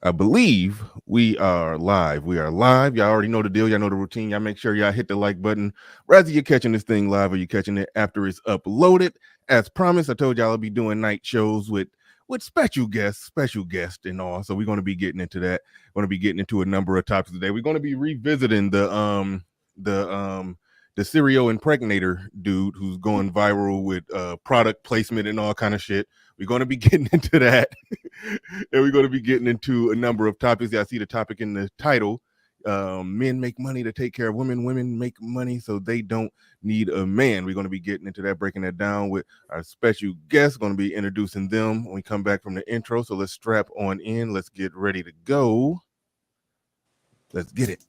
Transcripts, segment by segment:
I believe we are live. We are live. Y'all already know the deal. Y'all know the routine. Y'all make sure y'all hit the like button. Whether you're catching this thing live or you're catching it after it's uploaded. As promised, I told y'all I'll be doing night shows with special guests and all. So we're going to be getting into that. We're going to be getting into a number of topics today. We're going to be revisiting the serial impregnator dude who's going viral with product placement and all kind of shit. We're going to be getting into that. And we're going to be getting into a number of topics. I see the topic in the title. Men make money to take care of women. Women make money so they don't need a man. We're going to be getting into that, breaking that down with our special guests. Going to be introducing them when we come back from the intro. So let's strap on in. Let's get ready to go. Let's get it.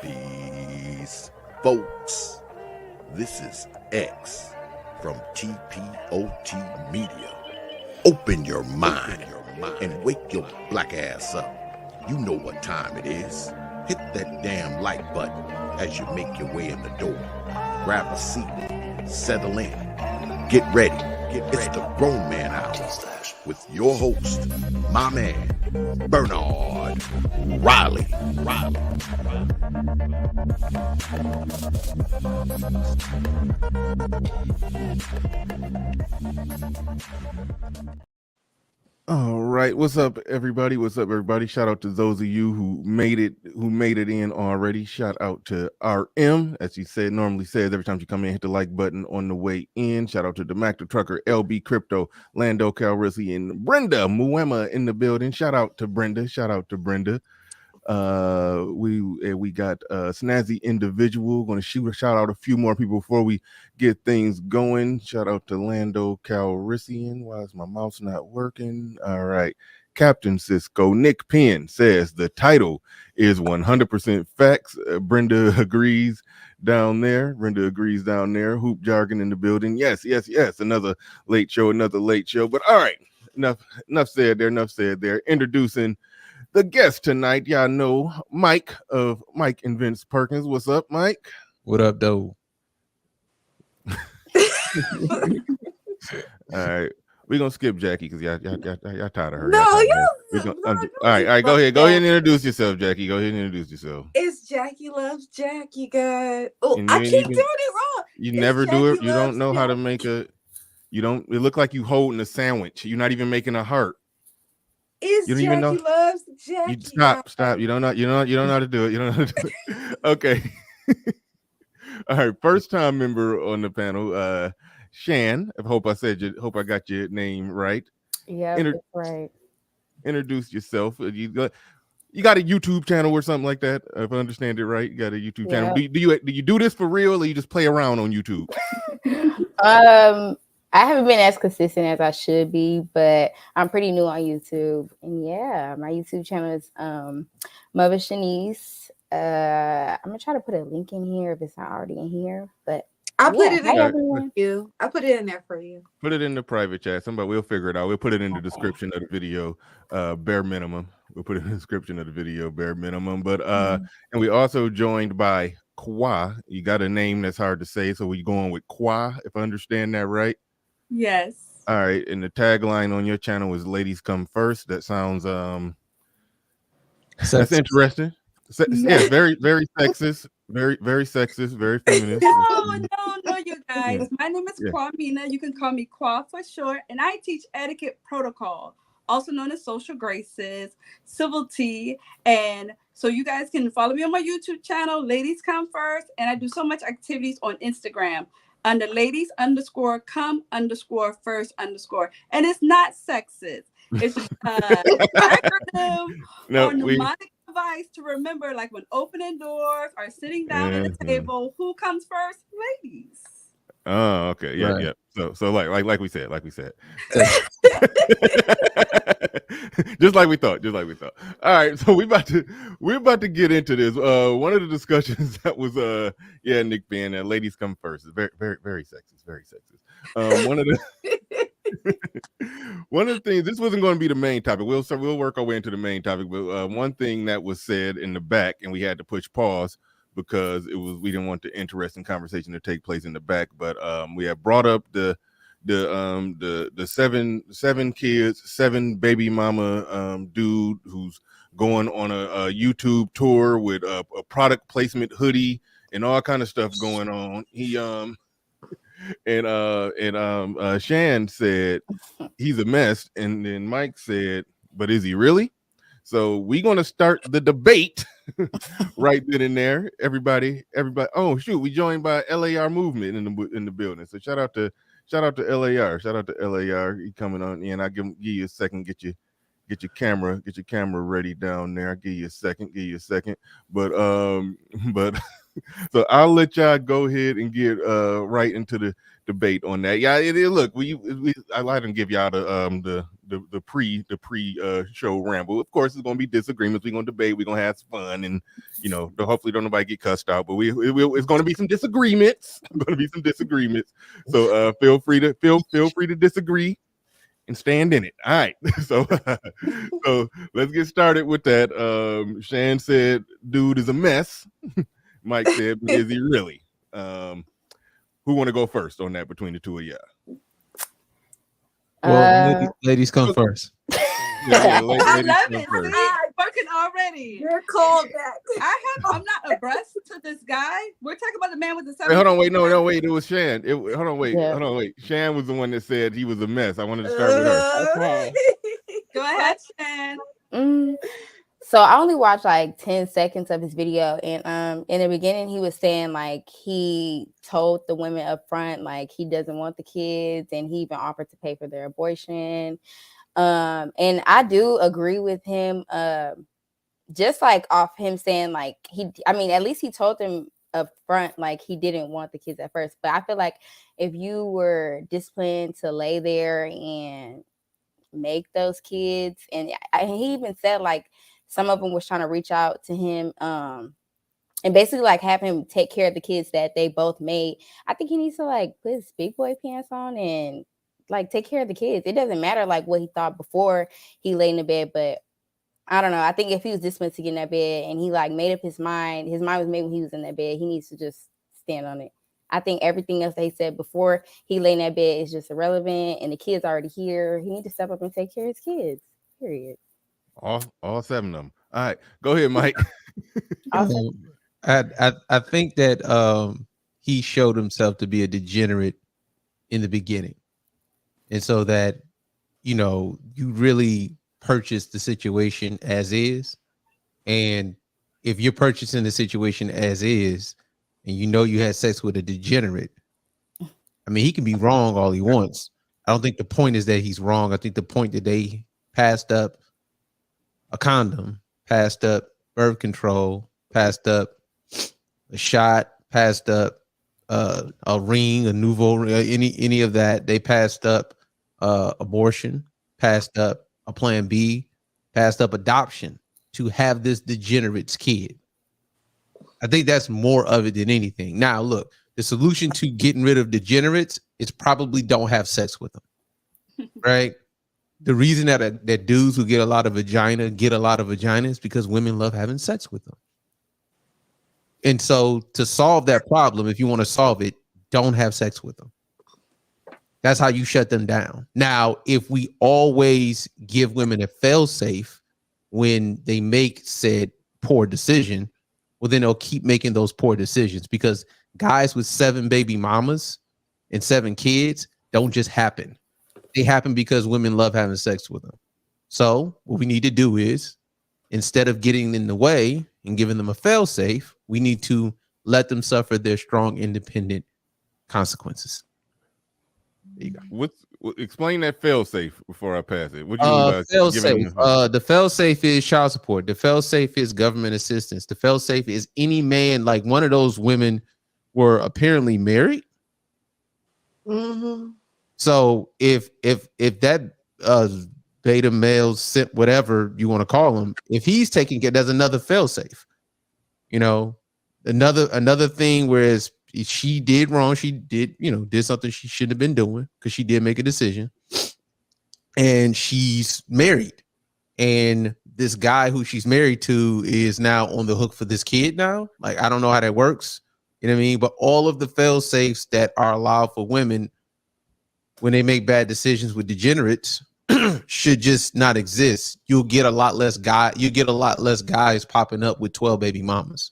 Peace, folks. This is X from TPOT Media. Open your mind and wake your black ass up. You know what time it is. Hit that damn like button as you make your way in the door. Grab a seat, settle in, get ready. It's the Grown Man Hour with your host, my man, Bernard Riley. All right, what's up, everybody? Shout out to those of you who made it in already. Shout out to RM, as she normally says every time she come in, hit the like button on the way in. Shout out to the Mac the Trucker, LB Crypto, Lando Calrissian, and Brenda Muema in the building. Shout out to Brenda. We got Snazzy Individual. Going to shout out a few more people before we get things going. Shout out to Lando Calrissian. Why is my mouse not working? All right. Captain Cisco. Nick Penn says the title is 100% facts. Brenda agrees down there. Hoop jargon in the building. Yes. Another late show. But all right. Enough said there. Introducing the guest tonight, y'all know Mike of Mike and Vince Perkins. What's up, Mike? What up, though? All right, we're gonna skip Jackie because y'all tired of her. No, all right. Go ahead and introduce yourself, Jackie. Go ahead and introduce yourself. It's Jackie Loves Jackie, guys. Oh, I keep doing it wrong. You never do it. You don't know how to make a. You don't. It look like you holding a sandwich. You're not even making a heart. You don't even know. Loves Jackie. Stop. You don't know how to do it. Okay. All right. First time member on the panel, Shan. I hope I got your name right. Yeah, that's right. Introduce yourself. You got a YouTube channel or something like that? If I understand it right, you got a YouTube channel. Do you do this for real, or you just play around on YouTube? I haven't been as consistent as I should be, but I'm pretty new on YouTube. And yeah, my YouTube channel is Mother Shanice. I'm gonna try to put a link in here if it's not already in here, but I'll put it in there for you. I'll put it in there for you. Put it in the private chat. We'll figure it out. We'll put it in the description of the video, bare minimum. We'll put it in the description of the video, bare minimum. But and we also joined by Kwa. You got a name that's hard to say, so we're going with Kwa, if I understand that right. Yes. All right, and the tagline on your channel is "Ladies come first." That sounds that's interesting. Yeah, very sexist, very sexist, very feminist. No, you guys. My name is Kwamina. You can call me Kwa for short, and I teach etiquette protocol, also known as social graces, civility, and so you guys can follow me on my YouTube channel, Ladies Come First, and I do so much activities on Instagram under ladies_come_first_, and it's not sexist. It's just acronym or mnemonic device to remember, like when opening doors or sitting down at the table, who comes first? Ladies. Oh, okay. Yeah, right. Yeah. So like we said. just like we thought. All right, so we're about to get into this. One of the discussions that was Nick being ladies come first. Very sexist, very sexist. One of the things, this wasn't going to be the main topic. We'll work our way into the main topic, but one thing that was said in the back, and we had to push pause because we didn't want the interesting conversation to take place in the back. But we have brought up the seven kids, 7 baby mama dude who's going on a YouTube tour with a product placement hoodie and all kind of stuff going on. He Shan said he's a mess, and then Mike said, but is he really? So we're gonna start the debate right then and there. Everybody. Oh shoot, we joined by LAR movement in the building. So shout out to LAR. Shout out to LAR. He coming on in. I'll give you a second. Get your camera ready down there. I'll give you a second. But so I'll let y'all go ahead and get right into the debate on that. Yeah, look, I like to give y'all the pre show ramble. Of course, it's gonna be disagreements. We're gonna debate. We're gonna have fun, and hopefully don't nobody get cussed out. But it's gonna be some disagreements. So feel free to disagree and stand in it. All right. So let's get started with that. Shan said, "Dude is a mess." Mike said, "Is he really?" Who want to go first on that between the two of y'all? Well, ladies come first. I love it. Working already. You're called back. I'm not abreast to this guy. We're talking about the man with the 7. Wait, hold on, wait. It was Shan. Hold on, wait. Shan was the one that said he was a mess. I wanted to start with her. Okay. Go ahead, Shan. So I only watched like 10 seconds of his video, and in the beginning he was saying like he told the women up front like he doesn't want the kids, and he even offered to pay for their abortion. And I do agree with him, just like off him saying like at least he told them up front like he didn't want the kids at first. But I feel like if you were disciplined to lay there and make those kids, and he even said like some of them was trying to reach out to him and basically like have him take care of the kids that they both made. I think he needs to like put his big boy pants on and like take care of the kids. It doesn't matter like what he thought before he laid in the bed, but I don't know. I think if he was disciplined to get in that bed and he like made up his mind was made when he was in that bed, he needs to just stand on it. I think everything else they said before he lay in that bed is just irrelevant, and the kids already here. He needs to step up and take care of his kids. Period. All 7 of them. All right, go ahead, Mike. I think that he showed himself to be a degenerate in the beginning, and so that you really purchase the situation as is. And if you're purchasing the situation as is, and you had sex with a degenerate, I mean, he can be wrong all he wants. I don't think the point is that he's wrong. I think the point that they passed up a condom, passed up birth control, passed up a shot, passed up a ring, a nouveau, any of that. They passed up abortion, passed up a plan B, passed up adoption to have this degenerate's kid. I think that's more of it than anything. Now, look, the solution to getting rid of degenerates is probably don't have sex with them, right? The reason that dudes who get a lot of vagina is because women love having sex with them. And so to solve that problem, if you want to solve it, don't have sex with them. That's how you shut them down. Now, if we always give women a fail-safe when they make said poor decision, well, then they'll keep making those poor decisions, because guys with 7 baby mamas and 7 kids don't just happen. They happen because women love having sex with them. So what we need to do is, instead of getting in the way and giving them a fail-safe, we need to let them suffer their strong, independent consequences. There you go. Explain that fail-safe before I pass it. What do you mean by fail-safe? The fail-safe is child support. The fail-safe is government assistance. The fail-safe is any man, like one of those women were apparently married. Mm-hmm. So if that beta male, whatever you want to call him, if he's taking care, there's another fail-safe. You know, another thing, whereas she did wrong, she did something she shouldn't have been doing, because she did make a decision, and she's married, and this guy who she's married to is now on the hook for this kid now. Like, I don't know how that works, you know what I mean? But all of the fail safes that are allowed for women when they make bad decisions with degenerates should just not exist. You'll get a lot less guys popping up with 12 baby mamas.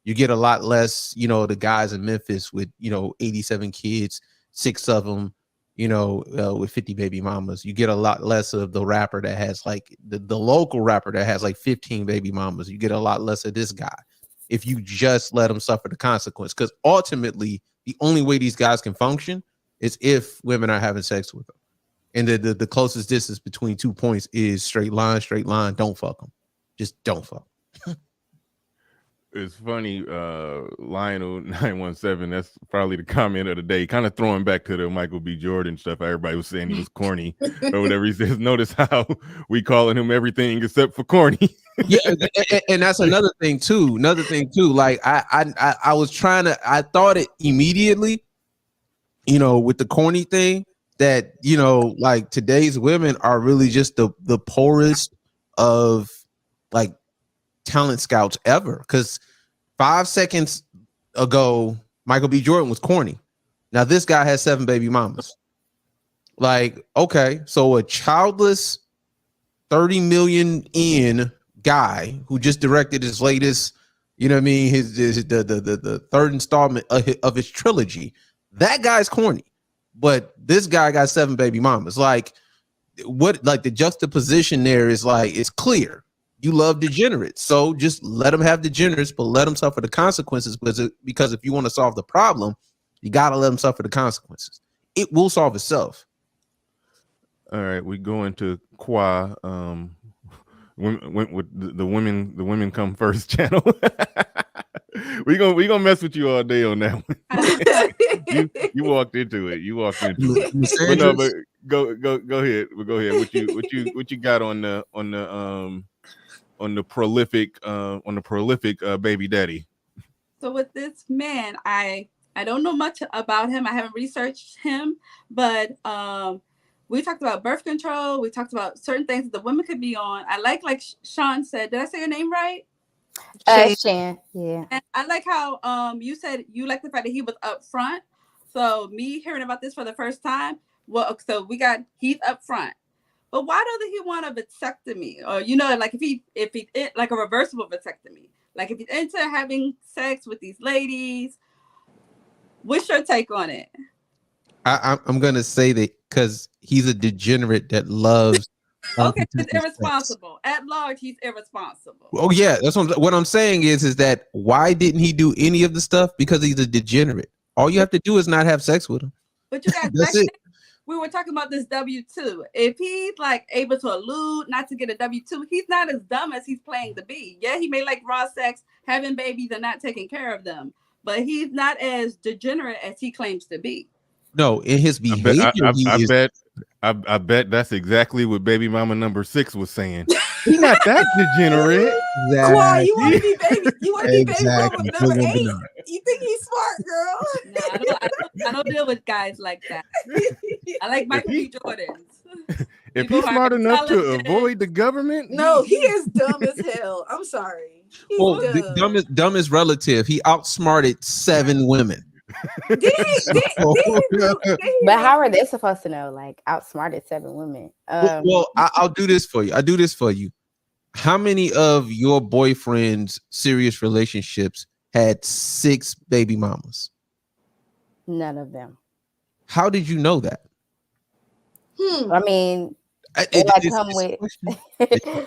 You get a lot less, the guys in Memphis with, 87 kids, 6 of them, with 50 baby mamas. You get a lot less of the rapper that has like the local rapper that has like 15 baby mamas. You get a lot less of this guy if you just let them suffer the consequence. Because ultimately, the only way these guys can function is if women are having sex with them. And the closest distance between 2 points is straight line. Don't fuck them. Just don't fuck. It's funny, Lionel 917, that's probably the comment of the day, kind of throwing back to the Michael B. Jordan stuff. Everybody was saying he was corny or whatever. He says, notice how we calling him everything except for corny. Yeah, and that's another thing too. Like I was trying to, I thought it immediately, with the corny thing, that, like today's women are really just the poorest of like talent scouts ever. Because 5 seconds ago, Michael B. Jordan was corny. Now this guy has 7 baby mamas. Like, okay, so a childless 30 million in guy who just directed his latest, the third installment of his trilogy. That guy's corny, but this guy got 7 baby mamas. Like, what? Like, the juxtaposition there is like, it's clear. You love degenerates, so just let them have degenerates, but let them suffer the consequences. Because if you want to solve the problem, you got to let them suffer the consequences. It will solve itself. All right, we go into Qua. Went with the women come first channel. we gonna mess with you all day on that one. you walked into it. But no, but go ahead. We'll go ahead. What you got on the prolific baby daddy? So with this man, I don't know much about him. I haven't researched him, but we talked about birth control. We talked about certain things that the women could be on. I like Sean said, did I say your name right? Shan, yeah. And I like how you said you like the fact that he was up front. So me hearing about this for the first time, well, so he's up front. But why doesn't he want a vasectomy? Or like if he like a reversible vasectomy, like if he's into having sex with these ladies, what's your take on it? I'm gonna say that because he's a degenerate that loves. Okay, he's irresponsible. At large, he's irresponsible. Oh yeah, that's what I'm saying is that why didn't he do any of the stuff? Because he's a degenerate. All you have to do is not have sex with him. But you guys, that's it. We were talking about this W-2. If he's like able to elude not to get a W-2, he's not as dumb as he's playing to be. Yeah, he may like raw sex, having babies, and not taking care of them, but he's not as degenerate as he claims to be. No, in his behavior, I bet that's exactly what baby mama number 6 was saying. He's not that degenerate. Come on, you want to be baby? You want to be baby mama number 8? You think he's smart, girl? No, I don't deal with guys like that. I like Michael B. Jordans. If he's smart enough to avoid the government, no, he is dumb as hell. I'm sorry. He's Well, the dumbest relative. He outsmarted 7 women. Did he But how are they supposed to know? Like outsmarted 7 women. Well, I'll do this for you. How many of your boyfriend's serious relationships had 6 baby mamas? None of them. How did you know that? I mean, come with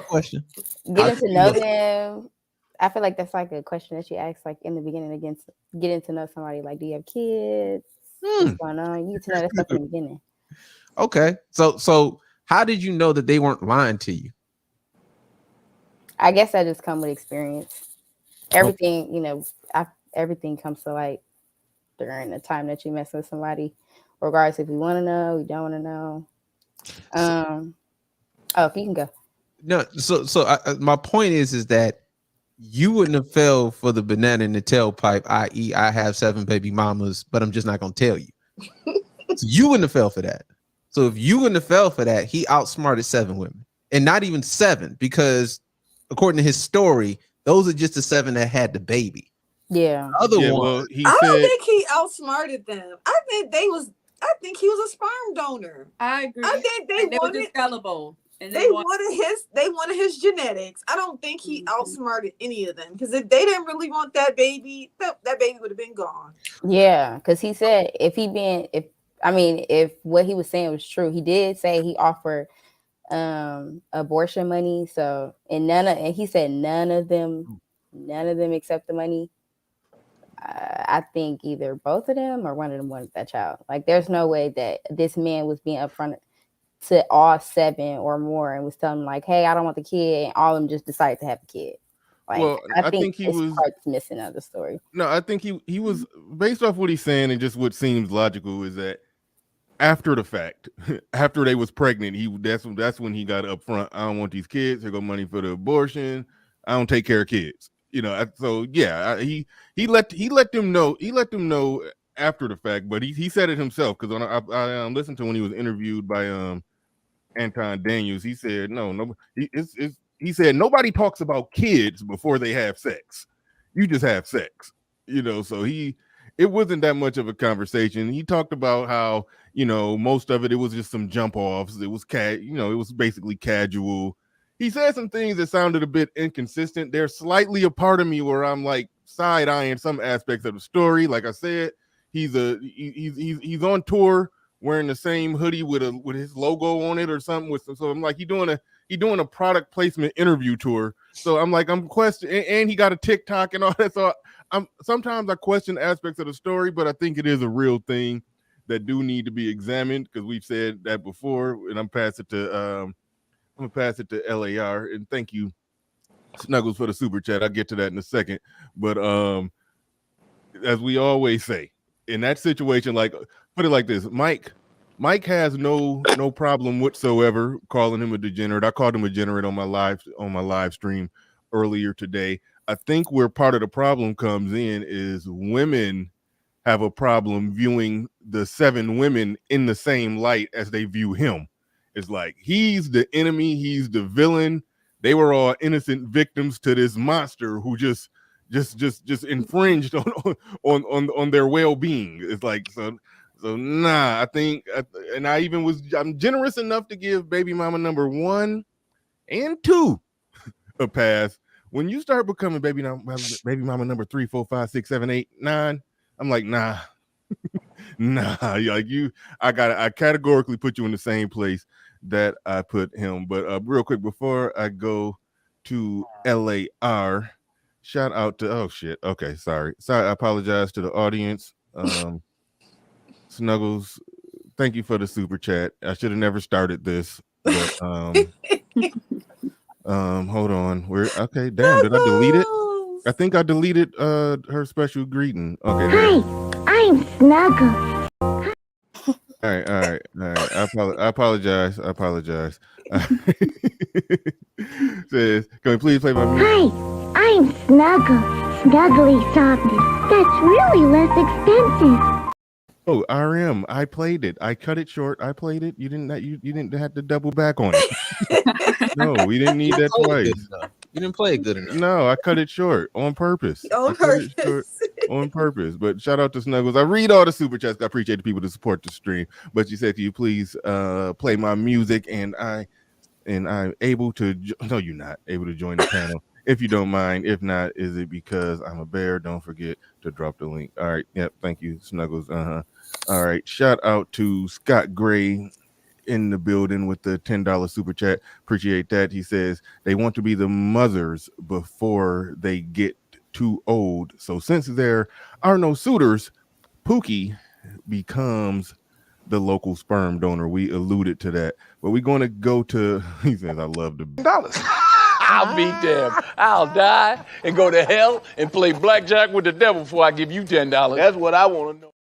question. Getting to know them. I feel like that's like a question that you ask like in the beginning against getting to know somebody. Like, do you have kids? What's going on? You need to know that stuff in the beginning. Okay. So how did you know that they weren't lying to you? I guess that just comes with experience. Everything, everything comes to light during the time that you mess with somebody, regardless if you want to know, you don't want to know. If you can go. No, so my point is that you wouldn't have fell for the banana in the tailpipe, i.e., I have 7 baby mamas, but I'm just not gonna tell you. So you wouldn't have fell for that. So if you wouldn't have fell for that, he outsmarted 7 women, and not even 7, because according to his story, those are just the 7 that had the baby. Yeah. I don't think he outsmarted them. I think he was a sperm donor. I agree. I think they wanted gullible. And they wanted his genetics. I don't think he outsmarted any of them, because if they didn't really want that baby, that baby would have been gone. Yeah, because he said if what he was saying was true, he did say he offered abortion money. So he said none of them accept the money. I think either both of them or one of them wanted that child. Like, there's no way that this man was being upfront to all 7 or more and was telling them like, hey, I don't want the kid, and all of them just decided to have a kid. Like, well, I think he was parts missing of the story. No, I think he was, based off what he's saying and just what seems logical, is that after the fact, after they was pregnant, that's when he got up front. I don't want these kids. Here go money for the abortion. I don't take care of kids. So yeah, he let them know. He let them know after the fact, but he said it himself, because I listened to when he was interviewed by Anton Daniels. He said he said nobody talks about kids before they have sex. You just have sex, So it wasn't that much of a conversation. He talked about how most of it was just some jump offs. It was it was basically casual. He said some things that sounded a bit inconsistent. There's slightly a part of me where I'm like side eyeing some aspects of the story. Like I said, he's on tour wearing the same hoodie with his logo on it or something. So I'm like, he doing a product placement interview tour. So I'm questioning, and he got a TikTok and all that. So sometimes I question aspects of the story, but I think it is a real thing that do need to be examined, because we've said that before. And I'm gonna pass it to LAR, and thank you, Snuggles, for the super chat. I'll get to that in a second. But as we always say, in that situation, like, put it like this, Mike has no problem whatsoever calling him a degenerate. I called him a degenerate on my live stream earlier today. I think where part of the problem comes in is women have a problem viewing the 7 women in the same light as they view him. It's like he's the enemy, he's the villain. They were all innocent victims to this monster who just infringed on their well-being. It's like so nah. I think, and I'm generous enough to give baby mama number 1 and 2 a pass. When you start becoming baby mama number 3, 4, 5, 6, 7, 8, 9, I'm like, nah. Nah, like I categorically put you in the same place that I put him. But real quick, before I go to LAR, shout out to sorry, I apologize to the audience. Snuggles, thank you for the super chat. I should have never started this, but hold on, okay, damn, did I delete it? I think I deleted her special greeting. Okay, hi, I'm Snuggles. All right. I apologize. Says, can we please play my music? Hi, I'm Snuggles. Snuggly softness. That's really less expensive. Oh, RM. I played it. I cut it short. I played it. You didn't have to double back on it. No, we didn't need that twice. You didn't play it good enough. No, I cut it short on purpose. On I cut it short purpose. on purpose. But shout out to Snuggles. I read all the super chats. I appreciate the people that support the stream. But she said, "Can you please play my music?" And I'm able to. No, you're not able to join the panel. If you don't mind. If not, is it because I'm a bear? Don't forget to drop the link. All right. Yep. Thank you, Snuggles. All right. Shout out to Scott Gray in the building with the $10 super chat. Appreciate that. He says they want to be the mothers before they get too old. So since there are no suitors, Pookie becomes the local sperm donor. We alluded to that, but we're going to go to. He says, "I love the $10. I'll be damned. I'll die and go to hell and play blackjack with the devil before I give you $10. That's what I want to know."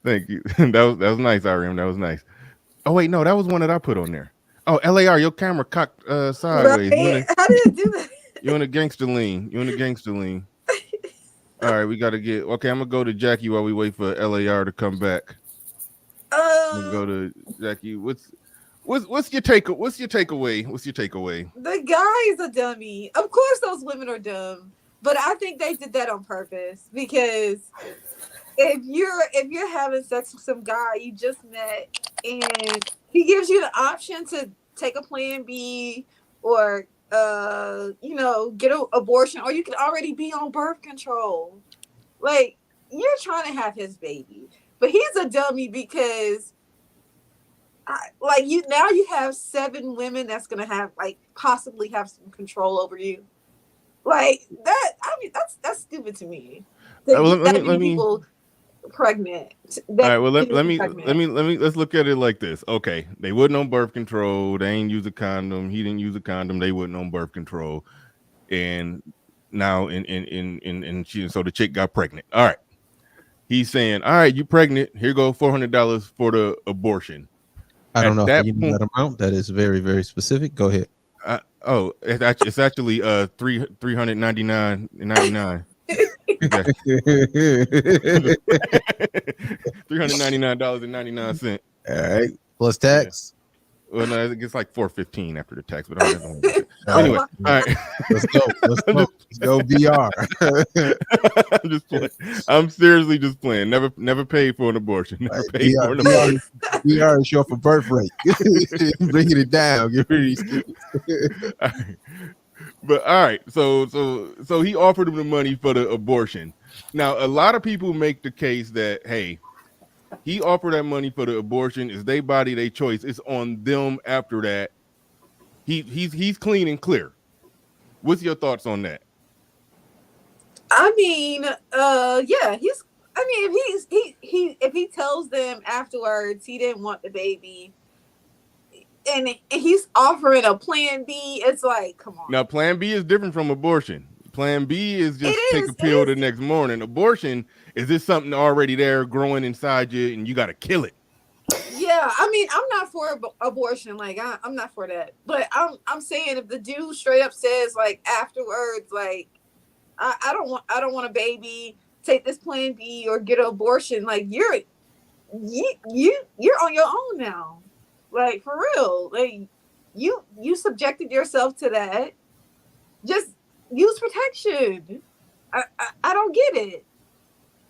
Thank you. that was nice, RM. That was nice. Oh wait, no, that was one that I put on there. Oh, LAR, your camera cocked sideways. Right? How did it do that? You in a gangster lean. All right, we got to get. Okay, I'm gonna go to Jackie while we wait for LAR to come back. Go to Jackie. What's your takeaway? What's your takeaway? The guy's a dummy. Of course, those women are dumb, but I think they did that on purpose because if you're having sex with some guy you just met and he gives you the option to take a plan B or get an abortion, or you could already be on birth control, like you're trying to have his baby. But he's a dummy because you have 7 women that's gonna have possibly have some control over you. Like that, I mean that's stupid to me. Let me people pregnant. All right, well let's look at it like this. Okay, they wasn't on birth control, they ain't use a condom, he didn't use a condom, they wasn't on birth control, and now so the chick got pregnant. All right. He's saying, "All right, you pregnant. Here go $400 for the abortion." I don't know if you know that amount. That is very, very specific. Go ahead. It's actually $399.99. $399.99. All right, plus tax. Well, no, it gets like $415 after the tax, but anyway, all right. Let's go. Let's go BR. I'm just playing. I'm seriously just playing. Never paid for an abortion. Never paid for an abortion. BR is short for birth rate. Bringing it down. Get rid of these kids. All right. But all right, so he offered him the money for the abortion. Now, a lot of people make the case that, hey, he offered that money for the abortion. It's their body, their choice. It's on them after that. He's clean and clear. What's your thoughts on that? I mean, yeah, if he tells them afterwards he didn't want the baby and he's offering a plan B, it's like, come on. Now, plan B is different from abortion. Plan B is just take a pill the next morning. Abortion is this something already there growing inside you and you got to kill it. Yeah, I mean, I'm not for abortion. Like, I'm not for that. But I'm saying if the dude straight up says like afterwards, like, I don't want a baby, take this plan B or get an abortion. Like you're on your own now. Like for real. Like you subjected yourself to that. Just use protection. I don't get it.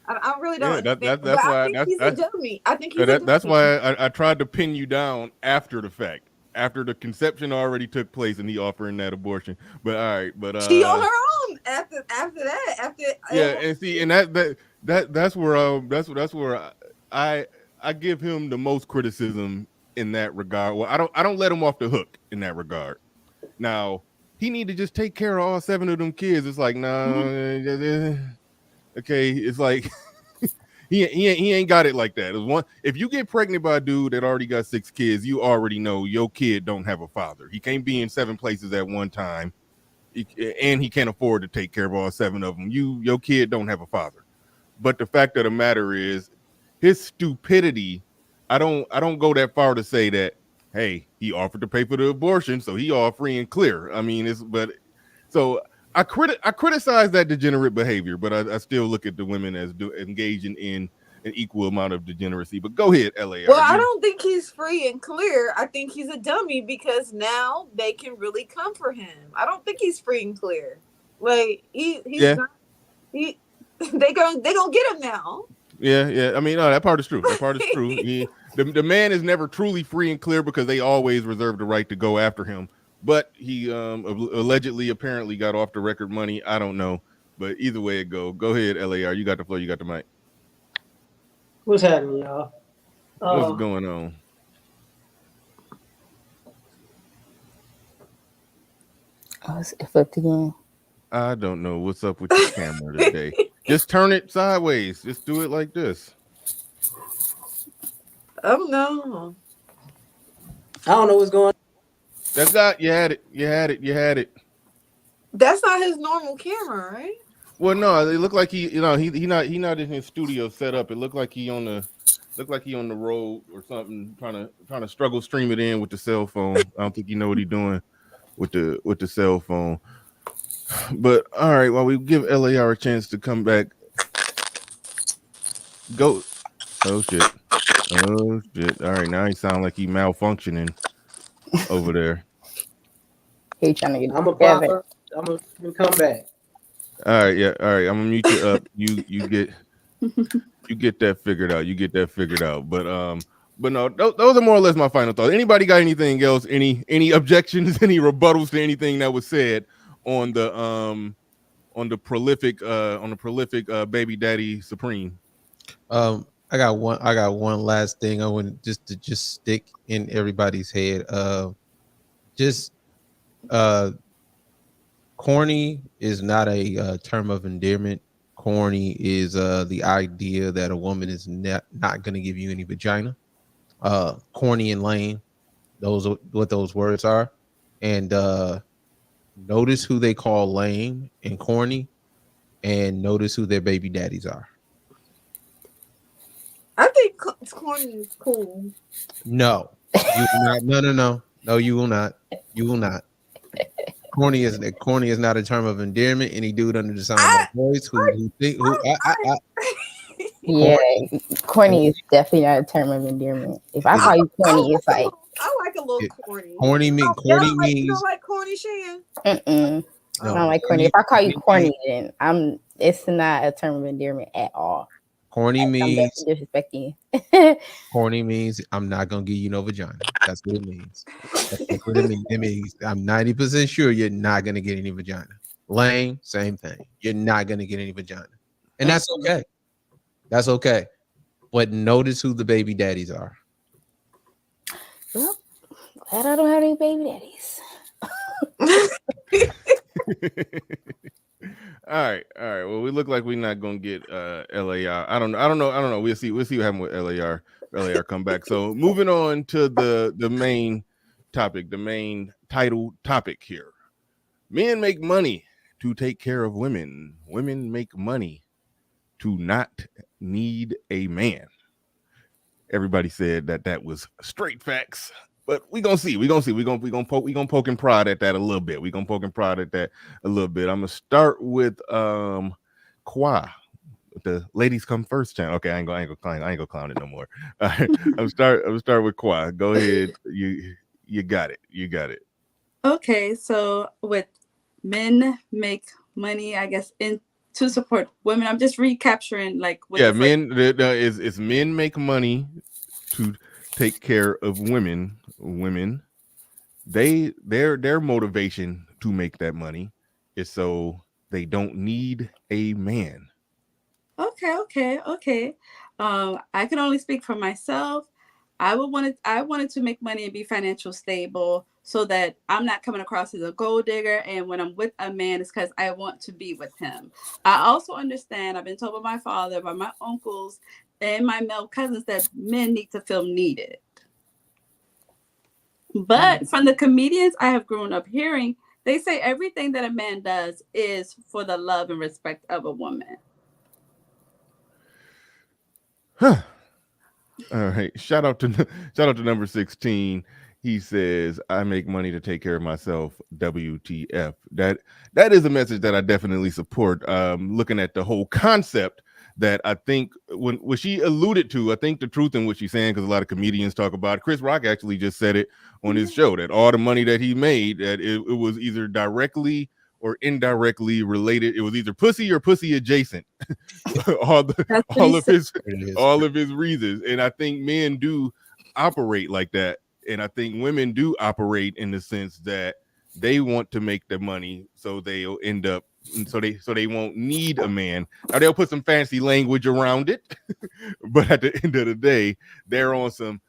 I really don't. Yeah, that's why he's a dummy. I think he's a dummy. That's why I tried to pin you down after the fact, after the conception already took place, and he offering that abortion. But all right, but she on her own after that. And see, and that's where I give him the most criticism in that regard. Well, I don't let him off the hook in that regard. Now he need to just take care of all 7 of them kids. It's like okay, it's like he ain't got it like that. If you get pregnant by a dude that already got 6 kids, you already know your kid don't have a father. He can't be in 7 places at one time, and he can't afford to take care of all 7 of them. Your kid don't have a father. But the fact of the matter is, his stupidity. I don't go that far to say that, hey, he offered to pay for the abortion, so he all free and clear. I mean, I criticize that degenerate behavior, but I still look at the women as engaging in an equal amount of degeneracy. But go ahead, LAR. Well, I don't think he's free and clear. I think he's a dummy because now they can really come for him. I don't think he's free and clear. Like he's not. They gonna get him now. Yeah. I mean, no, that part is true. That part is true. The man is never truly free and clear because they always reserve the right to go after him. But he allegedly, apparently got off the record money. I don't know. But either way it go. Go ahead, LAR. You got the floor. You got the mic. What's happening, y'all? What's going on? Oh, it's flipped again. I don't know what's up with your camera today. Just turn it sideways. Just do it like this. Oh no. I don't know what's going on. That's not. You had it. That's not his normal camera, right? Well, no, it looked like he not in his studio set up. It looked like he on the road or something, trying to struggle stream it in with the cell phone. I don't think you know what he's doing with the cell phone. But all right, while we give LAR a chance to come back, go. Oh shit. All right, now he sounds like he malfunctioning over there. He trying to get. I'm gonna come back. All right, yeah. All right, I'm gonna mute you up. You get that figured out. But no, those are more or less my final thoughts. Anybody got anything else? Any objections? Any rebuttals to anything that was said on the prolific baby daddy supreme? I got one last thing I want to stick in everybody's head. Corny is not a term of endearment. Corny is the idea that a woman is not going to give you any vagina. Corny and lame, those are what those words are. And notice who they call lame and corny, and notice who their baby daddies are. I think corny is cool. No, you will not. No, you will not. You will not. Corny is not a term of endearment. Any dude under the sound of my voice yeah, corny is definitely not a term of endearment. If I call you corny, it's like I like a little corny. Corny You means don't like corny, Shan? I don't like corny. If I call you corny, then it's not a term of endearment at all. Corny means disrespecting you. Corny means I'm not gonna give you no vagina. That's what it means. That's what it means. It means I'm 90% sure you're not gonna get any vagina. Lame, same thing. You're not gonna get any vagina, and that's okay. That's okay. But notice who the baby daddies are. Well, glad I don't have any baby daddies. All right. Well, we look like we're not gonna get LAR. I don't know. We'll see what happens with LAR. LAR come back. So moving on to the main topic, the main title topic here. Men make money to take care of women. Women make money to not need a man. Everybody said that was straight facts. But we gonna see. We gonna poke and prod at that a little bit. I'm gonna start with Kwa, the ladies come first channel. Okay, I ain't gonna clown it no more. I'm start with Kwa. Go ahead. You got it. Okay, so with men make money, I guess, to support women. I'm just recapturing men. It's men make money to take care of women. Women, their motivation to make that money is so they don't need a man. Okay. I can only speak for myself. I wanted to make money and be financially stable so that I'm not coming across as a gold digger. And when I'm with a man, it's because I want to be with him. I also understand, I've been told by my father, by my uncles, and my male cousins that men need to feel needed. But from the comedians I have grown up hearing, they say everything that a man does is for the love and respect of a woman. Huh. All right. Shout out to number 16. He says, I make money to take care of myself. WTF. That is a message that I definitely support. Looking at the whole concept that I think when she alluded to, I think the truth in what she's saying, because a lot of comedians talk about it. Chris Rock actually just said it on his show that all the money that he made, that it was either directly or indirectly related. It was either pussy or pussy adjacent. all of his reasons. And I think men do operate like that. And I think women do operate in the sense that they want to make the money, so they'll end up, so they won't need a man. Now they'll put some fancy language around it, but at the end of the day, they're on some,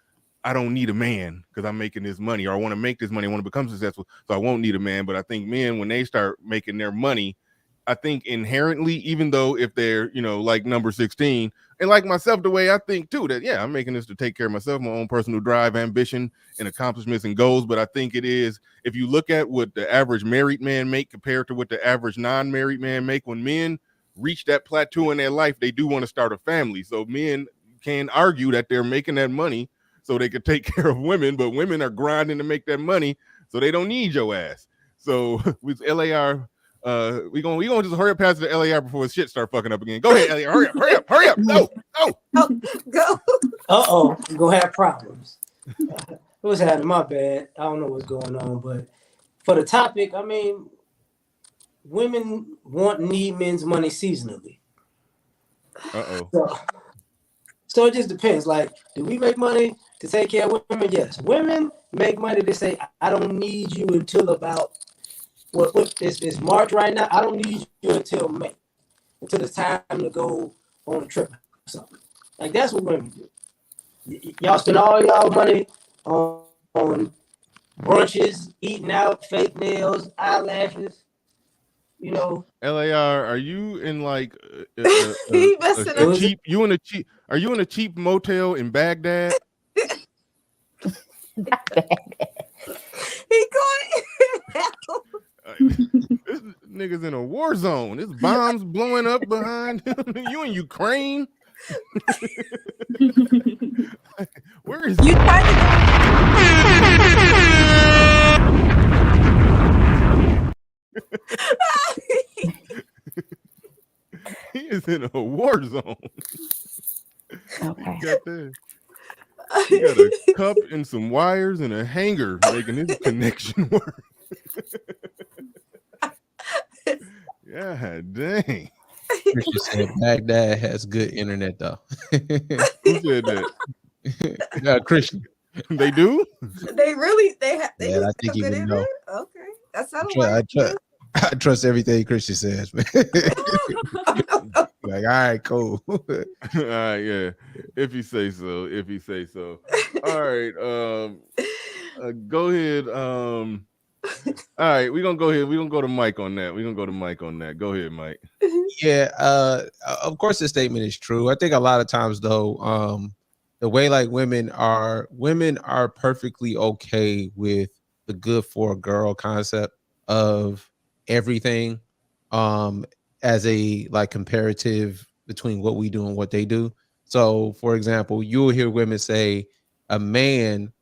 I don't need a man because I'm making this money, or I want to make this money, I want to become successful, so I won't need a man. But I think men, when they start making their money, I think inherently, even though if they're, like number 16, and like myself, the way I think too, that yeah, I'm making this to take care of myself, my own personal drive, ambition, and accomplishments and goals. But I think it is, if you look at what the average married man make compared to what the average non-married man make, when men reach that plateau in their life, they do want to start a family. So men can argue that they're making that money so they could take care of women, but women are grinding to make that money so they don't need your ass. So with LAR, we gonna just hurry up past the LAR before shit start fucking up again. Go ahead, LAR, hurry up. No. Go. Uh-oh, you're gonna have problems. What's happening? My bad. I don't know what's going on, but for the topic, I mean, women need men's money seasonally. So it just depends. Like, do we make money to take care of women? Yes. Women make money to say, I don't need you until about it's March right now. I don't need you until May, until it's time to go on a trip or something. Like, that's what women do. Y'all spend all y'all money on brunches, eating out, fake nails, eyelashes. LAR, are you in like a cheap? Are you in a cheap motel in Baghdad? He going. This nigga's in a war zone. There's bombs blowing up behind him. You in Ukraine? Where is you? He is in a war zone. Okay. He got a cup and some wires and a hanger making his connection work. Yeah, dang. Christian said Baghdad has good internet though. Who said that? Christian. They do? They really have. Yeah, I think even know. Okay, that sounds like. I trust everything Christian says, man. Like, all right, cool. All right, yeah. If you say so. All right. Go ahead. All right, we're gonna go ahead. We're gonna go to Mike on that. Go ahead, Mike. Yeah, of course the statement is true. I think a lot of times though, the way like women are perfectly okay with the good for a girl concept of everything as a like comparative between what we do and what they do. So for example, you'll hear women say a man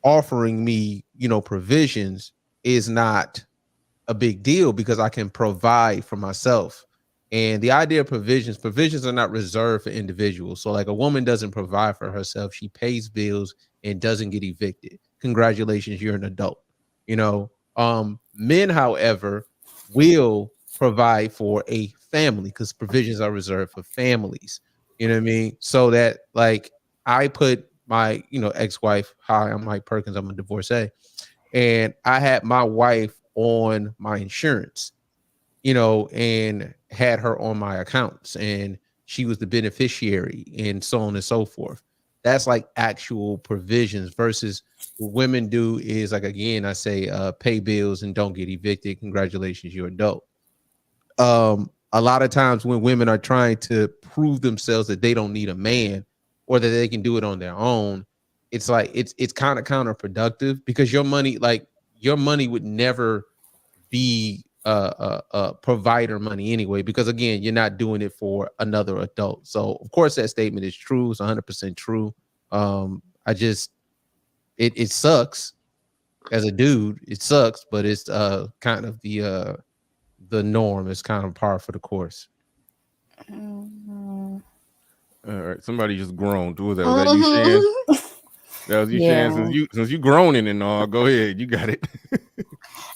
offering me, provisions is not a big deal because I can provide for myself. And the idea of provisions are not reserved for individuals. So like a woman doesn't provide for herself. She pays bills and doesn't get evicted. Congratulations, you're an adult. Men, however, will provide for a family because provisions are reserved for families. You know what I mean? So that like I put my, ex-wife, hi, I'm Mike Perkins, I'm a divorcee, and I had my wife on my insurance, and had her on my accounts, and she was the beneficiary and so on and so forth. That's like actual provisions versus what women do is like, again, I say pay bills and don't get evicted. Congratulations, you're adult. A lot of times when women are trying to prove themselves that they don't need a man or that they can do it on their own, it's like it's kind of counterproductive because your money would never be provider money anyway, because again, you're not doing it for another adult. So of course that statement is true. It's 100% true. It sucks as a dude. It sucks, but it's kind of the norm. It's kind of par for the course. Mhm. All right, somebody just groaned. Who was that? Was that you, Shan? That was you, Shan. Yeah. Since you groaning and all, go ahead. You got it.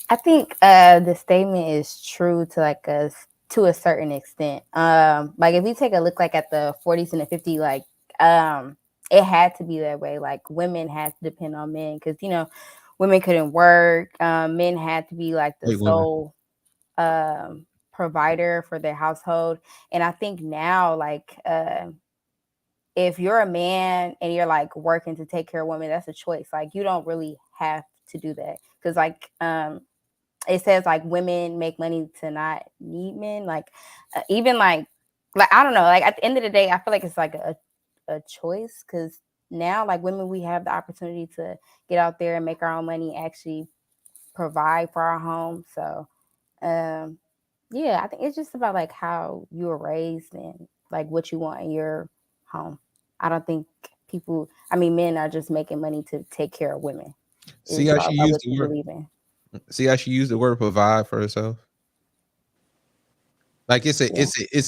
I think the statement is true to like to a certain extent. Like if you take a look like at the 40s and the 50s, like it had to be that way. Like women had to depend on men because women couldn't work. Men had to be like the sole provider for their household. And I think now, like if you're a man and you're like working to take care of women, that's a choice. Like you don't really have to do that because like it says like women make money to not need men. Like even like I don't know. Like at the end of the day, I feel like it's like a choice because now like women, we have the opportunity to get out there and make our own money, actually provide for our home. So yeah, I think it's just about like how you were raised and like what you want in your home. I don't think men are just making money to take care of women. See how she used what the you word. believe in. See how she used the word provide for herself. Like it's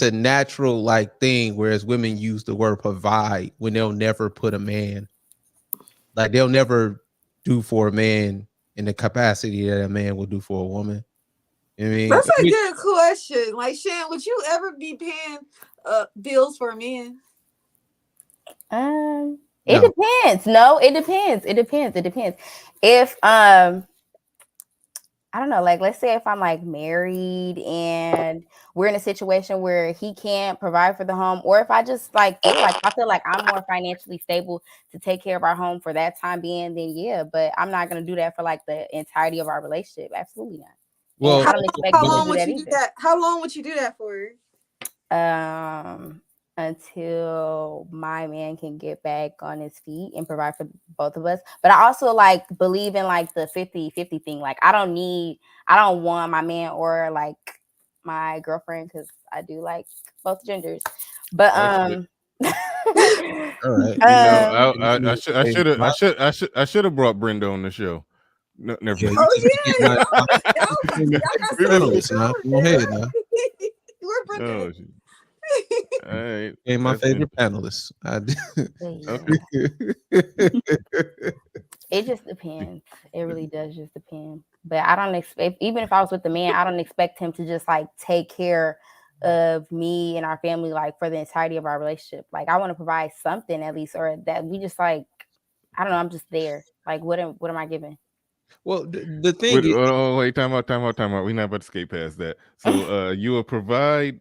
a natural like thing, whereas women use the word provide when they'll never put a man, like they'll never do for a man in the capacity that a man will do for a woman. You know what I mean? That's a good question. Like Shan, would you ever be paying bills for a man? It depends. No, it depends. It depends. If I don't know, like let's say if I'm like married and we're in a situation where he can't provide for the home, or if I just like I feel like I'm more financially stable to take care of our home for that time being, then yeah, but I'm not gonna do that for like the entirety of our relationship. Absolutely not. Well, and I don't expect how him long to would do that you either. do that? How long would you do that for? Until my man can get back on his feet and provide for both of us. But I also like believe in like the 50-50 thing. Like I don't want my man or like my girlfriend, because I do like both genders. But all right. I should have brought Brenda on the show. No, never. Yeah, Oh yeah, panelist now. Go ahead now. We're Brenda. All right. Hey, my favorite panelist. It just depends. It really does just depend. But I don't expect, even if I was with the man, I don't expect him to just like take care of me and our family like for the entirety of our relationship. Like I want to provide something at least, or that we just like, I don't know, I'm just there. Like what am I giving? Well, the thing is, wait, time out. We're not about to skate past that. So you will provide.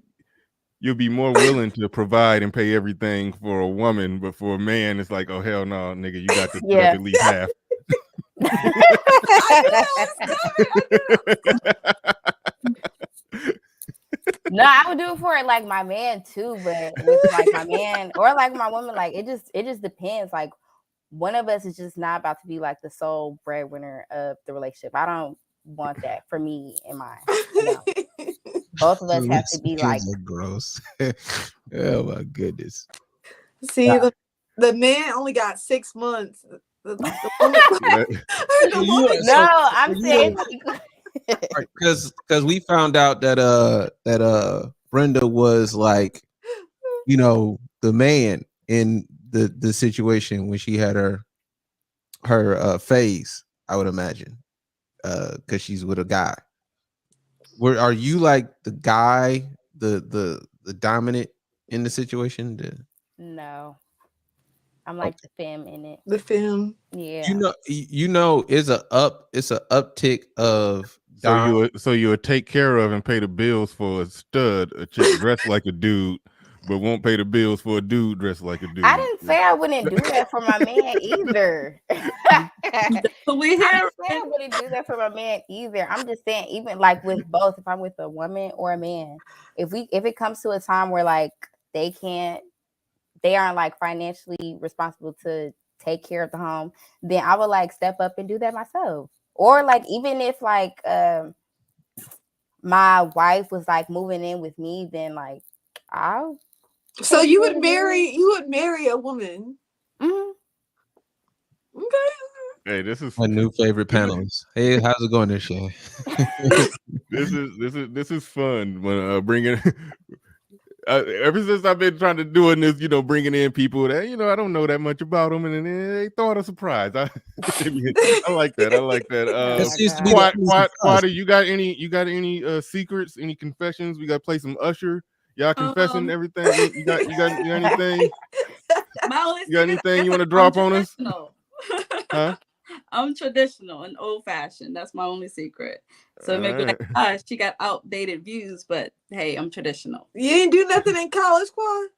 You'll be more willing to provide and pay everything for a woman, but for a man, it's like, oh hell no, nigga, you got to put up at least half. No, I would do it for like my man too, but with like my man or like my woman, like it just depends. Like one of us is just not about to be like the sole breadwinner of the relationship. I don't want that for me and mine. Both of us have to be like gross. Oh my goodness. See, the man only got 6 months. The woman, no, I'm saying because we found out that Brenda was like, the man in the situation when she had her phase, I would imagine, because she's with a guy. Are you like the guy, the dominant in the situation? No, I'm like the femme in it. The femme, yeah. It's a uptick of. So you would take care of and pay the bills for a stud, a chick dressed like a dude, but won't pay the bills for a dude dressed like a dude. I didn't say I wouldn't do that for my man either. I didn't say I wouldn't do that for my man either. I'm just saying, even like with both, if I'm with a woman or a man, if it comes to a time where like they aren't like financially responsible to take care of the home, then I would like step up and do that myself. Or like even if like my wife was like moving in with me, then like I'll. So you would marry a woman. Mm-hmm. Okay. Hey, this is my new favorite panelist. Hey, how's it going, this show? This is fun when bringing. Ever since I've been trying to doing this, bringing in people that I don't know that much about them, and then they thought a surprise. I like that. I like that. That seems to be the only surprise. Quada, you got any secrets? Any confessions? We got to play some Usher. Y'all confessing everything? You got anything? My only You got anything you want to drop on us? Huh? I'm traditional and old fashioned. That's my only secret. So maybe like, she got outdated views, but hey, I'm traditional. You ain't do nothing in college, Quan?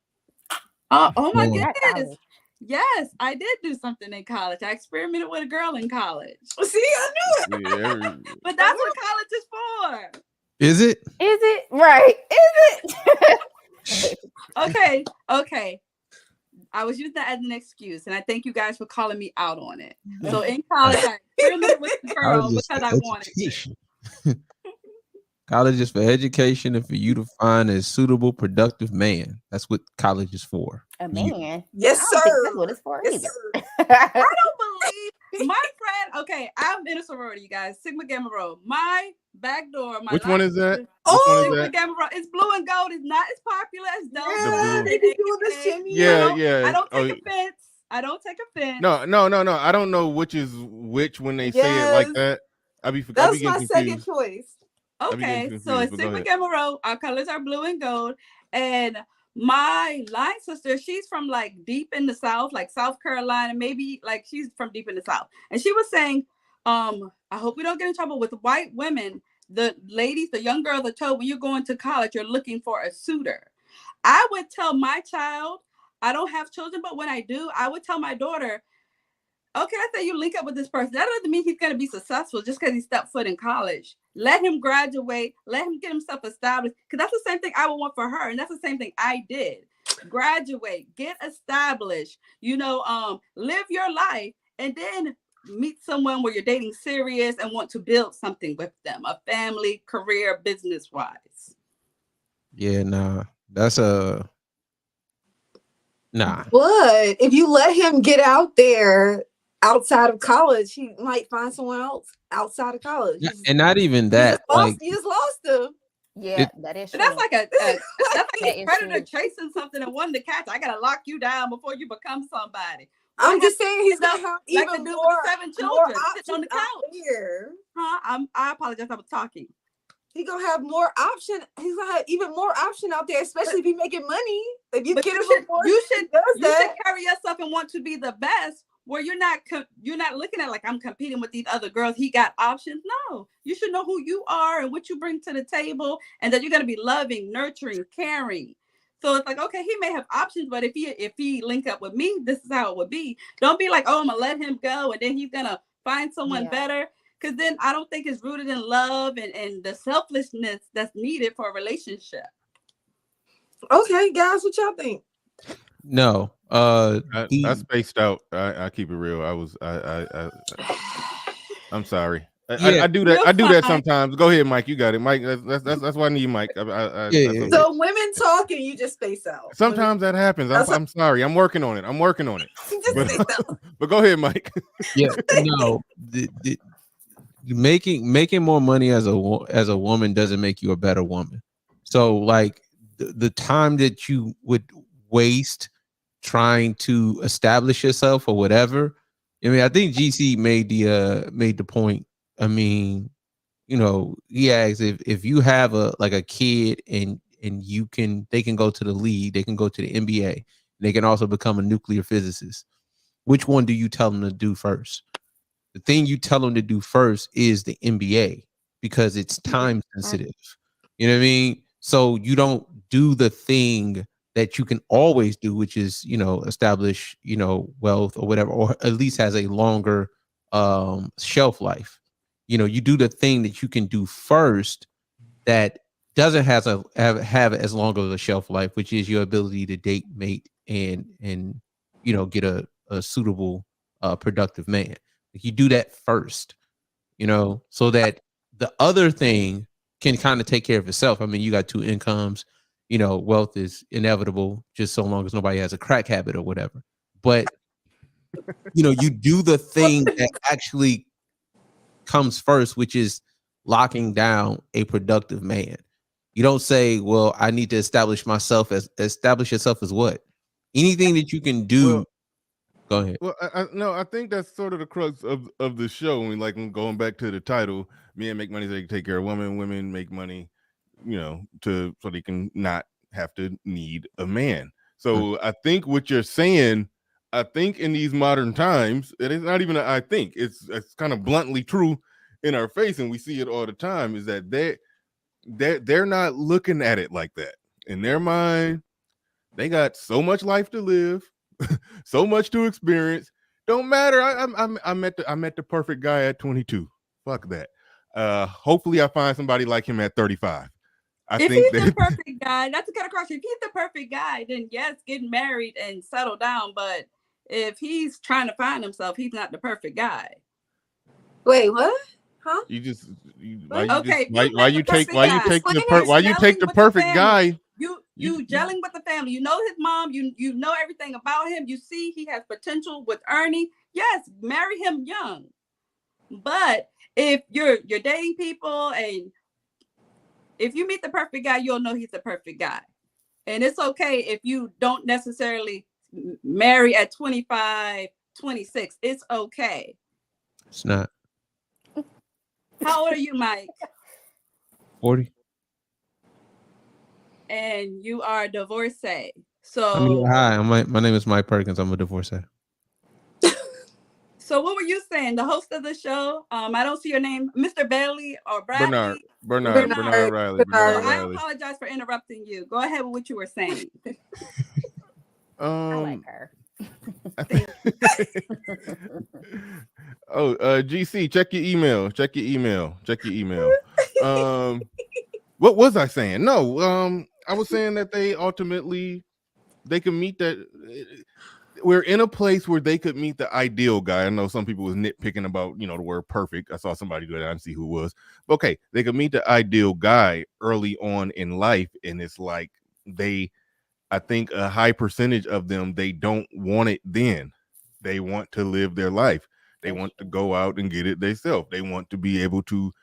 Oh my goodness. Yes, I did do something in college. I experimented with a girl in college. See, I knew it. Yeah. But that's what college is for. Is it? Is it? Right. Is it? Okay. I was using that as an excuse, and I thank you guys for calling me out on it. So in college, I experimented with the girl because I wanted to. College is for education and for you to find a suitable, productive man. That's what college is for. A man? Yes, I don't think sir. that's what it's for either. I don't believe my friend. Okay, I'm in a sorority, you guys. Sigma Gamma Rho. My back door. Which one is that? Sigma Gamma Rho. It's blue and gold. It's not as popular as those. They be doing the shimmy. Yeah. I don't take offense. I don't take offense. No. I don't know which is which when they say it like that. That's my second choice. Okay, so it's Sigma Gamma Rho. Our colors are blue and gold. And my line sister, she's from like deep in the South, like South Carolina, maybe like she's from deep in the South. And she was saying, I hope we don't get in trouble with white women. The ladies, the young girls are told when you're going to college, you're looking for a suitor. I would tell my child, I don't have children, but when I do, I would tell my daughter, okay, let's say you link up with this person. That doesn't mean he's going to be successful just because he stepped foot in college. Let him graduate. Let him get himself established. Because that's the same thing I would want for her. And that's the same thing I did. Graduate, get established, live your life, and then meet someone where you're dating serious and want to build something with them, a family, career, business-wise. Yeah, nah. That's nah. But if you let him get out there outside of college, he might find someone else outside of college. And not even that. You just lost him. Yeah, that is true. That's like a predator chasing something and wanting to catch. I gotta lock you down before you become somebody. I'm just saying he's gonna have even more 7 children options on the couch. Here. I apologize. I was talking. He's gonna have more option. He's gonna have even more option out there, especially if you're making money. If you get him, you should carry yourself and want to be the best. Where you're not looking at like I'm competing with these other girls. He got options. No, you should know who you are and what you bring to the table, and that you're gonna be loving, nurturing, caring. So it's like, okay, he may have options, but if he link up with me, this is how it would be. Don't be like, oh, I'm gonna let him go, and then he's gonna find someone better. Because then I don't think it's rooted in love and the selflessness that's needed for a relationship. Okay, guys, what y'all think? No. I spaced out. I keep it real. I'm sorry. I do that. I do that sometimes. Go ahead, Mike. You got it, Mike. That's why I need Mike. So women talk and you just space out. Sometimes that happens. I'm sorry. I'm working on it. But go ahead, Mike. Yeah. No. Making more money as a woman doesn't make you a better woman. So like the time that you would waste trying to establish yourself or whatever. I mean, I think GC made the point. I mean, he asks if you have a kid and they can go to the league, they can go to the NBA, they can also become a nuclear physicist. Which one do you tell them to do first? The thing you tell them to do first is the NBA because it's time sensitive. You know what I mean? So you don't do the thing that you can always do, which is, establish, wealth or whatever, or at least has a longer shelf life. You do the thing that you can do first that doesn't have as long of a shelf life, which is your ability to date, mate, and get a suitable, productive man. You do that first, so that the other thing can kind of take care of itself. I mean, you got 2 incomes, wealth is inevitable just so long as nobody has a crack habit or whatever. But, you do the thing that actually comes first, which is locking down a productive man. You don't say, well, I need to establish yourself as what? Anything that you can do. Well, go ahead. Well, I think that's sort of the crux of the show. I mean, like going back to the title, men make money so they can take care of women. Women make money, so they can not have to need a man. So I think what you're saying, I think in these modern times, it is not even I think it's kind of bluntly true in our face, and we see it all the time. Is that they're not looking at it like that in their mind. They got so much life to live. So much to experience. Don't matter. I met the perfect guy at 22. Fuck that. Hopefully I find somebody like him at 35. If he's the perfect guy, not to cut across, if he's the perfect guy, then yes, get married and settle down. But if he's trying to find himself, he's not the perfect guy. Wait, what? Huh? Why you take the perfect guy? You gelling with the family. You know his mom. You know everything about him. You see he has potential with Ernie. Yes, marry him young. But if you're dating people and if you meet the perfect guy, you'll know he's the perfect guy. And it's okay if you don't necessarily marry at 25, 26. It's okay. It's not. How old are you, Mike? 40. And you are a divorcee. So I mean, hi, my name is Mike Perkins. I'm a divorcee. So what were you saying? The host of the show? I don't see your name, Mr. Bailey or Bradley. Bernard Riley. I apologize for interrupting you. Go ahead with what you were saying. I like her. GC, check your email. What was I saying? No, I was saying that they can meet that. We're in a place where they could meet the ideal guy. I know some people was nitpicking about, the word perfect. I saw somebody do that. I didn't see who it was. But okay, they could meet the ideal guy early on in life. And it's like I think a high percentage of them, they don't want it then. They want to live their life. They want to go out and get it themselves. They want to be able to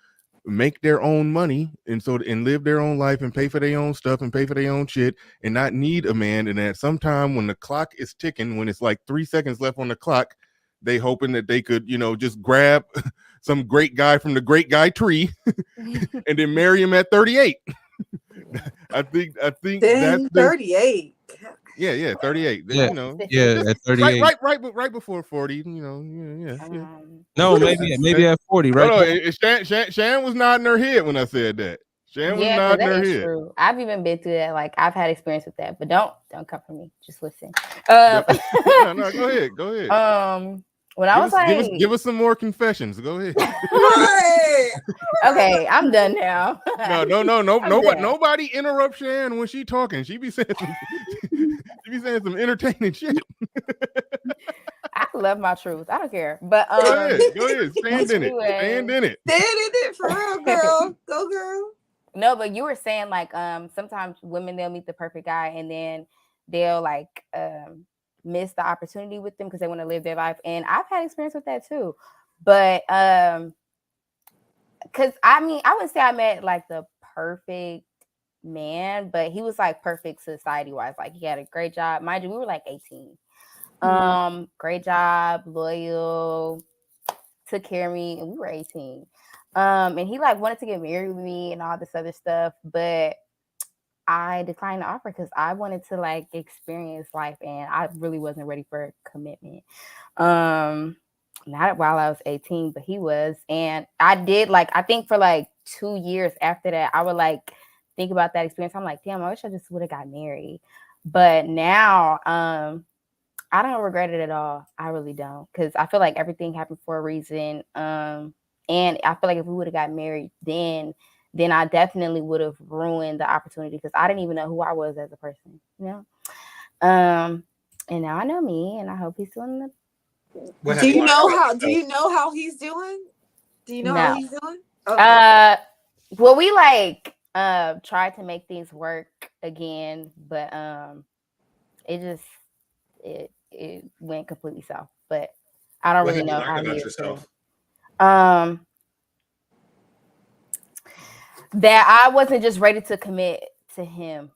make their own money and live their own life and pay for their own stuff and pay for their own shit and not need a man. And at some time when the clock is ticking, when it's like 3 seconds left on the clock, they hoping that they could, just grab some great guy from the great guy tree and then marry him at 38. I think that's 38. Yeah, 38. Yeah, at 38. Right before 40, No, maybe at 40, right? No, Shan was nodding her head when I said that. Shan was nodding her head. True. I've even been through that. Like I've had experience with that, but don't come for me. Just listen. No, go ahead. When I was give us some more confessions. Go ahead. Okay, I'm done now. No. Nobody interrupt Shan when she talking. She be saying some entertaining shit. I love my truth. I don't care. But go ahead. Stand in it For real, girl. Go, girl. No, but you were saying like sometimes women, they'll meet the perfect guy and then they'll like miss the opportunity with them because they want to live their life. And I've had experience with that too. But because I would say I met like the perfect man, but he was like perfect society wise. Like he had a great job. Mind you, we were like 18. Great job, loyal, took care of me, and we were 18. And he like wanted to get married with me and all this other stuff, but I declined the offer because I wanted to like experience life and I really wasn't ready for commitment. Not while I was 18, but he was. And I did I think for like 2 years after that, I would like think about that experience. I'm like, damn, I wish I just would have got married. But now I don't regret it at all. I really don't. Because I feel like everything happened for a reason. And I feel like if we would have got married then I definitely would have ruined the opportunity because I didn't even know who I was as a person, And now I know me, and I hope he's doing the. Do you know how he's doing? Do you know how he's doing? Okay. Well, we tried to make things work again, but it went completely south. But I don't really know how he is. That I wasn't just ready to commit to him.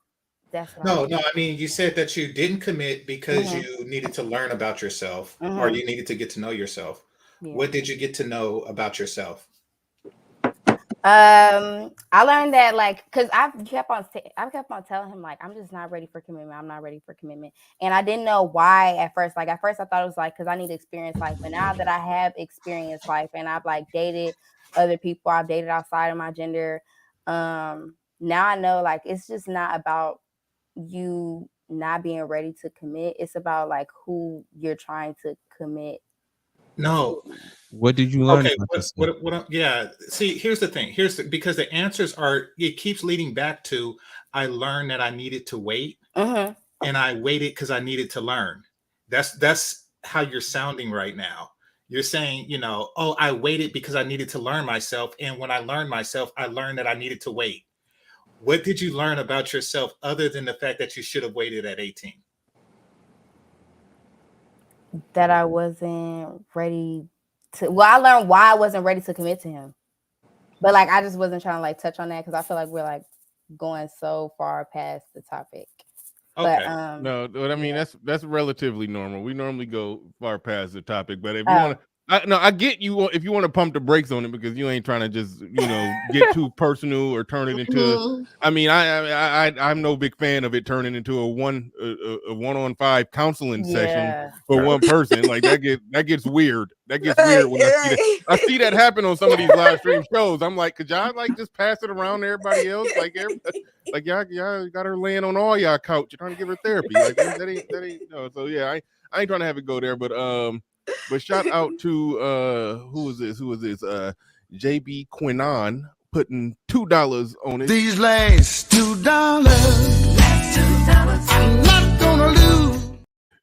That's what No, I mean, you said that you didn't commit because Mhm. you needed to learn about yourself or Mhm. you needed to get to know yourself. Yeah. What did you get to know about yourself? I learned that because I kept on telling him like I'm just not ready for commitment. I'm not ready for commitment, and I didn't know why at first. Like at first, I thought it was like because I need to experience life, but now that I have experienced life and I've like dated other people, I've dated outside of my gender. Now I know like it's just not about you not being ready to commit. It's about like who you're trying to commit. No. What did you learn Okay, about yourself? yeah. See, here's the thing. Because the answers are, it keeps leading back to, I learned that I needed to wait, Mhm. and I waited because I needed to learn. That's how you're sounding right now. You're saying, oh, I waited because I needed to learn myself, and when I learned myself, I learned that I needed to wait. What did you learn about yourself other than the fact that you should have waited at 18? That I wasn't ready to. Well, I learned why I wasn't ready to commit to him, but like I just wasn't trying to like touch on that because I feel like we're like going so far past the topic. Okay. But No, but I mean yeah. that's relatively normal. We normally go far past the topic, but if you Oh. want to, I get you if you want to pump the brakes on it because you ain't trying to just get too personal or turn it into. I mean, I'm no big fan of it turning into a 1-on-5 counseling session Yeah. for one person. Like that gets weird. That gets weird when I see that. I see that happen on some of these live stream shows. I'm like, could y'all like just pass it around to everybody else? Like y'all got her laying on all y'all couch. You're trying to give her therapy. Like that ain't no. So yeah, I ain't trying to have it go there, but shout out to who is this? JB Quinan putting $2 on it. These last $2, I'm not gonna lose.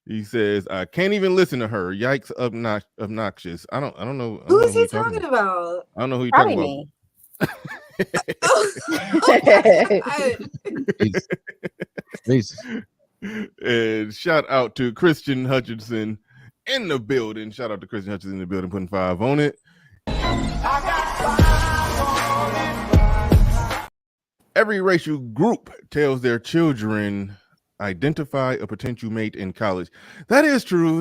He says, I can't even listen to her. Yikes, obnoxious. I don't know. Who is he talking about? I don't know who you're Probably talking about. And shout out to Christian Hutchinson in the building. Shout out to Christian Hutchinson in the building, putting 5 on it. Every racial group tells their children identify a potential mate in college. That is true.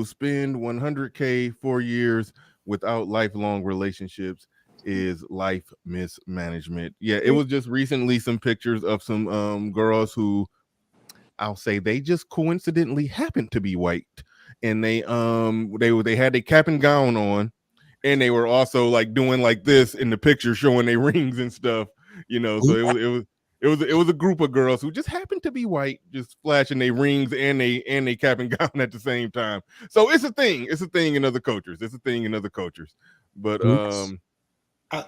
Spend $100K 4 years without lifelong relationships is life mismanagement. Yeah, it was just recently some pictures of some girls who I'll say they just coincidentally happened to be white, and they had a cap and gown on, and they were also like doing like this in the picture, showing their rings and stuff. So it was a group of girls who just happened to be white, just flashing their rings and they cap and gown at the same time. So it's a thing. It's a thing in other cultures. But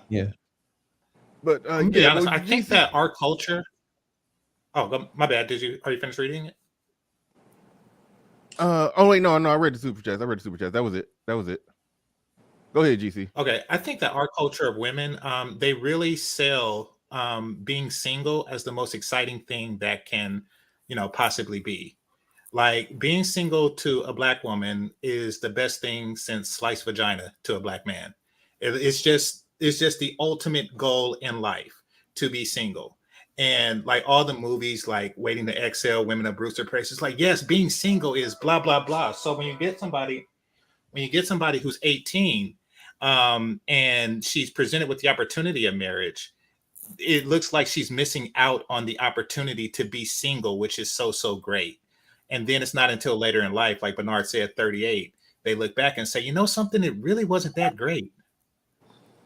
yeah. But I'm gonna be honest, I think that our culture. Oh, my bad. Are you finished reading it? Oh wait, no, I read the super chat. That was it. Go ahead, GC. Okay, I think that our culture of women, they really sell being single as the most exciting thing that can, possibly be. Like being single to a Black woman is the best thing since sliced vagina to a Black man. It's just the ultimate goal in life to be single. And like all the movies, like Waiting to Exhale, Women of Brewster Place, it's like, yes, being single is blah, blah, blah. So when you get somebody who's 18 and she's presented with the opportunity of marriage, it looks like she's missing out on the opportunity to be single, which is so great. And then it's not until later in life, like Bernard said, 38, they look back and say, something, it really wasn't that great.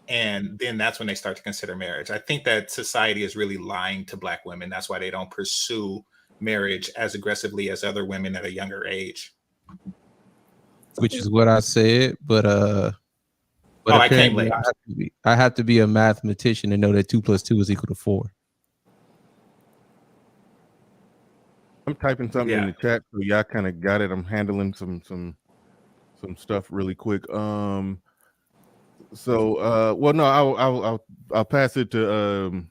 And then that's when they start to consider marriage. I think that society is really lying to Black women. That's why they don't pursue marriage as aggressively as other women at a younger age. Which is what I said, but I came late. I have to be a mathematician to know that 2 + 2 is equal to 4. I'm typing something in the chat, so y'all kind of got it. I'm handling some stuff really quick. I'll pass it to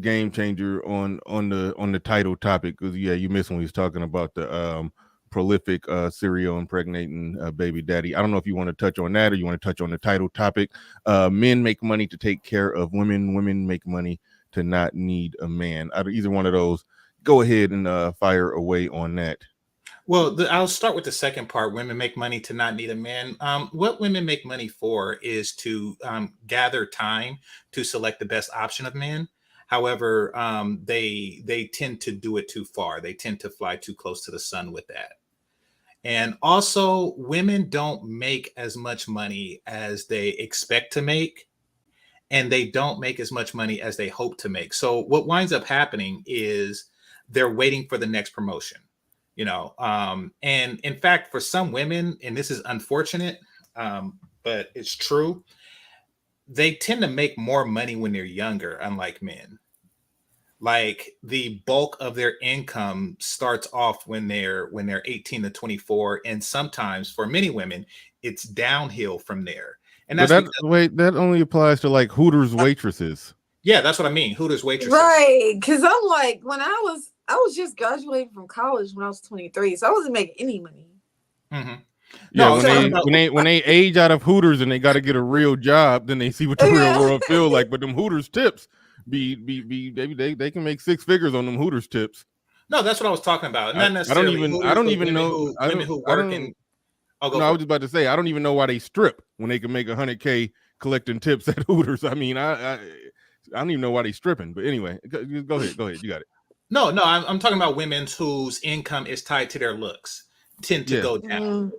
Game Changer on the title topic, because you missed when he was talking about the prolific serial impregnating baby daddy. I don't know if you want to touch on that or you want to touch on the title topic. Men make money to take care of women. Women make money to not need a man. Either one of those. Go ahead and fire away on that. Well, I'll start with the second part. Women make money to not need a man. What women make money for is to gather time to select the best option of men. However, they tend to do it too far. They tend to fly too close to the sun with that. And also, women don't make as much money as they expect to make, and they don't make as much money as they hope to make. So what winds up happening is they're waiting for the next promotion. And in fact, for some women, and this is unfortunate, but it's true, they tend to make more money when they're younger, unlike men. Like the bulk of their income starts off when they're 18 to 24, and sometimes for many women, it's downhill from there. And that's that only applies to like Hooters waitresses. Yeah, that's what I mean. Hooters waitresses, right? Because I'm like, when I was just graduating from college when I was 23, so I wasn't making any money. Mm-hmm. Yeah, when they age out of Hooters and they got to get a real job, then they see what the real world feel like. But them Hooters tips, they can make six figures on them Hooters tips. No, that's what I was talking about. Not necessarily. I don't even know. Women who work in. I was just about to say, I don't even know why they strip when they can make $100K collecting tips at Hooters. I mean, I don't even know why they stripping. But anyway, go ahead. You got it. No, I'm talking about women whose income is tied to their looks tend to go down,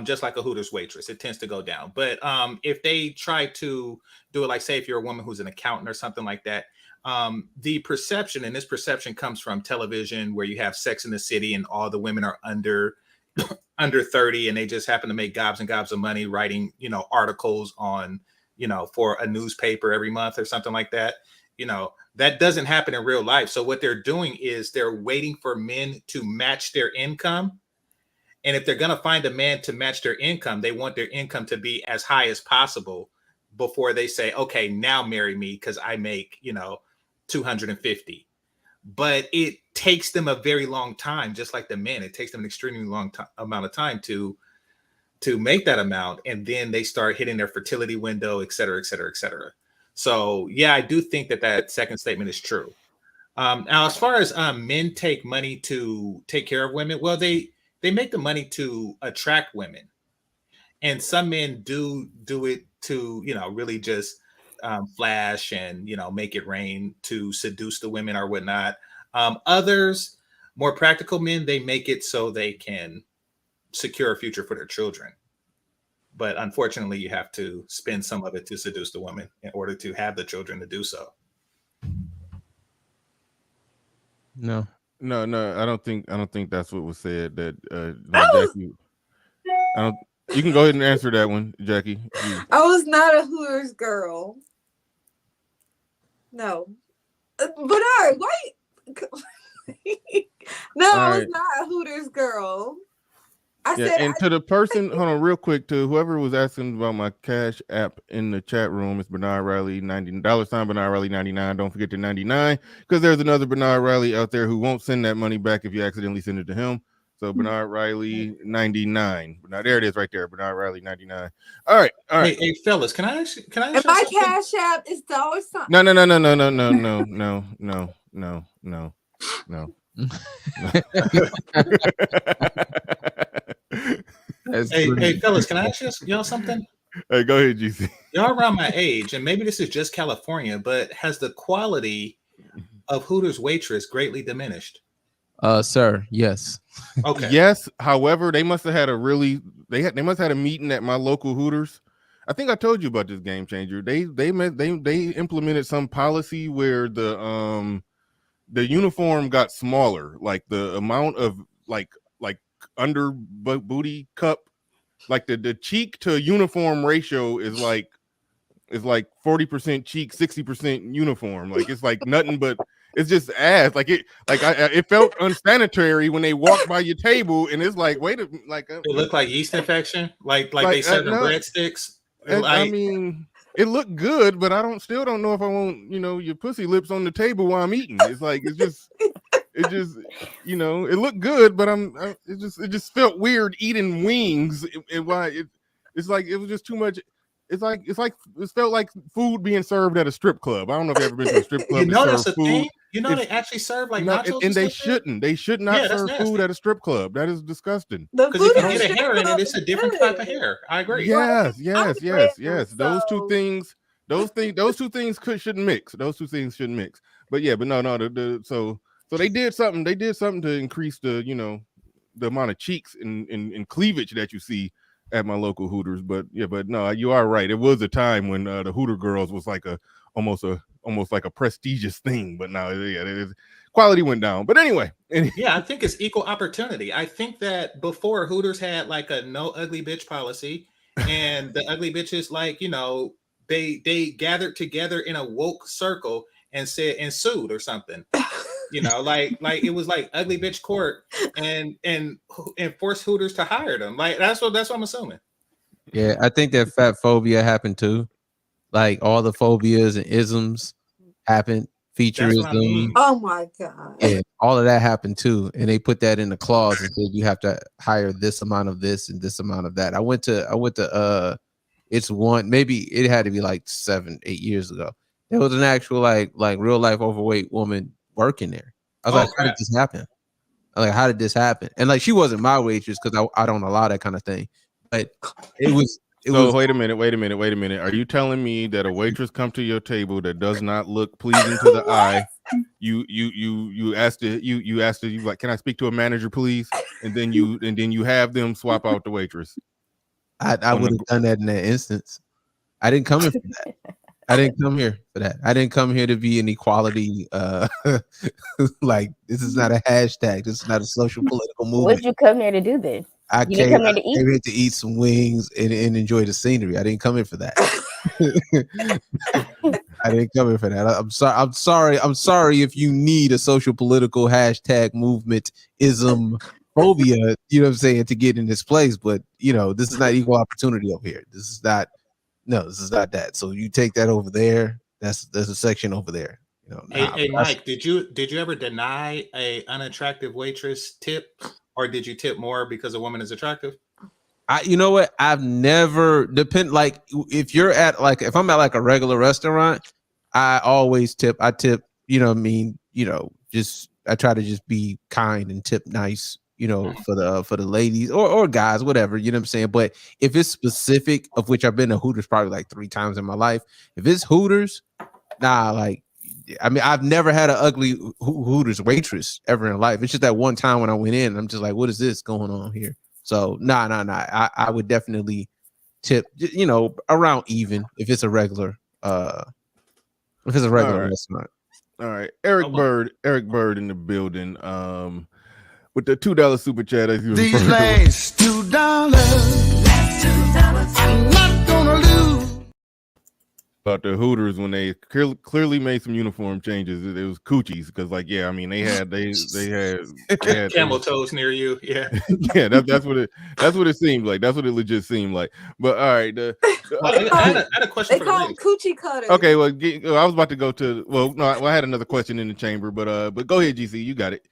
just like a Hooters waitress, it tends to go down. But if they try to do it, like say if you're a woman who's an accountant or something like that, the perception, and this perception comes from television where you have Sex in the City and all the women are under 30 and they just happen to make gobs and gobs of money writing, articles on, for a newspaper every month or something like that. That doesn't happen in real life. So what they're doing is they're waiting for men to match their income. And if they're going to find a man to match their income, they want their income to be as high as possible before they say, okay, now marry me because I make, 250. But it takes them a very long time, just like the men. It takes them an extremely long amount of time to make that amount. And then they start hitting their fertility window, et cetera, et cetera, et cetera. So, yeah, I do think that second statement is true. Now, as far as men take money to take care of women, well, they make the money to attract women. And some men do it to, really just flash and, make it rain to seduce the women or whatnot. Others, more practical men, they make it so they can secure a future for their children. But unfortunately, you have to spend some of it to seduce the woman in order to have the children to do so. No, I don't think that's what was said. That Jackie, you can go ahead and answer that one, Jackie. I was not a Hooters girl. No, but why? No, I was not a Hooters girl. To the person, hold on real quick, to whoever was asking about my Cash App in the chat room, it's Bernard Riley, $90 Bernard Riley 99. Don't forget the 99 because there's another Bernard Riley out there who won't send that money back if you accidentally send it to him. So Bernard Riley 99. Now there it is right there, Bernard Riley 99. All right. Hey, fellas, can I ask and my Cash App is $. No. Hey, fellas, can I ask y'all something? Hey, go ahead, GC. Y'all around my age, and maybe this is just California, but has the quality of Hooters waitress greatly diminished? Sir, yes. Okay. Yes. However, they must have had they must have had a meeting at my local Hooters. I think I told you about this game changer. They implemented some policy where the uniform got smaller, like the amount of like under booty cup, like the cheek to uniform ratio is like 40% cheek, 60% uniform. Like it's like nothing but it's just ass. It felt unsanitary when they walked by your table, and it's like it looked like yeast infection, like they serve breadsticks. I mean, it looked good, but still don't know if I want your pussy lips on the table while I'm eating. It's like it's it just, you know, it looked good, but it just felt weird eating wings. It's like it was just too much. It felt like food being served at a strip club. I don't know if you've ever been to a strip club. You know, that's serve a food. thing. You know, they actually serve like nachos, and they stuff there? shouldn't. They should not Yeah, that's serve food nasty. at a strip club. That is disgusting. Because if you get a hair in it, it's a different type of hair. I agree. Yes. So- Those two things shouldn't mix. Those two things shouldn't mix. But yeah, but no. So they did something. They did something to increase the, you know, the amount of cheeks and cleavage that you see at my local Hooters. But yeah, but no, you are right. It was a time when the Hooter girls was like almost like a prestigious thing. But now, yeah, quality went down. But anyway. Yeah, I think it's equal opportunity. I think that before Hooters had like a no ugly bitch policy, and the ugly bitches, like, you know, they gathered together in a woke circle and sued or something. You know, like it was like ugly bitch court and forced Hooters to hire them. Like that's what I'm assuming. Yeah, I think that fat phobia happened too. Like all the phobias and isms happened. Featureism. Oh my God. Yeah, all of that happened too. And they put that in the clause and said you have to hire this amount of this and this amount of that. I went to maybe it had to be like 7-8 years ago. There was an actual like real life overweight woman working there. I was like, how did this happen? How did this happen? And like she wasn't my waitress because I don't allow that kind of thing. But it was. Wait a minute. Are you telling me that a waitress come to your table that does not look pleasing to the eye? You asked you like, can I speak to a manager, please? And then you have them swap out the waitress. I would have done that in that instance. I didn't come here for that. I didn't come here for that. I didn't come here to be an equality. Like this is not a hashtag. This is not a social political movement. What did you come here to do then? I came here to eat some wings and enjoy the scenery. I didn't come here for that. I didn't come here for that. I'm sorry if you need a social political hashtag movement ism phobia, you know what I'm saying, to get in this place. But you know, this is not equal opportunity over here. This is not that. So you take that over there. There's a section over there. You know, hey Mike, did you ever deny a unattractive waitress tip? Or did you tip more because a woman is attractive? You know what? I've never like if I'm at like a regular restaurant, I always tip. I tip, you know what I mean? You know, just I try to just be kind and tip nice, you know, for the ladies or guys, whatever, you know what I'm saying? But if it's specific, of which I've been to Hooters probably like 3 times in my life, if it's Hooters, like I mean, I've never had an ugly Hooters waitress ever in life. It's just that one time when I went in, and I'm just like, what is this going on here? So, nah. I would definitely tip, you know, around even if it's a regular, restaurant. All right, Eric Bird in the building. With the $2 super chat. These last $2. I'm not gonna lose. About the Hooters when they clearly made some uniform changes. It was coochies because, like, yeah, I mean, they had camel toes near you. Yeah, yeah, that's what it seemed like. That's what it legit seemed like. But all right, I had a question. They call them coochie cutters. Okay, well, I was about to go to. Well, no, I had another question in the chamber, but go ahead, GC, you got it.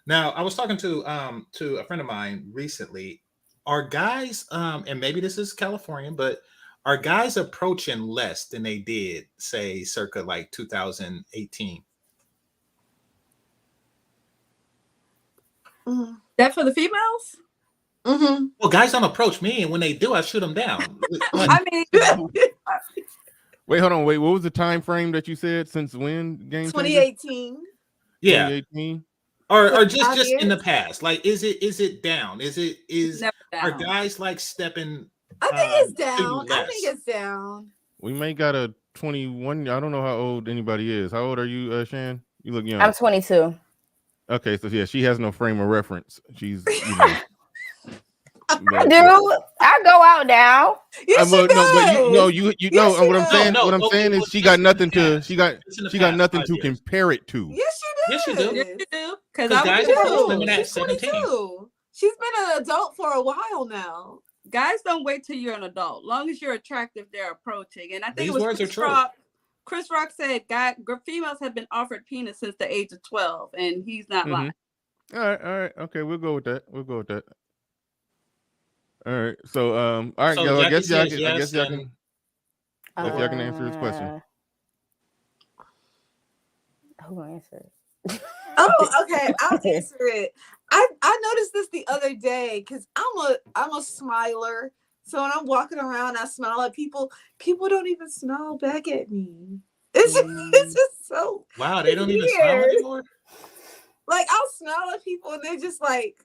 Now, I was talking to a friend of mine recently. Are guys, and maybe this is California, but are guys approaching less than they did, say, circa like 2018? Mm-hmm. That for the females? Mm-hmm. Well, guys don't approach me, and when they do, I shoot them down. I mean, wait, hold on. Wait, what was the time frame that you said? Since when? Game 2018. Yeah. 2018. Or just in the past. Like, is it down? Are guys like stepping? I think it's down. I think it's down. We may got a 21. I don't know how old anybody is. How old are you, Shan? You look young. I'm 22. Okay, so yeah, she has no frame of reference. She's, you know. I do. I go out now. Yes, you know what I'm saying. What I'm saying is she got nothing to nothing to compare it to. Yes, you do. Yes, you do. Because guys are women at 17. She's been an adult for a while now. Guys don't wait till you're an adult. Long as you're attractive, they're approaching. And I think these it was words Chris are true. Rock. Chris Rock said, females have been offered penis since the age of 12, and he's not lying. All right. Okay, we'll go with that. All right. So, all right, So y'all. I Jackie guess y'all says can. yes, If y'all can answer this question. Who will answer it? Oh, okay. I'll answer it. I noticed this the other day because I'm a smiler. So when I'm walking around, I smile at people. People don't even smile back at me. It's just so wow. They don't even smile weird. anymore. Like I'll smile at people and they're just like.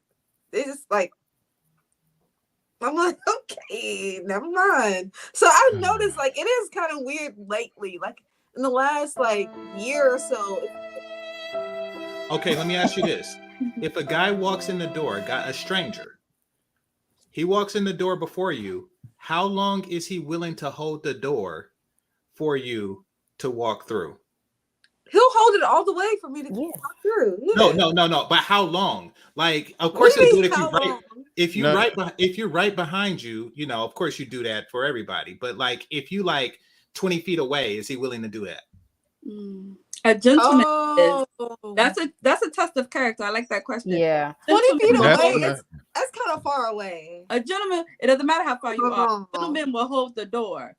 I'm like, okay, never mind. So I've noticed like it is kind of weird lately. Like in the last like year or so. Okay, let me ask you this: if a guy walks in the door, a stranger, he walks in the door before you, how long is he willing to hold the door for you to walk through? He'll hold it all the way for me to walk through. Yeah. No. But how long? Like, of course he'll do it if you're right behind you. You know, of course you do that for everybody. But like, if you like 20 feet away, is he willing to do that? A gentleman that's a test of character. I like that question. Yeah. 20 feet away, that's kind of far away. A gentleman, it doesn't matter how far you are. A gentleman will hold the door.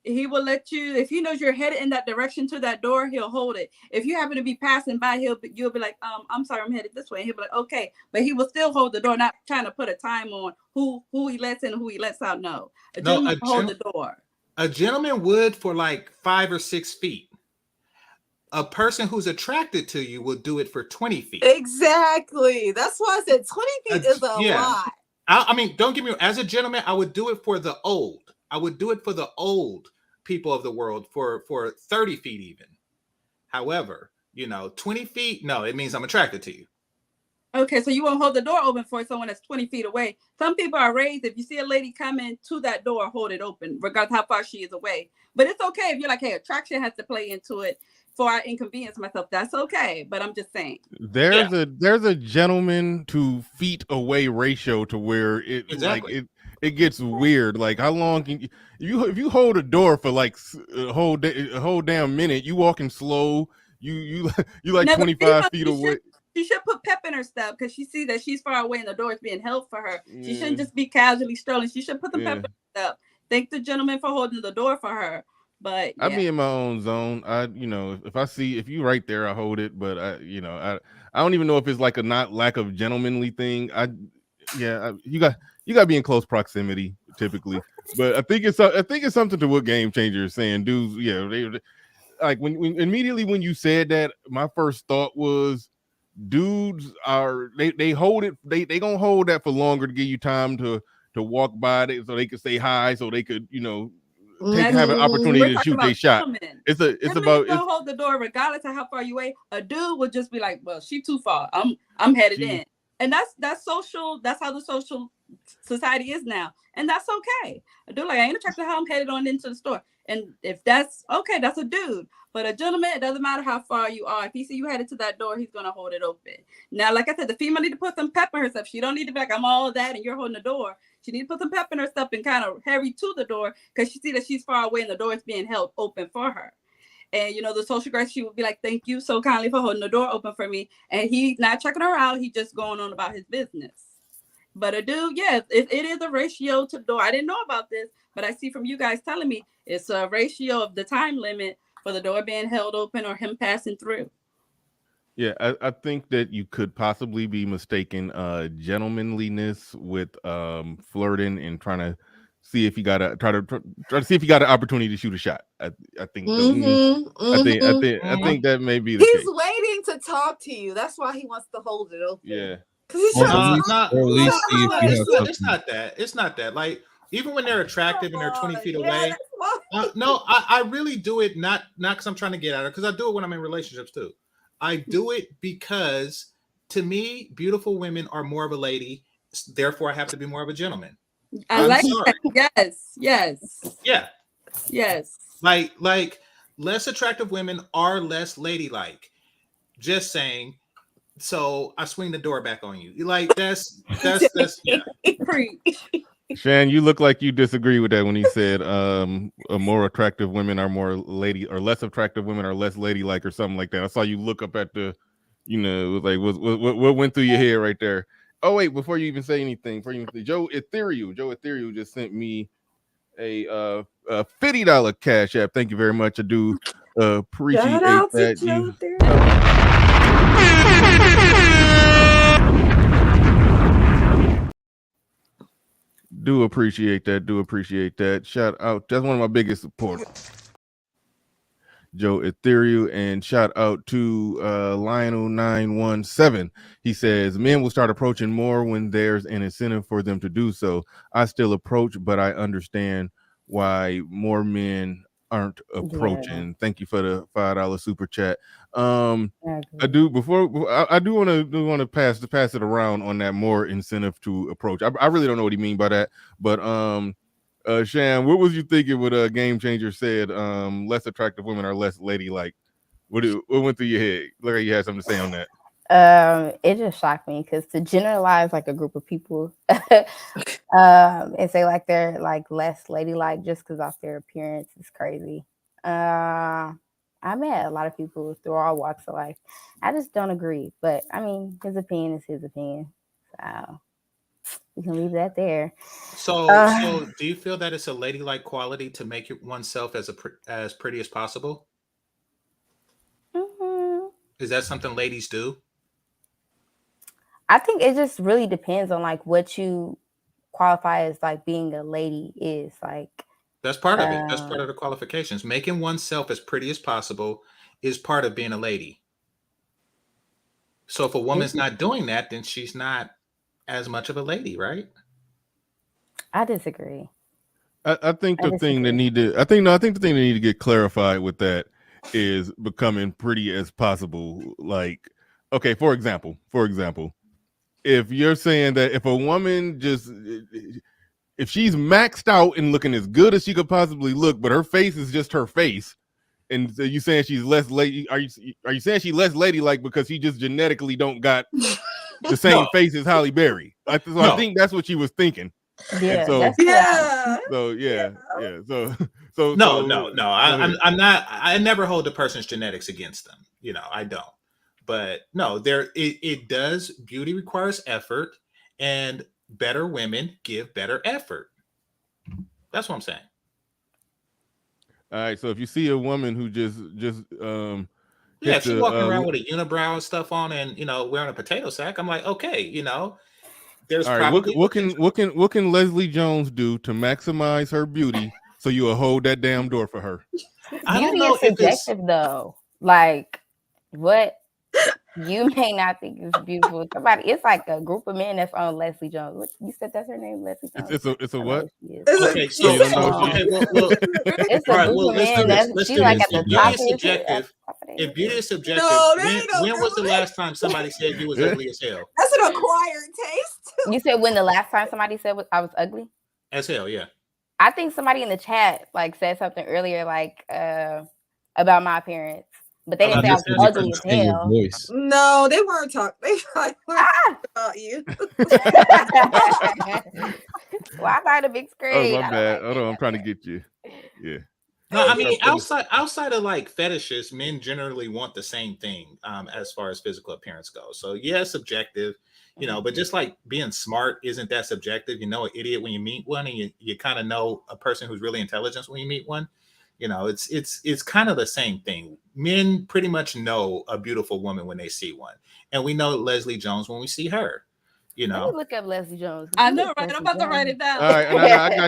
He will let you, if he knows you're headed in that direction to that door, he'll hold it. If you happen to be passing by, you'll be like, I'm sorry, I'm headed this way. And he'll be like, okay, but he will still hold the door, not trying to put a time on who he lets in and who he lets out. No, a gentleman will hold the door. A gentleman would for like 5 or 6 feet. A person who's attracted to you will do it for 20 feet. Exactly. That's why I said 20 feet is a lot. I mean, don't get me wrong. As a gentleman, I would do it for the old. I would do it for the old people of the world for 30 feet even. However, 20 feet, no, it means I'm attracted to you. Okay, so you won't hold the door open for someone that's 20 feet away. Some people are raised, if you see a lady coming to that door, hold it open, regardless how far she is away. But it's okay if you're like, hey, attraction has to play into it for I inconvenience myself. That's okay. But I'm just saying. There's a gentleman to feet away ratio to where it gets weird. Like how long can you if you hold a door for like a whole damn minute, you walking slow, you like 25 feet away. She should put pep in her step because she sees that she's far away and the door is being held for her. She shouldn't just be casually strolling. She should put the pep in her step. Thank the gentleman for holding the door for her. But I be in my own zone. If you right there, I hold it. But I don't even know if it's like a not lack of gentlemanly thing. You got to be in close proximity typically. But I think it's something to what Game Changer is saying, dudes. Yeah, they like when immediately when you said that, my first thought was, dudes are they hold it. They gonna hold that for longer to give you time to walk by it so they could say hi, so they could have an opportunity to shoot their shot. It's about don't hold the door regardless of how far you away. A dude would just be like, well, she too far. I'm headed in. And that's social. That's how the social society is now. And that's okay. A dude like, I ain't attracted to how I'm headed on into the store. And if that's okay, that's a dude. But a gentleman, it doesn't matter how far you are. If he see you headed to that door, he's gonna hold it open. Now, like I said, the female need to put some pep in herself. She don't need to be like, I'm all that and you're holding the door. She needs to put some pep in her stuff and kind of hurry to the door because she see that she's far away and the door is being held open for her. And the social grace, she would be like, thank you so kindly for holding the door open for me. And he's not checking her out. He's just going on about his business. But a dude, yes, it is a ratio to door. I didn't know about this, but I see from you guys telling me it's a ratio of the time limit for the door being held open or him passing through. Yeah, I think that you could possibly be mistaken gentlemanliness with flirting and trying to see if you got to try to see if you got an opportunity to shoot a shot. I think I think that may be the case. He's waiting to talk to you. That's why he wants to hold it open. Yeah. Because he's trying to it's not that. It's not that. Like, even when they're attractive and they're 20 feet away. No, I really do it not because I'm trying to get at her, because I do it when I'm in relationships too. I do it because, to me, beautiful women are more of a lady. Therefore, I have to be more of a gentleman. I'm like that. Yes. Yeah. Yes. Like less attractive women are less ladylike. Just saying. So I swing the door back on you. Like that's yeah. Preach. Shan, you look like you disagree with that when he said more attractive women are more lady, or less attractive women are less ladylike, or something like that. I saw you look up at the, like what went through your head right there. Oh wait, before you even say anything, Joe Ethereal just sent me a $50 cash app. Thank you very much. I do appreciate Shout out to that. Joe You do appreciate that. Shout out. That's one of my biggest supporters, Joe Ethereal, and shout out to Lionel 917. He says men will start approaching more when there's an incentive for them to do so. I still approach, but I understand why more men aren't approaching. Yeah. Thank you for the $5 super chat. I do want to pass it around on that more incentive to approach. I really don't know what he mean by that, but Shan, what was you thinking when Game Changer said less attractive women are less ladylike? What went through your head? Look like you had something to say on that. It just shocked me because to generalize like a group of people and say like they're like less ladylike just because off their appearance is crazy. I met a lot of people through all walks of life. I just don't agree, but I mean, his opinion is his opinion. So we can leave that there. So do you feel that it's a ladylike quality to make oneself as pretty as possible? Mm-hmm. Is that something ladies do? I think it just really depends on like what you qualify as like being a lady is like. That's part of it. That's part of the qualifications. Making oneself as pretty as possible is part of being a lady. So if a woman's not doing that, then she's not as much of a lady, right? I disagree. I think the thing that need to get clarified with that is becoming pretty as possible. Like, okay, for example, if you're saying that if a woman if she's maxed out and looking as good as she could possibly look, but her face is just her face, and so you saying she's less lady? Are you saying she's less ladylike because she just genetically don't got the same face as Halle Berry? I think that's what she was thinking. Yeah. So I'm not. I never hold the person's genetics against them. I don't. But no, it does. Beauty requires effort, and better women give better effort. That's what I'm saying. All right. So if you see a woman who just if she's walking around with a unibrow and stuff on, and wearing a potato sack, I'm like, okay, there's all right. What can Leslie Jones do to maximize her beauty so you will hold that damn door for her? I don't know if it's subjective though. Like what you may not think is beautiful. It's like a group of men that's on Leslie Jones. You said that's her name, Leslie Jones. It's a what? Okay, so it's a group of men that's she's like at the top. Subjective. If beauty is subjective, when was the last time somebody said you was ugly as hell? That's an acquired taste. You said when the last time somebody said I was ugly? As hell, yeah. I think somebody in the chat like said something earlier like about my appearance. But they didn't say I was ugly as hell. No, they weren't talking. They weren't about you. Well, I got a big screen. Oh, my bad. Hold on, I'm trying to get you. Yeah. No, I mean outside of like fetishes, men generally want the same thing as far as physical appearance goes. So yeah, subjective, but just like being smart isn't that subjective. You know an idiot when you meet one, and you kind of know a person who's really intelligent when you meet one. It's kind of the same thing. Men pretty much know a beautiful woman when they see one, and we know Leslie Jones when we see her. Let me look up Leslie Jones. I know, right? I'm about to write it down. All right,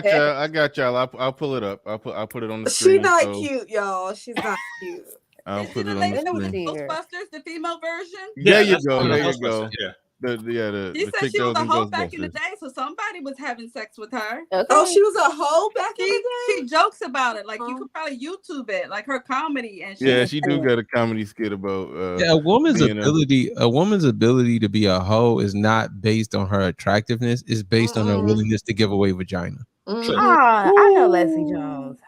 I got y'all. I'll pull it up. I'll put it on the screen. She's not cute, y'all. She's not cute. I'll put it on the screen. Ghostbusters, the female version. There you go. There you go. Yeah. She said she was a hoe back in the day, so somebody was having sex with her. Okay. Oh, she was a hoe back in the day? She jokes about it. Like, you could probably YouTube it, like her comedy. And she do got a comedy skit about a woman's ability to be a hoe is not based on her attractiveness. It's based on her willingness to give away vagina. I know Leslie Jones.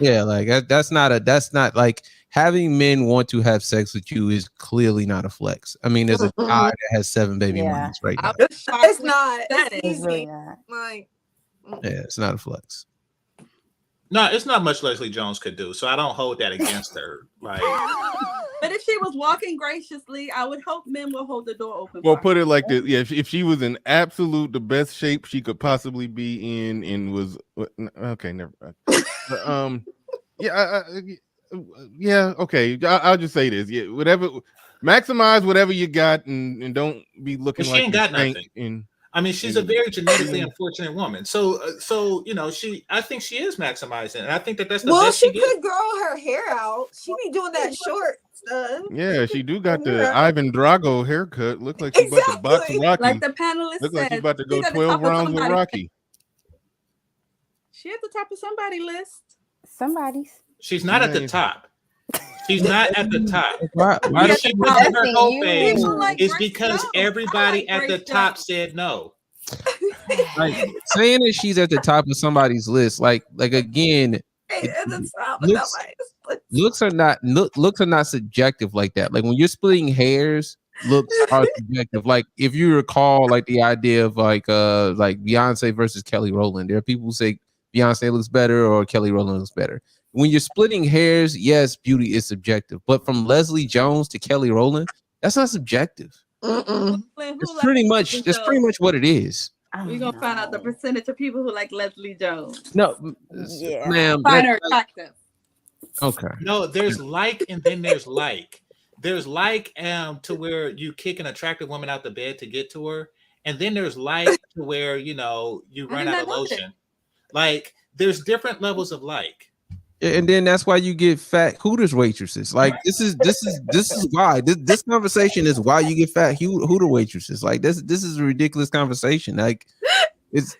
Yeah, like that's not like having men want to have sex with you is clearly not a flex. I mean, there's a guy that has 7 baby mamas right now. It's not. That is really not. Like, Yeah, it's not a flex. No, it's not much Leslie Jones could do, so I don't hold that against her. Like, but if she was walking graciously, I would hope men will hold the door open. Well, put it like this: yeah, if she was in absolute the best shape she could possibly be in, and was okay, never. Yeah, okay. I'll just say this: yeah, whatever, maximize whatever you got, and don't be looking she like ain't you got stank nothing. I mean, she's a very genetically unfortunate woman. So you know, I think she is maximizing, and I think that's the best she could grow her hair out. She be doing that short stuff. Yeah, she do got the Ivan Drago haircut. Look like she's about to box Rocky. Like the panelist Look said, like she's about to go she's at the 12 top of rounds with somebody's Rocky. She at the top of somebody's list. Somebody's. She's not at the top. She's not at the top. Why She put in her whole face is because everybody at the top said no. Like saying that she's at the top of somebody's list, like again, looks are not subjective like that. Like when you're splitting hairs, looks are subjective. Like if you recall, like the idea of like Beyonce versus Kelly Rowland, there are people who say Beyonce looks better or Kelly Rowland looks better. When you're splitting hairs, yes, beauty is subjective, but from Leslie Jones to Kelly Rowland, that's not subjective. It's pretty much what it is. We're gonna find out the percentage of people who like Leslie Jones. No, ma'am. Find her attractive. Okay. No, there's like, and then there's like. There's like to where you kick an attractive woman out the bed to get to her, and then there's like to where you run out of lotion. Like there's different levels of like. And then that's why you get fat Hooters waitresses. Like this is why this conversation is why you get fat Hooter waitresses. Like this is a ridiculous conversation. Like it's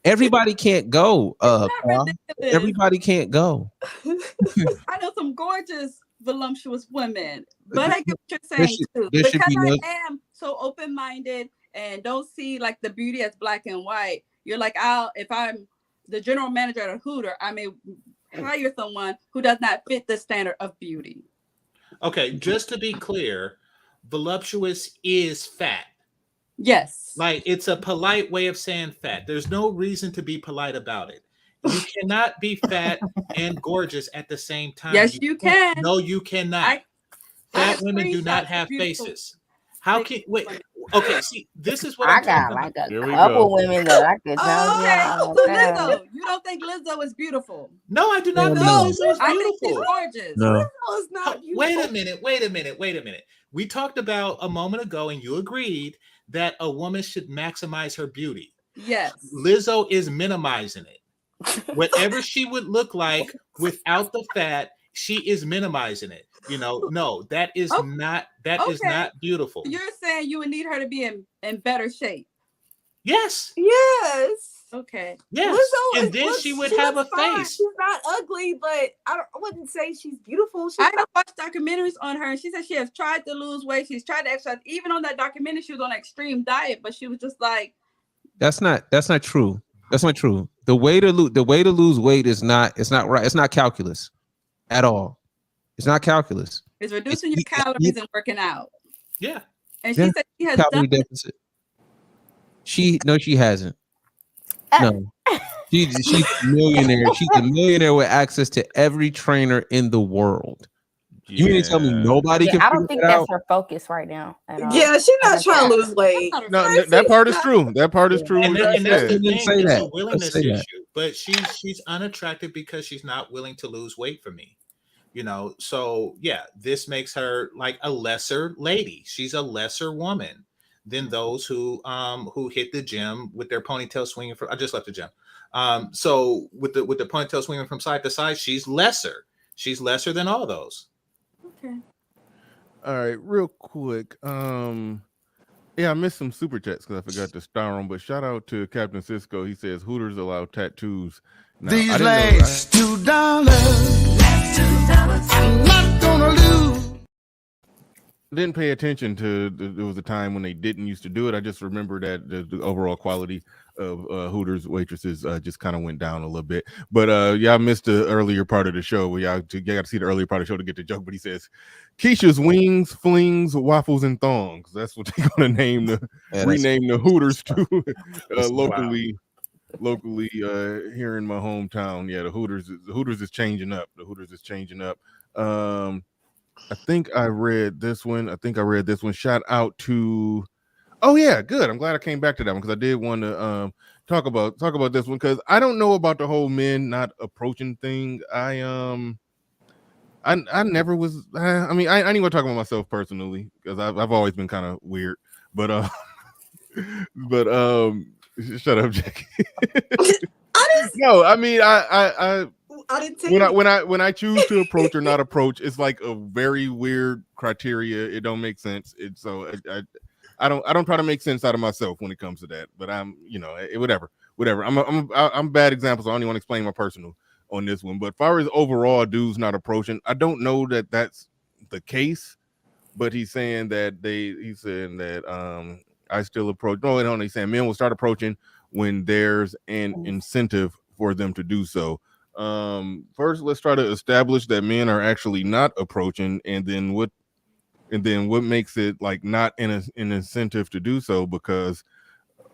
everybody can't go. Everybody can't go. I know some gorgeous voluptuous women, but I get what you're saying too. Because I am so open-minded and don't see like the beauty as black and white. You're like, if I'm the general manager at a Hooter, I may hire someone who does not fit the standard of beauty. Okay, just to be clear, voluptuous is fat. Yes. Like it's a polite way of saying fat. There's no reason to be polite about it. You cannot be fat and gorgeous at the same time. Yes, you can. No, you cannot. Fat women do not have faces. How can wait? Okay, see, this is what I got like a couple women that I could tell you. Lizzo, you don't think Lizzo is beautiful? No, I do not know. Lizzo is beautiful. I think she's gorgeous. No. Lizzo is not beautiful. Wait a minute. We talked about a moment ago, and you agreed that a woman should maximize her beauty. Yes. Lizzo is minimizing it. Whatever she would look like without the fat, she is minimizing it. No, that is not beautiful. You're saying you would need her to be in better shape. Yes. Yes. Okay. Yes. Lizzo and then she would have a face. She's not ugly, but I wouldn't say she's beautiful. I have watched documentaries on her, and she said she has tried to lose weight. She's tried to exercise. Even on that documentary, she was on an extreme diet, but she was just like. That's not true. That's not true. The way to lose weight is not right. It's not calculus at all. It's not calculus. It's reducing your calories and working out. Yeah. And she said she has calorie deficit. She hasn't. No. She's a millionaire. She's a millionaire with access to every trainer in the world. You mean to tell me nobody can? I don't think that's her focus right now. At all. Yeah, she's not trying to lose weight. No, that part is true. That part is true. And that's the thing. Say It's that. a willingness Say that. issue. But she's unattractive because she's not willing to lose weight for me. So yeah, this makes her like a lesser lady. She's a lesser woman than those who hit the gym with their ponytail swinging from. I just left the gym. So with the ponytail swinging from side to side, she's lesser. She's lesser than all those. Okay. All right, real quick. Yeah, I missed some super chats because I forgot to star them. But shout out to Captain Cisco. He says Hooters allow tattoos. Now, These last $2. I'm not gonna lose. Didn't pay attention to there was a time when they didn't used to do it. I just remember that the overall quality of Hooters waitresses just kind of went down a little bit. But y'all missed the earlier part of the show. Y'all got to see the earlier part of the show to get the joke. But he says Keisha's wings, flings, waffles, and thongs. That's what they're gonna rename the Hooters to locally. locally here in my hometown. Yeah, the Hooters is changing up. The Hooters is changing up. I think I read this one. Shout out to. Oh yeah, good. I'm glad I came back to that one because I did want to talk about this one because I don't know about the whole men not approaching thing. I never was. I mean, I ain't gonna talk about myself personally because I've always been kind of weird. But but shut up, Jackie. No, I mean I didn't say when I choose to approach or not approach, it's like a very weird criteria. It don't make sense. It's so I don't try to make sense out of myself when it comes to that. But I'm whatever. I'm bad example, so I don't even want to explain my personal on this one. But as far as overall dudes not approaching, I don't know that that's the case. But he's saying that I still approach. No, he's saying men will start approaching when there's an incentive for them to do so. First, let's try to establish that men are actually not approaching, and then what makes it like not an incentive to do so? Because,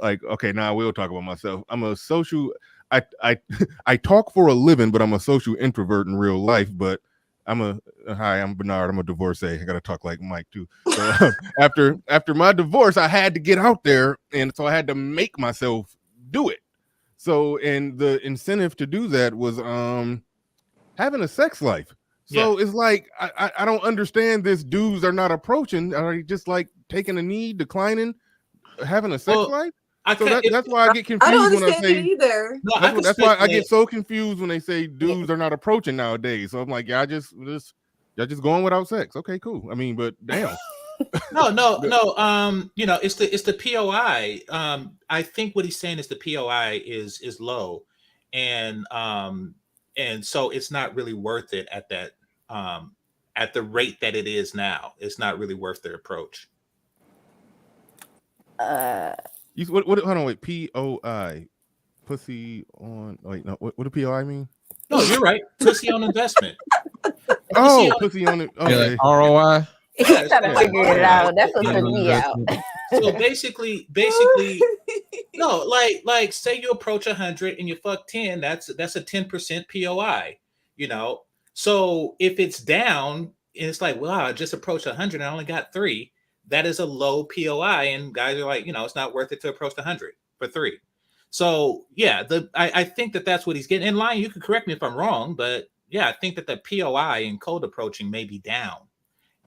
like, okay, now I will talk about myself. I'm a social. I talk for a living, but I'm a social introvert in real life. But I'm Bernard. I'm a divorcee. I gotta talk like Mike too. So after my divorce, I had to get out there, and so I had to make myself do it. So, and the incentive to do that was having a sex life. So it's like I don't understand this. Dudes are not approaching. Are they just like taking a knee, declining, having a sex life? That's why I get confused. I don't when understand I say, it either. No, that's why I get so confused when they say dudes are not approaching nowadays. So I'm like, y'all just going without sex. Okay, cool. I mean, but damn. No. It's the POI. I think what he's saying is the POI is low, and so it's not really worth it at that at the rate that it is now. It's not really worth their approach. Hold on, wait. POI, pussy on. Wait, no. What do POI mean? No, you're right. Pussy on investment. Pussy on it. Okay. ROI. He's trying to figure it out. That's what took me out. So basically, no, like say you approach 100 and you fuck 10, that's a 10% POI. So if it's down and it's like, wow, I just approached 100 and I only got 3. That is a low POI, and guys are like, it's not worth it to approach 100 for 3. So yeah, I think that's what he's getting. In line, you can correct me if I'm wrong, but yeah, I think that the POI in cold approaching may be down,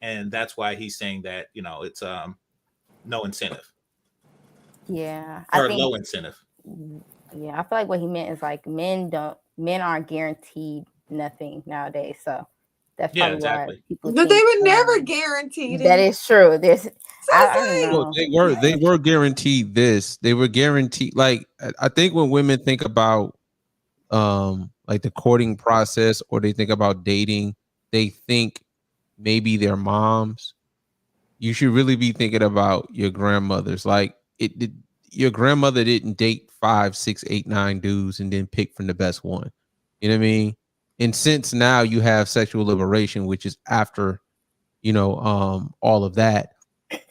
and that's why he's saying that it's no incentive. Yeah, or low incentive. Yeah, I feel like what he meant is like men aren't guaranteed nothing nowadays, so. That's probably exactly. why people but they were never guaranteed. That is true. There's they were guaranteed this. They were guaranteed. Like, I think when women think about like the courting process, or they think about dating, they think maybe their moms. You should really be thinking about your grandmothers. Like, your grandmother didn't date 5, 6, 8, 9 dudes and then pick from the best one. You know what I mean? And since now you have sexual liberation, which is after, all of that,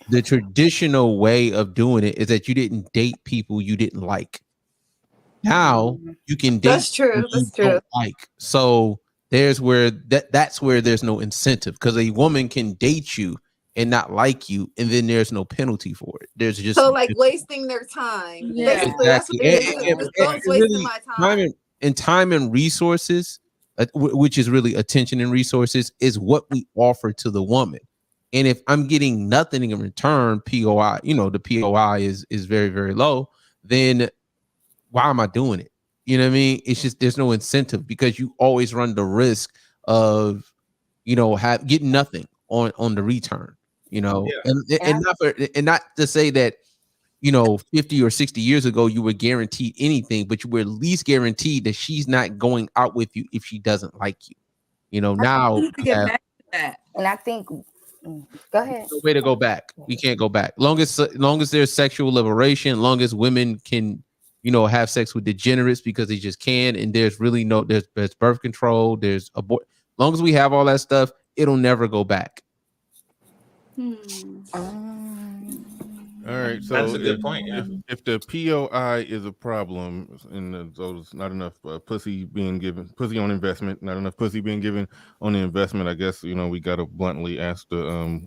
the traditional way of doing it is that you didn't date people you didn't like. Now you can date. That's true. That's true. Like, so that's where there's no incentive, because a woman can date you and not like you, and then there's no penalty for it. There's just wasting their time. Yeah, exactly. That's wasting my time. Time and resources. Which is really attention and resources, is what we offer to the woman. And if I'm getting nothing in return, POI, the POI is very, very low, then why am I doing it? You know what I mean? It's just, there's no incentive, because you always run the risk of, getting nothing on the return, and not to say that, 50 or 60 years ago, you were guaranteed anything, but you were at least guaranteed that she's not going out with you if she doesn't like you. Now to get back to that. And I think, go ahead. No way to go back. We can't go back. Long as there's sexual liberation, long as women can, have sex with degenerates because they just can, and there's really there's birth control, there's abort. Long as we have all that stuff, it'll never go back. All right, so That's a good point. Yeah. if the POI is a problem, and so there's not enough pussy on investment, not enough pussy being given on the investment, I guess we got to bluntly ask the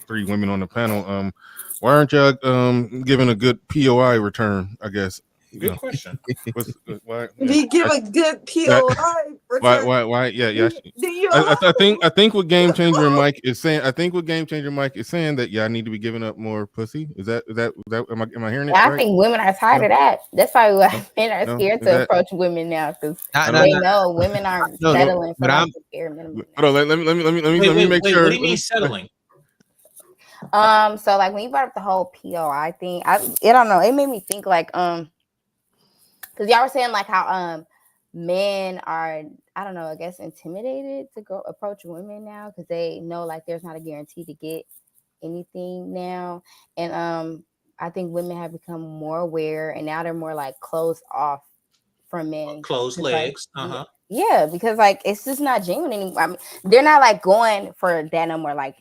3 women on the panel, why aren't y'all giving a good POI return? I guess. Good question. Why? We give a good POI return. Why? Yeah. Do you I think what Game Changer Mike is saying. I think what Game Changer Mike is saying that I need to be giving up more pussy. Is that? Am I hearing it? I right? think women are tired of that. That's why men are scared to approach women now because they know women aren't settling for the bare minimum. Hold on, let me make sure. What do you mean settling? So like when you brought up the whole POI thing, I don't know. It made me think like because y'all were saying like how men are, I don't know, I guess intimidated to go approach women now because they know like there's not a guarantee to get anything now. And I think women have become more aware and now they're more like closed off from men. Closed legs. Like, yeah, because like it's just not genuine anymore. I mean, they're not like going for that no more. Like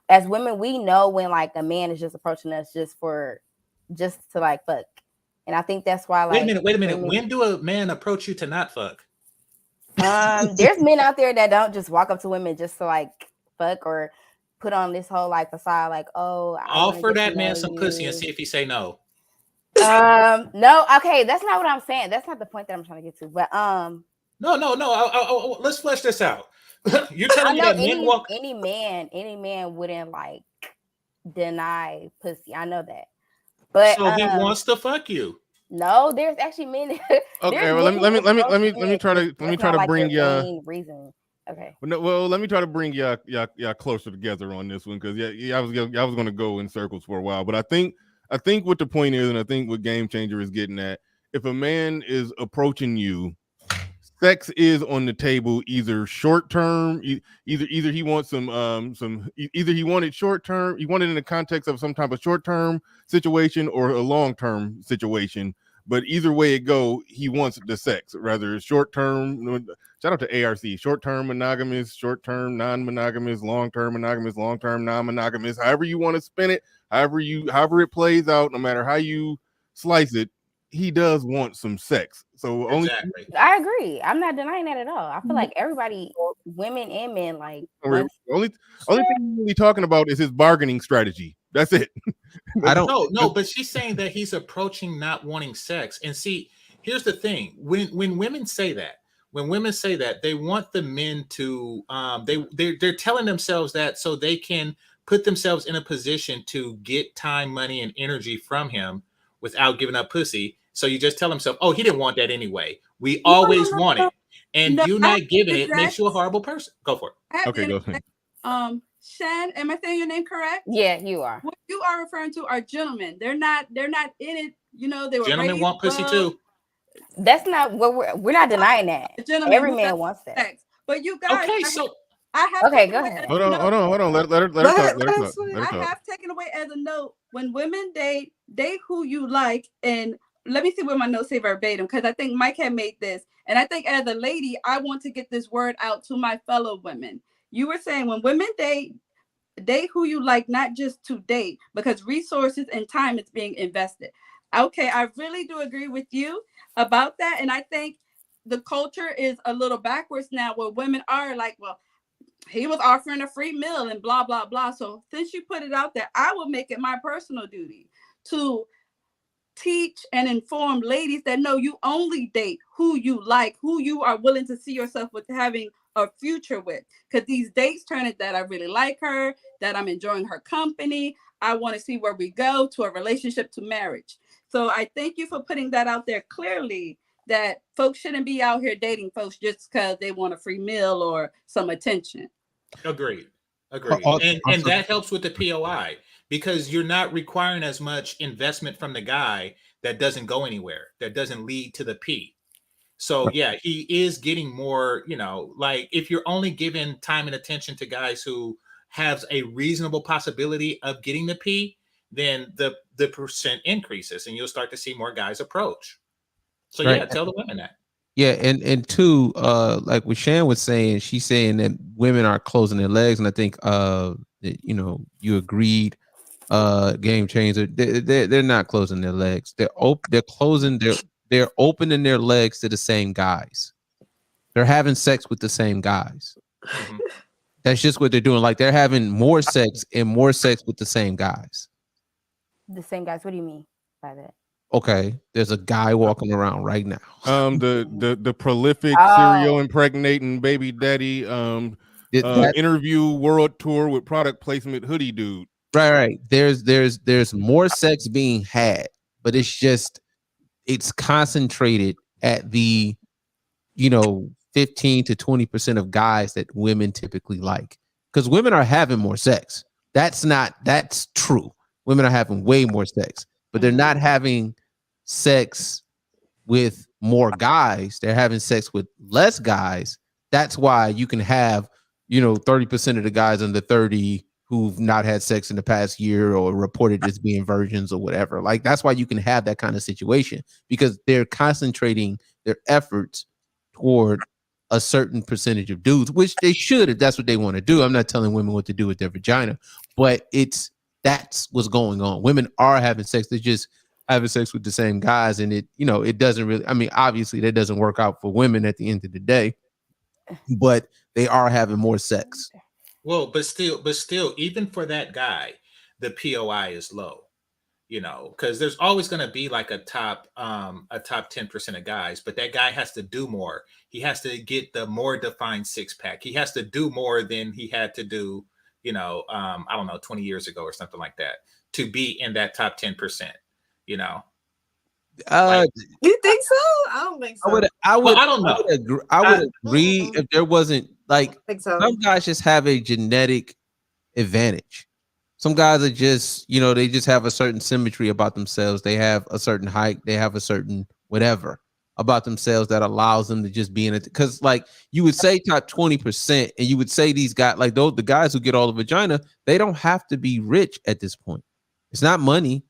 as women, we know when like a man is just approaching us just to like fuck. And I think that's why like wait a minute. When do a man approach you to not fuck? There's men out there that don't just walk up to women just to like fuck or put on this whole like facade like, oh, offer that man some pussy and see if he say no. No, okay, that's not what I'm saying. That's not the point that I'm trying to get to. But no. Let's flesh this out. You're telling me that any man wouldn't like deny pussy. I know that. But so he wants to fuck you. No, there's actually men. Okay, well let me try to bring y'all reason. Okay. Well, let me try to bring y'all closer together on this one because I was going to go in circles for a while, but I think what the point is, and I think what Game Changer is getting at, if a man is approaching you, sex is on the table, either short term, either he wants either he wanted short term, he wanted in the context of some type of short term situation or a long term situation. But either way it go, he wants the sex, rather short term. Shout out to ARC, short term monogamous, short term non-monogamous, long term monogamous, long term non-monogamous. However you want to spin it, however it plays out, no matter how you slice it, he does want some sex. So I agree. I'm not denying that at all. I feel like everybody, women and men, like only thing we're really talking about is his bargaining strategy. That's it. No, but she's saying that he's approaching not wanting sex. And see, here's the thing: when women say that, they want the men to they're telling themselves that so they can put themselves in a position to get time, money, and energy from him without giving up pussy. So you just tell himself, oh, he didn't want that anyway. We always want it. And you not giving it makes you a horrible person. Go for it. Okay, go ahead. Shan, am I saying your name correct? Yeah, you are. What you are referring to are gentlemen. They're not in it. They were gentlemen want pussy too. That's not what we're not denying that. Every man wants that. Sex. But you guys, okay, so I have go ahead. Hold on. Let her talk. I have taken away as a note when women date who you like, and let me see what my notes say verbatim because I think Mike had made this, and I think as a lady, I want to get this word out to my fellow women. You were saying when women date who you like, not just to date, because resources and time is being invested. Okay, I really do agree with you about that, and I think the culture is a little backwards now, where women are like, well, he was offering a free meal and blah, blah, blah. So since you put it out there, I will make it my personal duty to teach and inform ladies that no, you only date who you like, who you are willing to see yourself with having a future with. Because these dates turn it that I really like her, that I'm enjoying her company. I want to see where we go to a relationship, to marriage. So I thank you for putting that out there clearly, that folks shouldn't be out here dating folks just because they want a free meal or some attention. Agreed. And that helps with the POI because you're not requiring as much investment from the guy that doesn't go anywhere, that doesn't lead to the P. So yeah, he is getting more, like if you're only giving time and attention to guys who have a reasonable possibility of getting the P, then the percent increases and you'll start to see more guys approach. So yeah, tell the women that. Yeah, and two, like what Shan was saying, she's saying that women are closing their legs, and I think you agreed Game Changer. They're not closing their legs. They're opening their legs to the same guys. They're having sex with the same guys. Mhm. That's just what they're doing. Like they're having more sex with the same guys. The same guys. What do you mean by that? Okay, there's a guy walking around right now. The prolific Oh. serial impregnating baby daddy interview world tour with product placement hoodie dude. Right. There's more sex being had, but it's concentrated at the 15 to 20% of guys that women typically like, because women are having more sex. That's true. Women are having way more sex, but they're not having sex with more guys. They're having sex with less guys. That's why you can have 30% of the guys under 30 who've not had sex in the past year or reported as being virgins or whatever. Like that's why you can have that kind of situation, because they're concentrating their efforts toward a certain percentage of dudes, which they should if that's what they want to do. I'm not telling women what to do with their vagina, but that's what's going on. Women are having sex. They're just having sex with the same guys, and it doesn't really, I mean, obviously that doesn't work out for women at the end of the day, but they are having more sex. Well, but still, even for that guy, the POI is low, because there's always going to be like a top 10% of guys, but that guy has to do more. He has to get the more defined six pack. He has to do more than he had to do, I don't know, 20 years ago or something like that to be in that top 10%, You think so? I don't think so. I would don't know. I would agree if there wasn't I think so. some guys just have a genetic advantage. Some guys are just, they just have a certain symmetry about themselves. They have a certain height. They have a certain whatever about themselves that allows them to just be in it. Because like you would say top 20%, and you would say these guys, like the guys who get all the vagina, they don't have to be rich at this point. It's not money.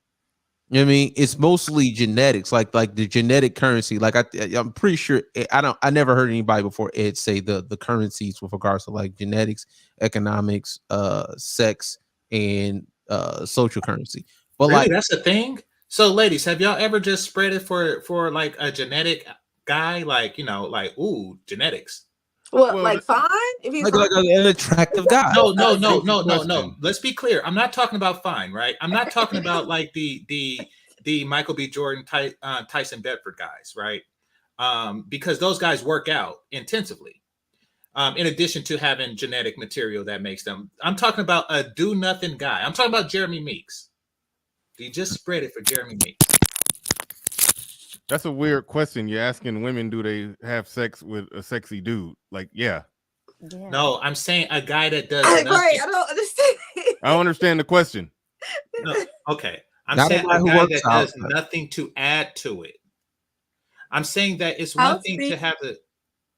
You know what I mean? It's mostly genetics, like the genetic currency. Like I'm pretty sure I never heard anybody before Ed say the currencies with regards to like genetics, economics, sex, and social currency. But really, like that's the thing. So, ladies, have y'all ever just spread it for like a genetic guy, like ooh, genetics? Well, like fine if he's like an attractive guy. No. Let's be clear. I'm not talking about fine, right? I'm not talking about like the Michael B. Jordan, Tyson Bedford guys, right? Because those guys work out intensively. In addition to having genetic material that makes them, I'm talking about a do nothing guy. I'm talking about Jeremy Meeks. Do you just spread it for Jeremy Meeks? That's a weird question. You're asking women, do they have sex with a sexy dude? Like, yeah. No, I'm saying a guy that does nothing. Right, I don't understand. I don't understand the question. No, okay. I'm Not saying a guy a who guy works that out, does nothing to add to it. I'm saying that it's I'll one thing speak- to have the.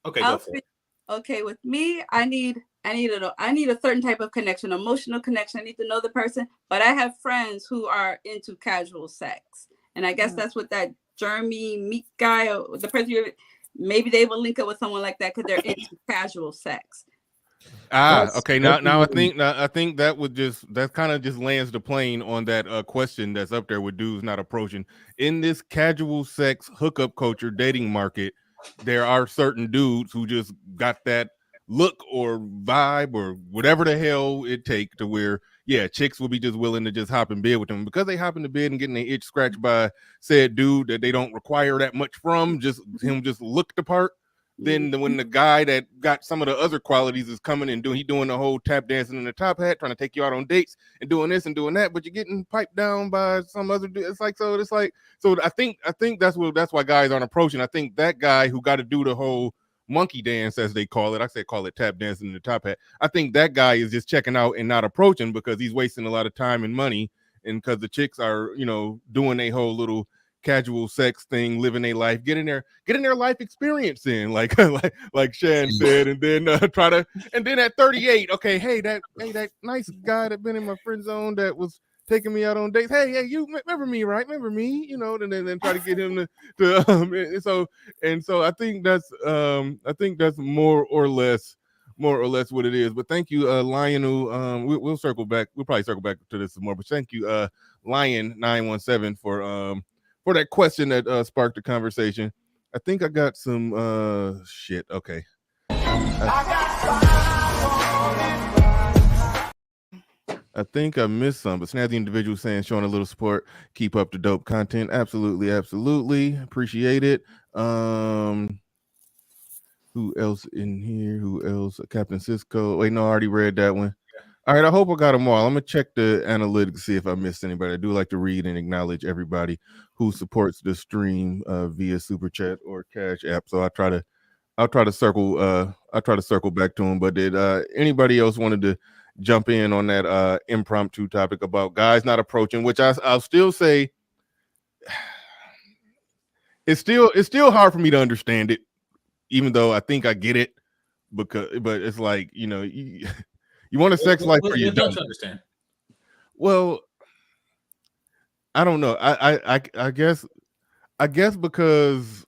Okay, I'll go for it. Okay, with me, I need a certain type of connection, emotional connection. I need to know the person, but I have friends who are into casual sex, and I guess that's what that Jeremy Meek guy or the person maybe they will link up with someone like that because they're into casual sex. Okay. Now I think that kind of just lands the plane on that question that's up there with dudes not approaching. In this casual sex hookup culture dating market, there are certain dudes who just got that look or vibe or whatever the hell it take to where, yeah, chicks will be just willing to just hop in bed with them because they hop into bed and getting their itch scratched by said dude that they don't require that much from, just him just look the part. Then when the guy that got some of the other qualities is coming and doing the whole tap dancing in the top hat, trying to take you out on dates and doing this and doing that, but you're getting piped down by some other dude. It's like so I think that's why guys aren't approaching. I think that guy who got to do the whole monkey dance, as they call it, call it tap dancing in the top hat. I think that guy is just checking out and not approaching because he's wasting a lot of time and money, and because the chicks are doing a whole little casual sex thing, living a life, getting their life experience in, like Shan said, and then and then at 38, okay, hey, that nice guy that been in my friend zone that was taking me out on dates. Hey, you remember me, right? Remember me, and then try to get him to so I think that's more or less more or less what it is. But thank you, Lionel. We'll circle back. We'll probably circle back to this some more. But thank you, Lion917 for that question that sparked the conversation. I think I got some shit. Okay. I think I missed some, but Snazzy Individual saying showing a little support. Keep up the dope content. Absolutely, absolutely. Appreciate it. Who else in here? Who else? Captain Cisco. Wait, no, I already read that one. All right, I hope I got them all. I'm gonna check the analytics to see if I missed anybody. I do like to read and acknowledge everybody who supports the stream via Super Chat or Cash App. So I'll try to circle back to them. But did anybody else wanted to jump in on that impromptu topic about guys not approaching, which I'll still say it's still hard for me to understand it, even though I think I get it, but it's like, you know, you want a sex life or you don't understand. Well, I don't know. I guess because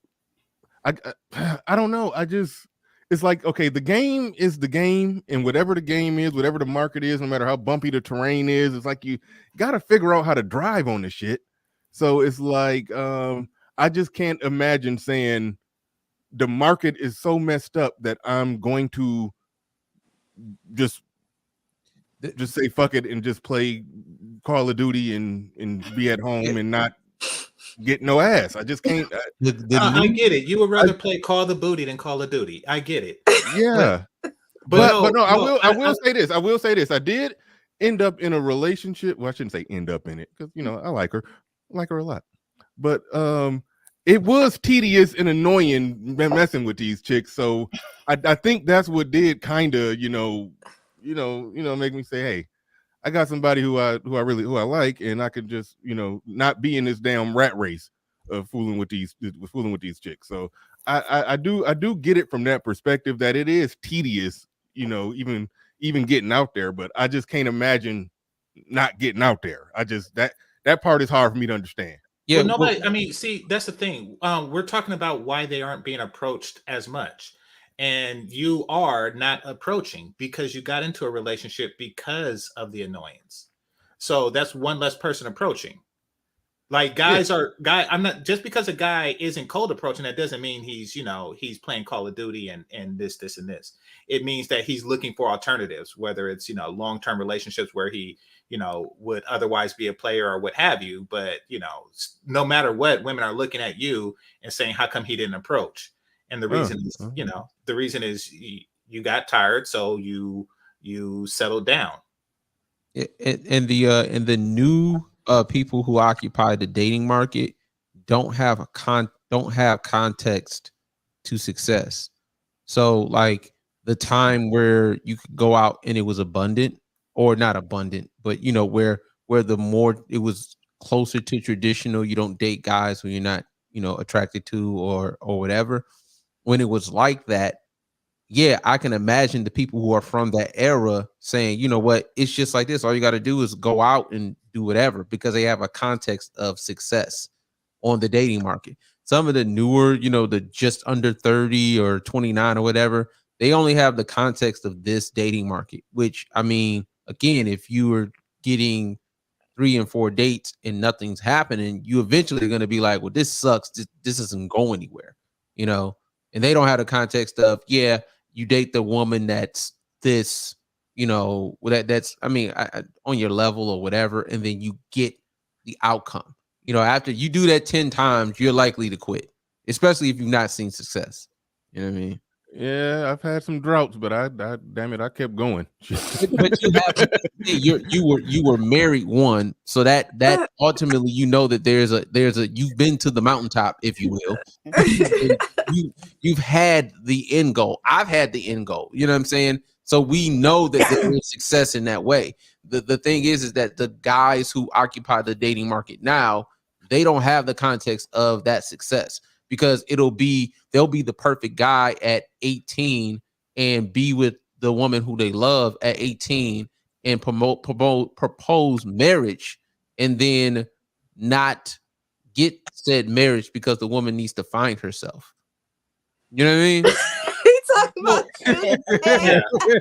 I don't know. It's like, okay, the game is the game, and whatever the game is, whatever the market is, no matter how bumpy the terrain is, it's like you got to figure out how to drive on the shit. So it's like, I just can't imagine saying the market is so messed up that I'm going to just say fuck it and just play Call of Duty and be at home and not get no ass. I just can't. I get it. You would rather play Call of Booty than Call of Duty. I get it. Yeah, but no, I will say this. I will say this. I did end up in a relationship. Well, I shouldn't say end up in it because, you know, I like her a lot. But it was tedious and annoying messing with these chicks. So I think that's what did kind of, you know, make me say, hey, I got somebody who I like, and I could just, you know, not be in this damn rat race of fooling with these chicks. So I do get it from that perspective that it is tedious, you know, even getting out there, but I just can't imagine not getting out there. I just that part is hard for me to understand. Yeah, well, nobody. I mean, see, that's the thing. We're talking about why they aren't being approached as much. And you are not approaching because you got into a relationship because of the annoyance. So that's one less person approaching. Like I'm not, just because a guy isn't cold approaching, that doesn't mean he's, you know, he's playing Call of Duty and this and this. It means that he's looking for alternatives, whether it's, you know, long-term relationships where he, you know, would otherwise be a player or what have you. But, you know, no matter what, women are looking at you and saying, how come he didn't approach? And the reason is, you know, the reason is you got tired, so you settled down. And the new people who occupy the dating market don't have context to success. So like the time where you could go out and it was abundant, or not abundant, but, you know, where the more it was closer to traditional, you don't date guys who you're not, you know, attracted to or whatever. When it was like that, yeah, I can imagine the people who are from that era saying, you know what, it's just like this. All you got to do is go out and do whatever, because they have a context of success on the dating market. Some of the newer, you know, the just under 30 or 29 or whatever, they only have the context of this dating market, which, I mean, again, if you were getting 3 and 4 dates and nothing's happening, you eventually are going to be like, well, this sucks. This doesn't go anywhere, you know? And they don't have the context of, yeah, you date the woman that's this, you know, that's, I mean, on your level or whatever, and then you get the outcome. You know, after you do that 10 times, you're likely to quit, especially if you've not seen success. You know what I mean? Yeah, I've had some droughts, but I damn it, I kept going. But you were married one, so that ultimately, you know, that there's a you've been to the mountaintop, if you will. You've had the end goal. I've had the end goal. You know what I'm saying? So we know that there is success in that way. The thing is that the guys who occupy the dating market now, they don't have the context of that success, because they'll be the perfect guy at 18 and be with the woman who they love at 18 and propose marriage, and then not get said marriage because the woman needs to find herself. You know what I mean? He talking about today.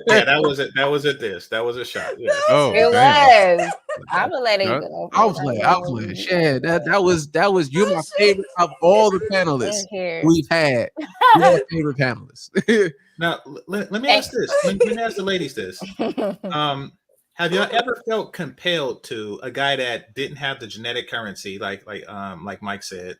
Yeah, that was it. That was a diss. That was a shot. Yeah. Oh, It damn. was. I'm gonna let it Yeah. go. I'll play. Shad, that was you're my favorite of all the panelists we've had. You're my favorite panelist. Now, let me ask this. Let me ask the ladies this. Have y'all ever felt compelled to a guy that didn't have the genetic currency, like Mike said,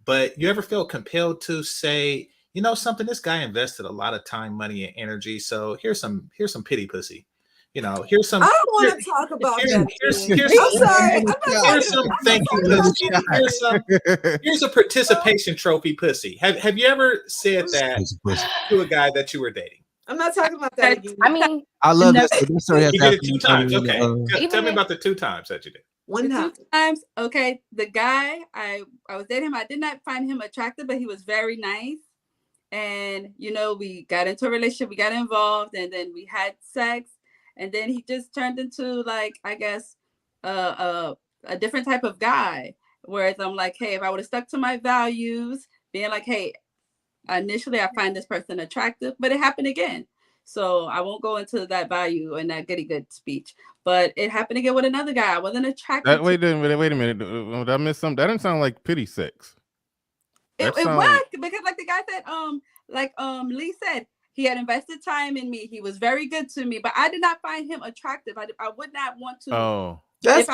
but you ever felt compelled to say, you know something, this guy invested a lot of time, money, and energy, so here's some pity pussy. You know, here's some. I don't want to talk about that. Here's some thank you pussy. Here's a participation trophy pussy. Have you ever said that to a guy that you were dating? I'm not talking about that again. I mean, I love that. You did it 2 times. Okay. Tell me about the 2 times that you did. One time. 2 times. Okay. The guy I was dating him, I did not find him attractive, but he was very nice. And we got into a relationship, we got involved, and then we had sex. And then he just turned into, like, I guess, a different type of guy. Whereas I'm like, hey, if I would have stuck to my values, being like, hey, initially I find this person attractive, but it happened again. So I won't go into that value and that goody good speech. But it happened again with another guy. I wasn't attracted. Wait a minute. Did I miss something? That didn't sound like pity sex. It was because, like the guy said, Lee said, he had invested time in me. He was very good to me, but I did not find him attractive. I would not want to. Oh, that's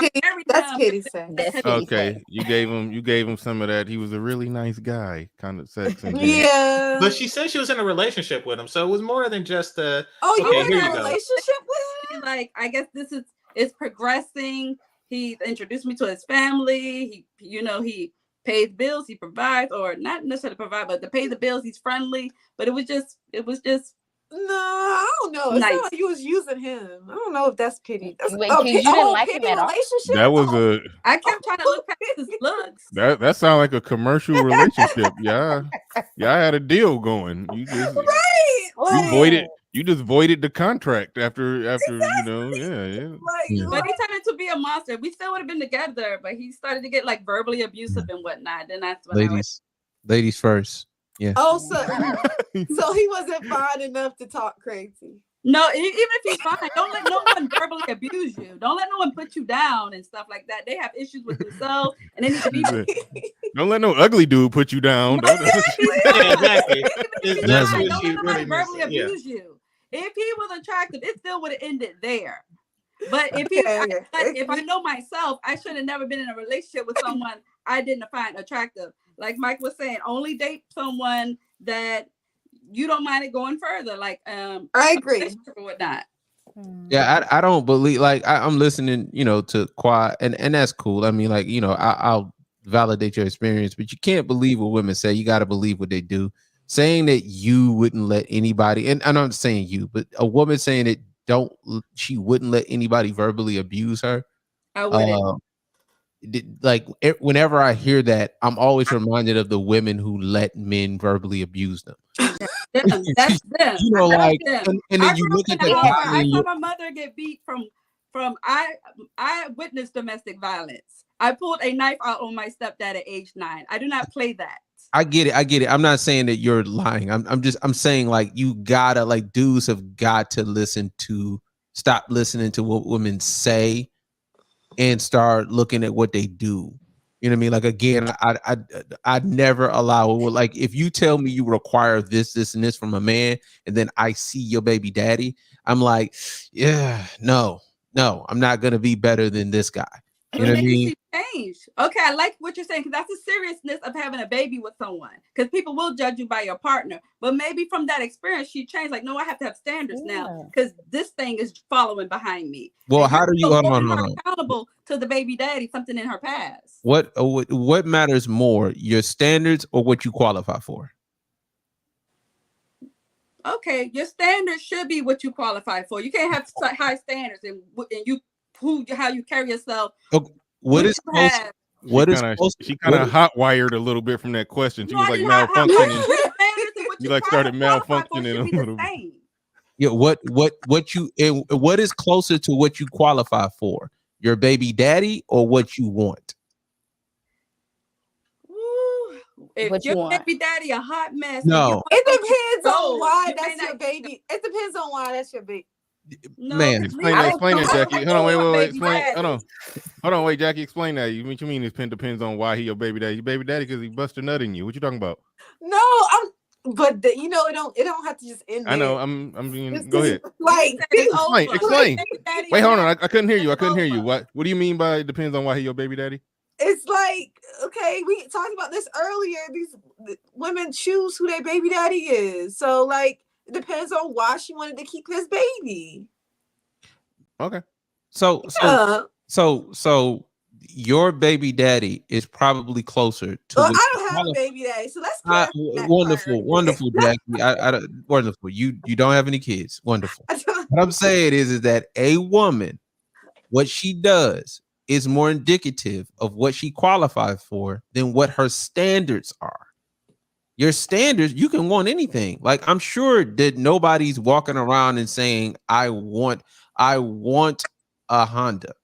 Katie's saying. Okay, you gave him some of that. He was a really nice guy, kind of sex. Yeah, but she said she was in a relationship with him, so it was more than just a. Oh, you were in a relationship with him? Like, I guess it's progressing. He introduced me to his family. He pays bills, he provides, or not necessarily provide, but to pay the bills, he's friendly. But it was just no, I don't know. It's not like you was using him. I don't know if that's pity. That's you didn't like him at all. That was I kept trying to look past his looks. That sounded like a commercial relationship. Yeah, I had a deal going. You just You just voided the contract after yeah. But he turned into be a monster. We still would have been together, but he started to get like verbally abusive and whatnot. Then that's when ladies first. Yeah. Oh, so he wasn't fine enough to talk crazy. No, even if he's fine, don't let no one verbally abuse you. Don't let no one put you down and stuff like that. They have issues with themselves, and they need to be. Don't let no ugly dude put you down. Exactly. Don't let nobody verbally abuse you. If he was attractive, it still would have ended there. But if I know myself, I should have never been in a relationship with someone I didn't find attractive. Like Mike was saying, only date someone that you don't mind it going further. Like I agree or whatnot. Yeah, I don't believe, like, I'm listening, to Qua, and that's cool. I mean, like, I'll validate your experience, but you can't believe what women say. You got to believe what they do. Saying that you wouldn't let anybody, and I'm not saying you, but a woman saying that she wouldn't let anybody verbally abuse her. I wouldn't. Whenever I hear that, I'm always reminded of the women who let men verbally abuse them. That's them. And then you look at the I saw my mother get beat from I witnessed domestic violence. I pulled a knife out on my stepdad at age 9. I do not play that. I get it. I'm not saying that you're lying. I'm saying, like, you gotta, like, dudes have got to stop listening to what women say and start looking at what they do. You know what I mean? Like, again, I'd never allow, like, if you tell me you require this, and this from a man, and then I see your baby daddy, I'm like, yeah, no, I'm not gonna be better than this guy. You know what I mean? Change. Okay, I like what you're saying, because that's the seriousness of having a baby with someone. Because people will judge you by your partner, but maybe from that experience, she changed. Like, no, I have to have standards now, because this thing is following behind me. Well, how do you hold on? Accountable to the baby daddy, something in her past. What matters more, your standards or what you qualify for? Okay, your standards should be what you qualify for. You can't have high standards and how you carry yourself. Okay. She kind of hot wired a little bit from that question. She was like malfunctioning. You like started malfunctioning a little bit. Yeah, what is closer to what you qualify for? Your baby daddy or what you want? If your baby daddy a hot mess, no, it depends on on why that's your baby. It depends on why that's your baby. No, Man, Explain that, Jackie. Hold on, wait. Explain. Hold on, wait, Jackie. Explain that. You mean it depends on why he your baby daddy? Your baby daddy because he busted a nut in you. What you talking about? No, but you know, it don't have to just end. I know. There. I'm being. Go ahead. Like Explain. Wait, hold on. I couldn't hear you. What do you mean by it depends on why he your baby daddy? It's like, okay, we talked about this earlier. These women choose who their baby daddy is. So like, it depends on why she wanted to keep his baby. Okay. So your baby daddy is probably closer to. Well, I don't have a baby daddy, so let's wonderful, Jackie. Wonderful. You don't have any kids. Wonderful. What I'm saying is that a woman, what she does is more indicative of what she qualifies for than what her standards are. Your standards, you can want anything. Like, I'm sure that nobody's walking around and saying, I want a Honda.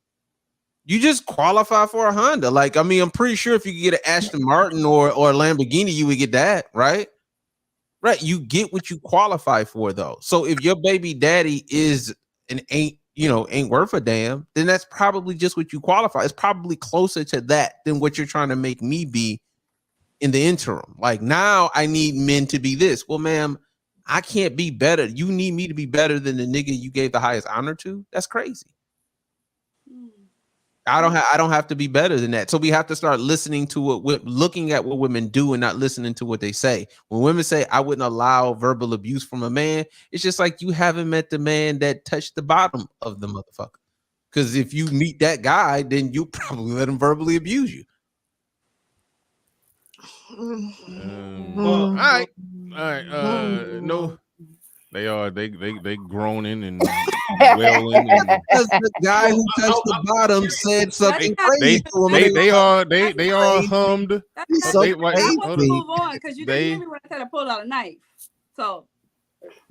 You just qualify for a Honda. Like, I mean, I'm pretty sure if you could get an Aston Martin or a Lamborghini, you would get that, right? Right. You get what you qualify for, though. So if your baby daddy is ain't worth a damn, then that's probably just what you qualify. It's probably closer to that than what you're trying to make me be in the interim. Like, now I need men to be this. Well, ma'am, I can't be better. You need me to be better than the nigga you gave the highest honor to? That's crazy. I don't have to be better than that. So we have to start listening to looking at what women do and not listening to what they say. When women say, I wouldn't allow verbal abuse from a man, it's just like you haven't met the man that touched the bottom of the motherfucker. Because if you meet that guy, then you probably let him verbally abuse you. All right. No, they groaning and wailing. And the guy who touched the bottom said something crazy. They all hummed. I want to move on because you didn't hear me when I said I pulled out a knife. So,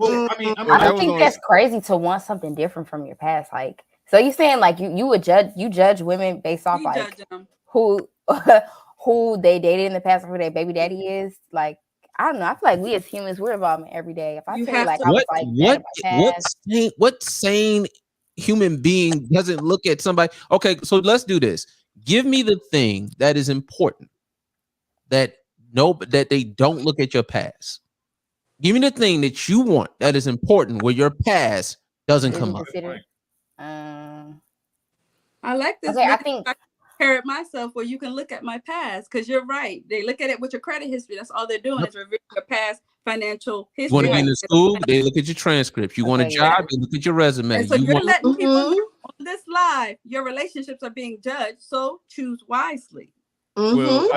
I don't think that's crazy to want something different from your past. Like, so you saying like you would judge women based off like who they dated in the past, or who their baby daddy is? Like, I don't know. I feel like we as humans, we're evolving every day. If I say like, what sane human being doesn't look at somebody? Okay, so let's do this. Give me the thing that is important that they don't look at your past. Give me the thing that you want that is important where your past doesn't come up. I like this. Okay, I think compare it myself where you can look at my past, because you're right. They look at it with your credit history. That's all they're doing is reviewing your past financial history. You want to get into school, they look at your transcripts. You want a job, they look at your resume. And so you're letting people know on this live, your relationships are being judged. So choose wisely. Well,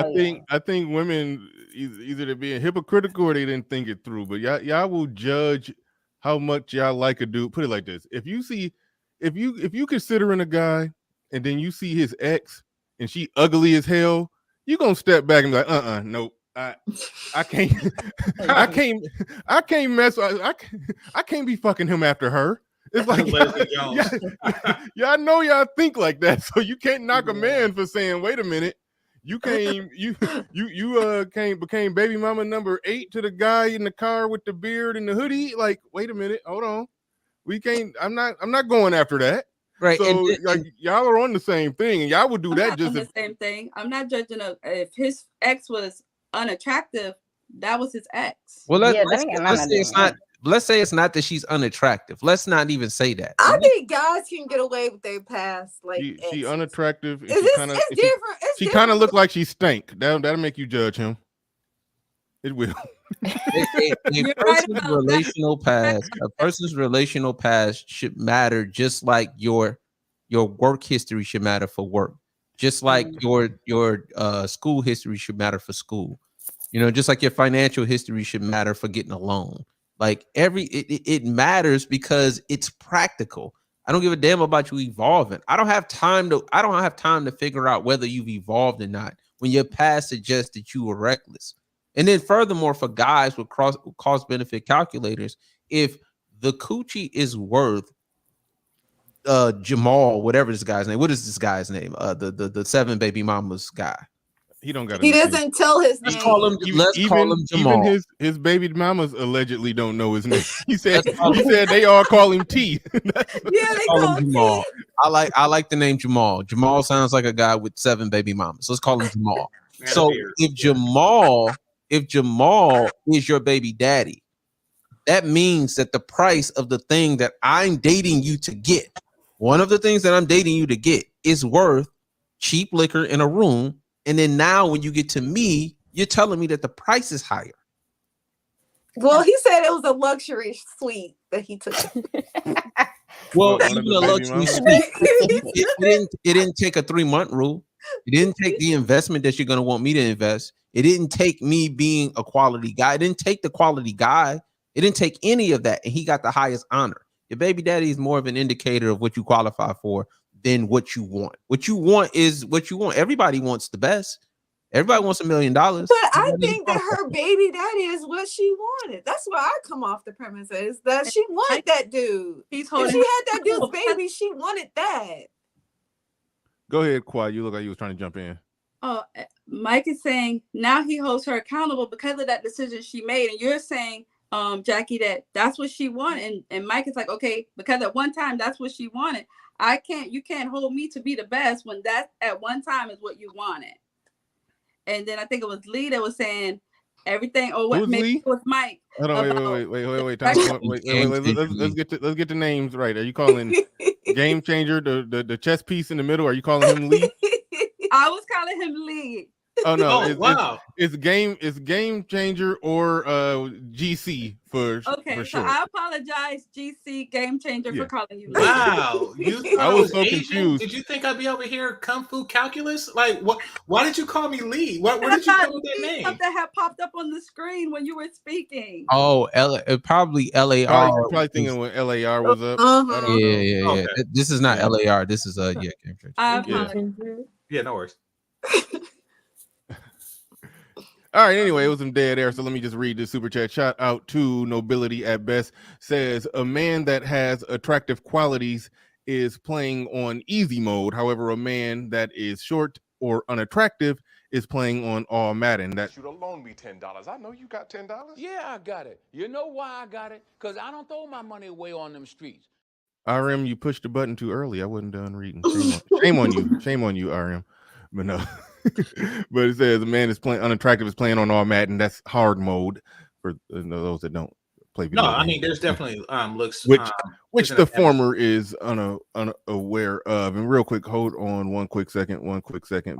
I think women either they're being hypocritical or they didn't think it through. But y'all will judge how much y'all like a dude. Put it like this: if you considering a guy and then you see his ex and she ugly as hell, you gonna step back and be like, nope, I can't, I can't mess. I can't be fucking him after her. It's like y'all know y'all think like that, so you can't knock a man for saying, wait a minute. You became baby mama number 8 to the guy in the car with the beard and the hoodie. Like, wait a minute, hold on. We can't. I'm not going after that. Right. So y'all are on the same thing, and y'all would do that just the same thing. I'm not judging if his ex was unattractive. That was his ex. Well, let's say it's not that she's unattractive. Let's not even say that. I think guys can get away with their past. Like, she unattractive. It's different. She kind of look like she stank. That'll make you judge him. It will. A person's relational past should matter, just like your work history should matter for work, just like your school history should matter for school. Just like your financial history should matter for getting a loan. Like it matters because it's practical. I don't give a damn about you evolving. I don't have time to figure out whether you've evolved or not when your past suggests that you were reckless. And then furthermore, for guys with cost benefit calculators, if the coochie is worth Jamal, whatever this guy's name, what is this guy's name? The 7 baby mamas guy. He don't got. He doesn't tell his name. Let's call him Jamal. Even his baby mamas allegedly don't know his name. He said they all call him T. Yeah, they call him Jamal. I like the name Jamal. Jamal sounds like a guy with 7 baby mamas. Let's call him Jamal. So if Jamal is your baby daddy, that means that the price of the thing that I'm dating you to get, one of the things that I'm dating you to get, is worth cheap liquor in a room. And then now when you get to me, you're telling me that the price is higher. Well, he said it was a luxury suite that he took. Well, even a luxury suite, it didn't take a 3-month rule. It didn't take the investment that you're going to want me to invest. It didn't take me being a quality guy. It didn't take the quality guy. It didn't take any of that. And he got the highest honor. Your baby daddy is more of an indicator of what you qualify for than what you want. What you want is what you want. Everybody wants the best. Everybody wants $1 million. But I think that her baby daddy is what she wanted. That's where I come off the premises that she wanted that dude. If she had that dude's baby, she wanted that. Go ahead, Quad. You look like you was trying to jump in. Oh, Mike is saying now he holds her accountable because of that decision she made, and you're saying, Jackie, that's what she wanted, and Mike is like, okay, because at one time that's what she wanted. You can't hold me to be the best when that at one time is what you wanted. And then I think it was Lee that was saying everything. Or what? Maybe it was Mike. Hold on, wait. Let's get the names right. Are you calling Game Changer the chess piece in the middle? Are you calling him Lee? I was calling him Lee. Oh no! Wow! It's Game Changer or GC for okay. sure. So I apologize, GC Game Changer, for calling you. Wow! I was so Asian? confused. Did you think I'd be over here kung fu calculus? Like what? Why did you call me Lee? Where did you come with that name? Something had popped up on the screen when you were speaking. Oh, probably LAR. You're probably thinking when LAR was up. I don't know. Yeah. Okay. This is not LAR. This is Game Changer. I apologize. Yeah, no worries. All right, anyway, it was some dead air, so let me just read this super chat. Shout out to Nobility at Best. Says, a man that has attractive qualities is playing on easy mode. However, a man that is short or unattractive is playing on all Madden. That You'd loan me $10. I know you got $10. Yeah, I got it. You know why I got it? Because I don't throw my money away on them streets. RM, you pushed the button too early. I wasn't done reading. Shame on you. Shame on you, RM. But no. But it says a man is playing unattractive is playing on all Madden. That's hard mode for those that don't play video games. I mean there's definitely looks which the former is unaware of. And real quick, hold on one quick second,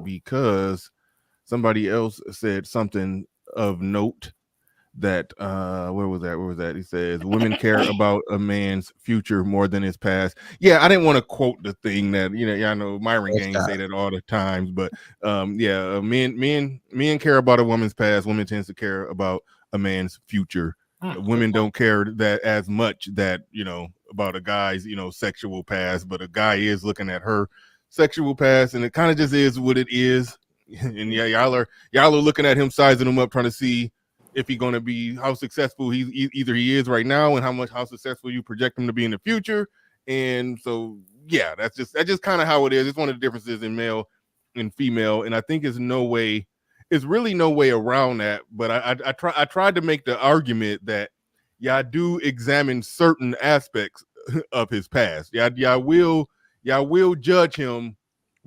because somebody else said something of note that where was that? He says women care about a man's future more than his past. Yeah, I didn't want to quote the thing that I know Myron Gaines say that all the times, but men care about a woman's past. Women tends to care about a man's future. Women don't care that as much that about a guy's sexual past, but a guy is looking at her sexual past, and it kind of just is what it is. And y'all are looking at him, sizing him up, trying to see if he's going to be, how successful he is right now, and how successful you project him to be in the future. And so, yeah, that's just kind of how it is. It's one of the differences in male and female. And I think there's really no way around that. But I tried to make the argument that, I do examine certain aspects of his past. I will judge him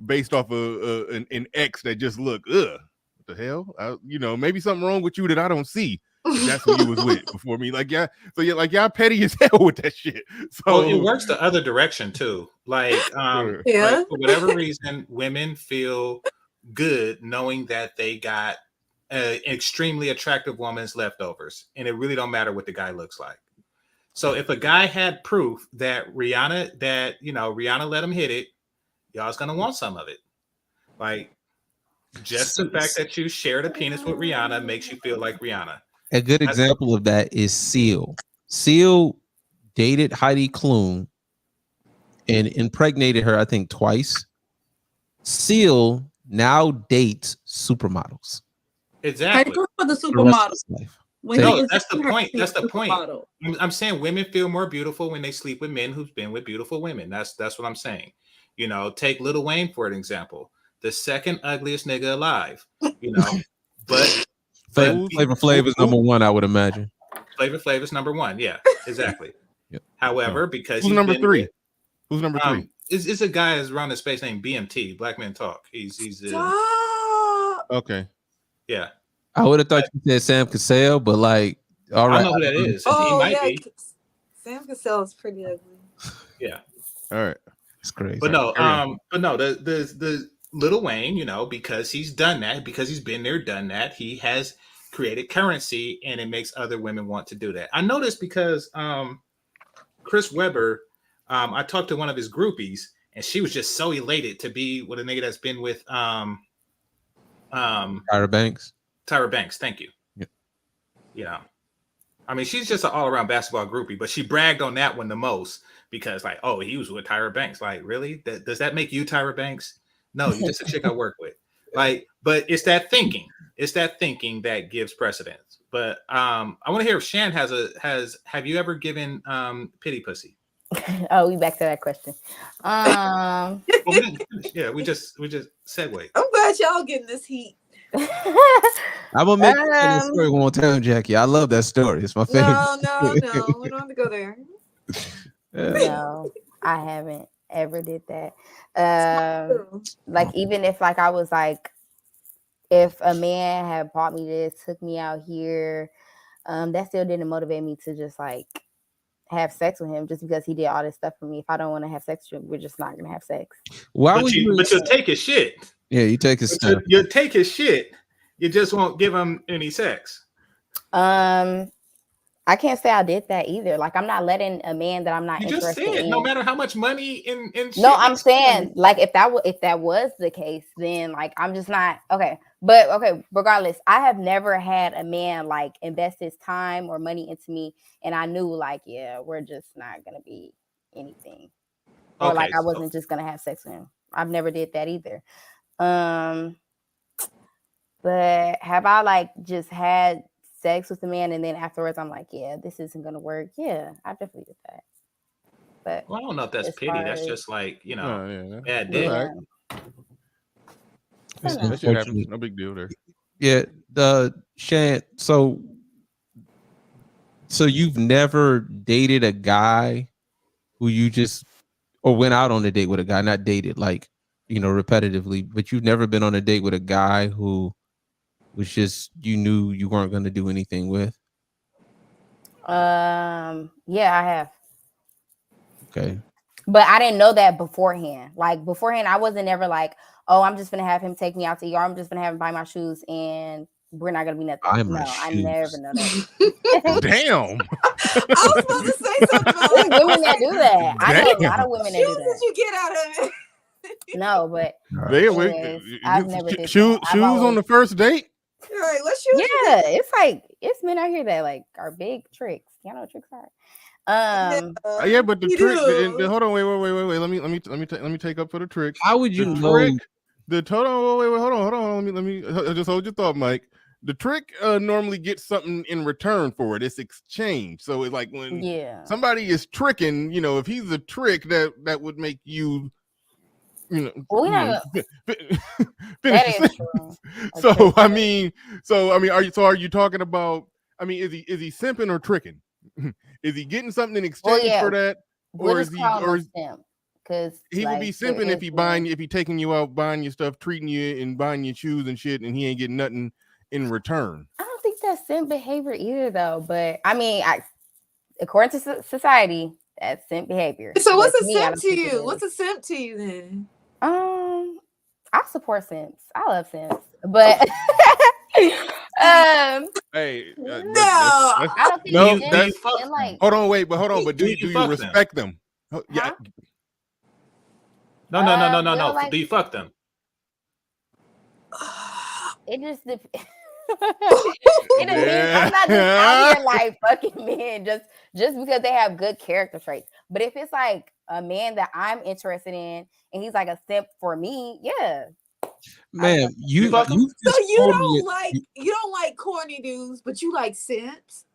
based off of an ex that just look, the hell, maybe something wrong with you that I don't see. That's who you was with before me. Y'all petty as hell with that shit. So it works the other direction too. Like for whatever reason, women feel good knowing that they got an extremely attractive woman's leftovers, and it really don't matter what the guy looks like. So if a guy had proof that Rihanna let him hit it, y'all's gonna want some of it. Like, just the fact that you shared a penis with Rihanna makes you feel like Rihanna. A good example of that is Seal. Seal dated Heidi Klum and impregnated her, I think, twice. Seal now dates supermodels. Exactly. For the supermodel. No, that's the point. That's the point. I'm saying women feel more beautiful when they sleep with men who've been with beautiful women. That's what I'm saying. Take Lil Wayne for an example. the second ugliest nigga alive. You know, but Flavor Flav is number one, I would imagine. Flavor Flav is number one. Yeah, exactly. Yep. However, because who's number three? Who's number three? It's a guy that's around the space named BMT, Black Men Talk. He's okay. Yeah. I would have thought you said Sam Cassell, but like, all right. I know who that is. Oh, he might yeah. be. Sam Cassell is pretty ugly. Yeah. All right. It's crazy. But no, the Lil Wayne, you know, because he's done that, because he's been there, done that, he has created currency, and it makes other women want to do that. I noticed because Chris Webber, I talked to one of his groupies, and she was just so elated to be with a nigga that's been with Tyra Banks. Tyra Banks, thank you. Yep. You know, I mean, she's just an all-around basketball groupie, but she bragged on that one the most because, like, oh, he was with Tyra Banks. Like, really? Does that make you Tyra Banks? No, you're just a chick I work with. Like, but it's that thinking. It's that thinking that gives precedence. But I want to hear if Shan have you ever given pity pussy? Oh, we back to that question. Well, we just segue. I'm glad y'all getting this heat. I'm gonna make this story one more time, Jackie. I love that story. It's my favorite. No. We don't have to go there. No, I haven't ever did that. Like, even if like I was like, if a man had bought me this, took me out here, that still didn't motivate me to just like have sex with him just because he did all this stuff for me. If I don't want to have sex with him, we're just not gonna have sex. Why would you? But you'll take his shit. Yeah, you take his stuff. You'll take his shit. You just won't give him any sex. I can't say I did that either. Like, I'm not letting a man that I'm not interested in. No matter how much money in shit. No, I'm saying, like, if that was the case, then like I'm just not okay. But okay, regardless, I have never had a man like invest his time or money into me, and I knew like, yeah, we're just not gonna be anything, or like I wasn't just gonna have sex with him. I've never did that either. But have I like just had sex with a man and then afterwards I'm like, yeah, this isn't gonna work? Yeah, I definitely did that. But I don't know if that's pity. That's just like, you know, bad dick. Right. That shit happens. No big deal there. Yeah, Shan. So you've never dated a guy who you just or went out on a date with a guy, not dated like, you know, repetitively, but you've never been on a date with a guy who was just, you knew you weren't going to do anything with? Yeah, I have. Okay. But I didn't know that beforehand. Like beforehand, I wasn't ever like, oh, I'm just gonna have him take me out to eat, or I'm just gonna have him buy my shoes and we're not gonna be nothing. I never know that. Damn. I was supposed to say something about There's women that do that. I know a lot of women that do shoes that. did you get out of it? No, but I've never did shoes on the first date. All right, what shoes? Yeah, it's like it's men out here that like are big tricks. You know what tricks are? Yeah, but the trick. Hold on, wait. Let me take up for the trick. How would you know? Hold on. Let me just hold your thought, Mike. The trick normally gets something in return for it. It's exchange. So it's like when somebody is tricking, you know, if he's a trick that would make you, you know, finish the sentence. So I mean, are you talking about? I mean, is he simping or tricking? Is he getting something in exchange for that, or is he simp? Because he would be simping if he taking you out, buying your stuff, treating you, and buying your shoes and shit, and he ain't getting nothing in return. I don't think that's simp behavior either, though. But I mean, according to society, that's simp behavior. So what's a simp to you? What's a simp to you then? I support simps. I love simps, but hey, I don't think that's like. Hold on, but do you respect them? Yeah. No. Like, do you fuck them? It just depends. I'm not just out here like fucking men just because they have good character traits. But if it's like a man that I'm interested in and he's like a simp for me, yeah. Man, you don't like corny dudes, but you like simps.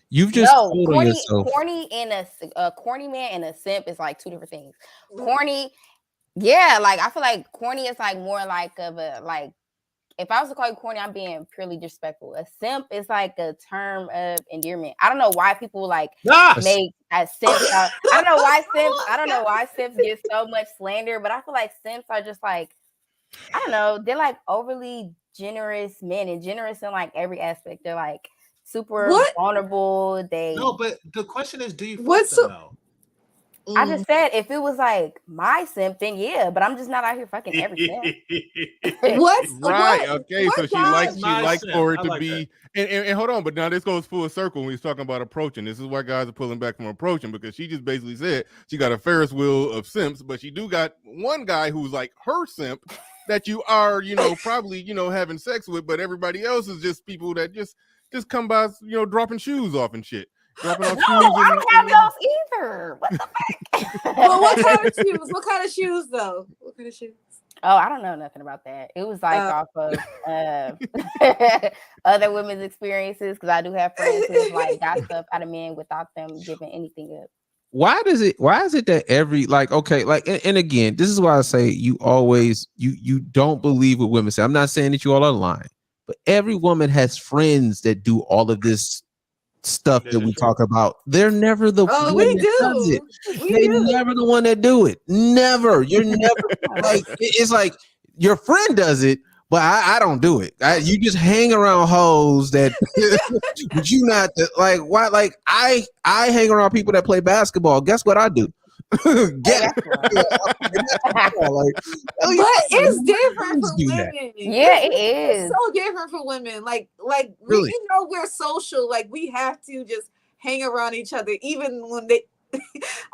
You've just told on yourself. Corny and a corny man and a simp is like two different things. Corny Yeah, like I feel like corny is like more like of a like. If I was to call you corny, I'm being purely disrespectful. A simp is like a term of endearment. I don't know why people like make a simp. I don't know why simps. I don't know why simps get so much slander, but I feel like simps are just like, I don't know. They're like overly generous men and generous in like every aspect. They're like super vulnerable. No, but the question is, do you What's fuck them though? I just said if it was like my simp, then yeah, but I'm just not out here fucking every simp. Right. Okay. So she likes for it to like be and hold on, but now this goes full circle when he's talking about approaching. This is why guys are pulling back from approaching, because she just basically said she got a Ferris wheel of simps, but she do got one guy who's like her simp that you are, probably, having sex with, but everybody else is just people that just come by, dropping shoes off and shit. Dropping off shoes. I don't have those either. What the fuck? Well, what kind of shoes? What kind of shoes though? What kind of shoes? Oh, I don't know nothing about that. It was like off of other women's experiences, because I do have friends who like got stuff out of men without them giving anything up. Why is it that every and again, this is why I say you always you don't believe what women say. I'm not saying that you all are lying, but every woman has friends that do all of this stuff that we talk about. They're never the one that does it. They're never the one that do it. Never. You're never like, it's like your friend does it, but I don't do it. You just hang around hoes that but you not like why? Like I hang around people that play basketball. Guess what I do? But it's different for women. Yeah, it is. It's so different for women. Like really? We're social. Like we have to just hang around each other, even when